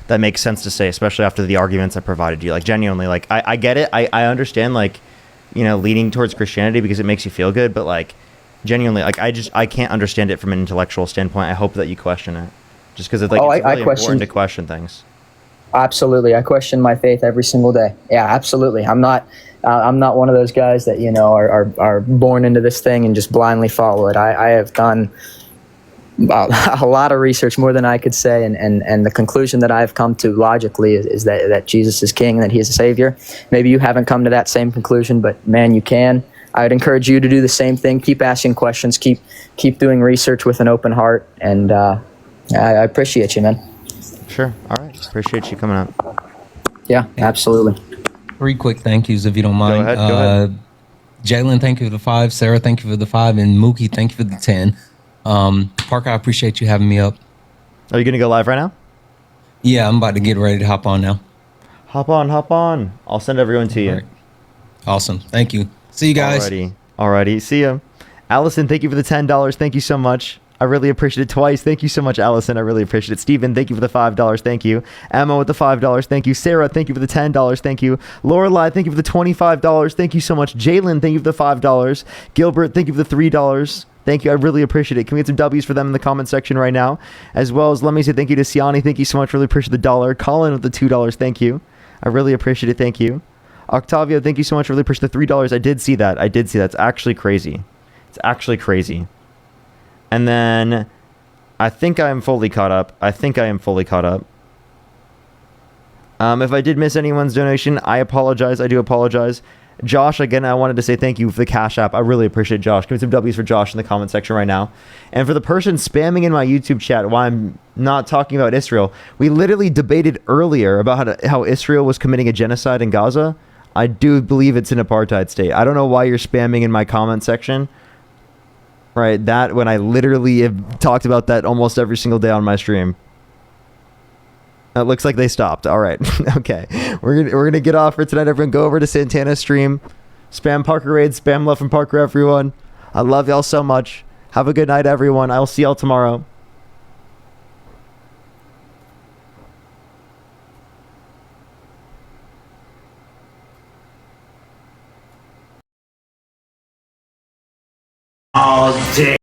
that makes sense to say, especially after the arguments I provided you. Genuinely, I get it. I understand leaning towards Christianity because it makes you feel good, but genuinely, I can't understand it from an intellectual standpoint. I hope that you question it, just because it's really important to question things. Absolutely, I question my faith every single day. Yeah, absolutely. I'm not one of those guys that are born into this thing and just blindly follow it. I have done a lot of research, more than I could say, and the conclusion that I've come to logically is that Jesus is King and that He is a Savior. Maybe you haven't come to that same conclusion, but man, you can. I would encourage you to do the same thing. Keep asking questions. Keep doing research with an open heart, and I appreciate you, man. Sure. All right. Appreciate you coming up. Yeah, absolutely. 3 quick thank yous, if you don't mind. Go ahead. Jalen, thank you for the 5. Sarah, thank you for the 5, and Mookie, thank you for the 10. Parker, I appreciate you having me up. Are you gonna go live right now? Yeah, I'm about to get ready to hop on now. Hop on. I'll send everyone to you. Right. Awesome. Thank you. See you guys. Alrighty. See ya. Allison, thank you for the $10. Thank you so much. I really appreciate it twice. Thank you so much, Allison. I really appreciate it. Steven, thank you for the $5. Thank you. Emma with the $5. Thank you. Sarah, thank you for the $10. Thank you. Lorelai, thank you for the $25. Thank you so much. Jalen, thank you for the $5. Gilbert, thank you for the $3. Thank you. I really appreciate it. Can we get some W's for them in the comment section right now? As well as let me say thank you to Siani. Thank you so much. Really appreciate the $1. Colin with the $2. Thank you. I really appreciate it. Thank you. Octavio, thank you so much. Really appreciate the $3. I did see that. It's actually crazy. And then I think I am fully caught up. If I did miss anyone's donation, I apologize. I do apologize. Josh, again, I wanted to say thank you for the Cash App. I really appreciate Josh. Give me some W's for Josh in the comment section right now. And for the person spamming in my YouTube chat while I'm not talking about Israel, we literally debated earlier about how Israel was committing a genocide in Gaza. I do believe it's an apartheid state. I don't know why you're spamming in my comment section. Right, that when I literally have talked about that almost every single day on my stream. It looks like they stopped. All right. Okay. We're gonna get off for tonight. Everyone go over to Santana's stream. Spam Parker Raid. Spam love from Parker, everyone. I love y'all so much. Have a good night, everyone. I'll see y'all tomorrow. All day.